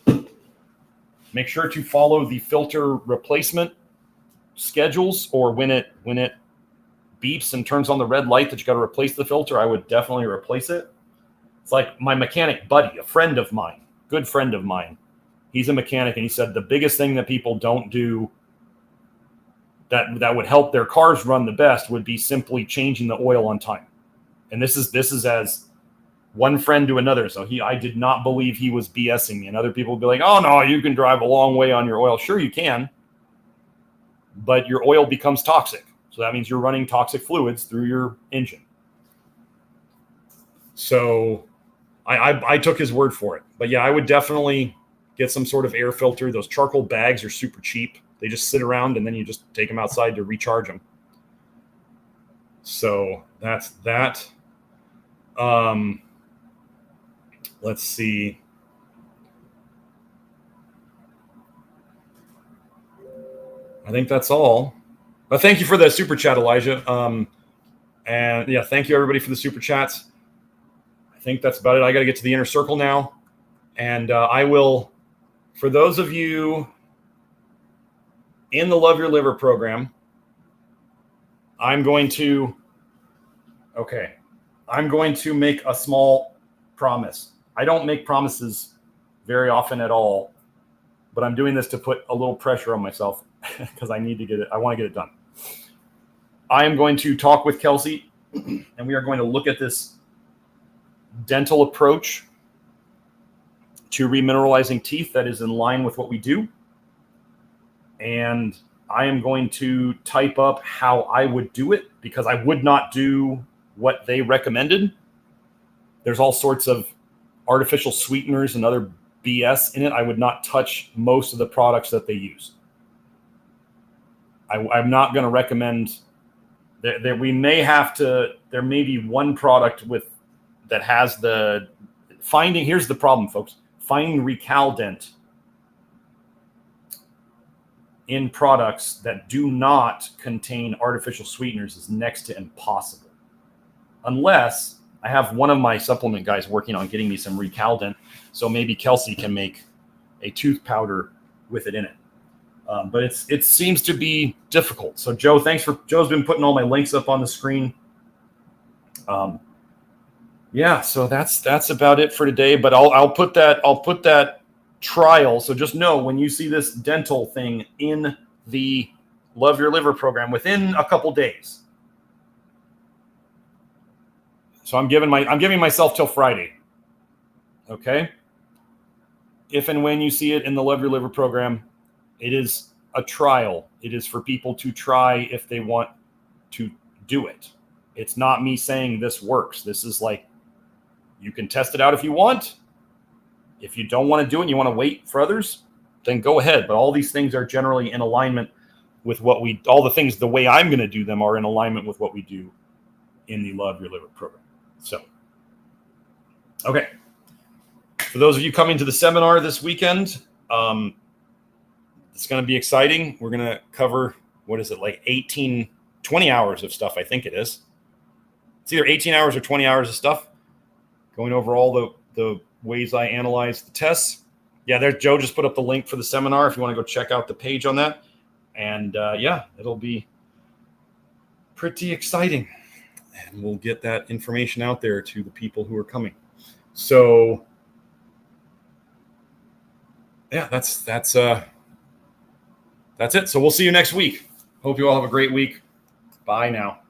Make sure to follow the filter replacement schedules, or when it beeps and turns on the red light that you got to replace the filter, I would definitely replace it. It's like my mechanic buddy, a friend of mine, good friend of mine. He's a mechanic, and he said the biggest thing that people don't do that would help their cars run the best would be simply changing the oil on time. And this is as one friend to another. So I did not believe he was BSing me. And other people would be like, oh no, you can drive a long way on your oil. Sure you can, but your oil becomes toxic. So that means you're running toxic fluids through your engine. So I took his word for it. But yeah, I would definitely get some sort of air filter. Those charcoal bags are super cheap. They just sit around, and then you just take them outside to recharge them. So that's that. Let's see. I think that's all. But thank you for the super chat, Elijah. And yeah, thank you everybody for the super chats. I think that's about it. I got to get to the inner circle now. And I will, for those of you in the Love Your Liver program, I'm going to make a small promise. I don't make promises very often at all, but I'm doing this to put a little pressure on myself because I need to get it. I want to get it done. I am going to talk with Kelsey, and we are going to look at this dental approach to remineralizing teeth that is in line with what we do. And I am going to type up how I would do it, because I would not do what they recommended. There's all sorts of artificial sweeteners and other BS in it. I would not touch most of the products that they use. I'm not going to recommend that we may have to, there may be one product that has here's the problem, folks. Finding recaldent in products that do not contain artificial sweeteners is next to impossible. Unless I have one of my supplement guys working on getting me some recaldent, so maybe Kelsey can make a tooth powder with it in it. But it seems to be difficult. So Joe's been putting all my links up on the screen. Yeah, so that's about it for today. But I'll put that trial. So just know, when you see this dental thing in the Love Your Liver program within a couple days. So I'm giving myself till Friday. Okay. If and when you see it in the Love Your Liver program, it is a trial. It is for people to try if they want to do it. It's not me saying this works. This is like, you can test it out if you want. If you don't want to do it and you want to wait for others, then go ahead. But all these things are generally in alignment with all the things, the way I'm going to do them are in alignment with what we do in the Love Your Liver program. So, okay. For those of you coming to the seminar this weekend, It's going to be exciting. We're going to cover, what is it, like 20 hours of stuff, I think it is. It's either 18 hours or 20 hours of stuff, going over all the ways I analyze the tests. Yeah, there's Joe just put up the link for the seminar if you want to go check out the page on that. And yeah, it'll be pretty exciting. And we'll get that information out there to the people who are coming. So yeah, that's it. So we'll see you next week. Hope you all have a great week. Bye now.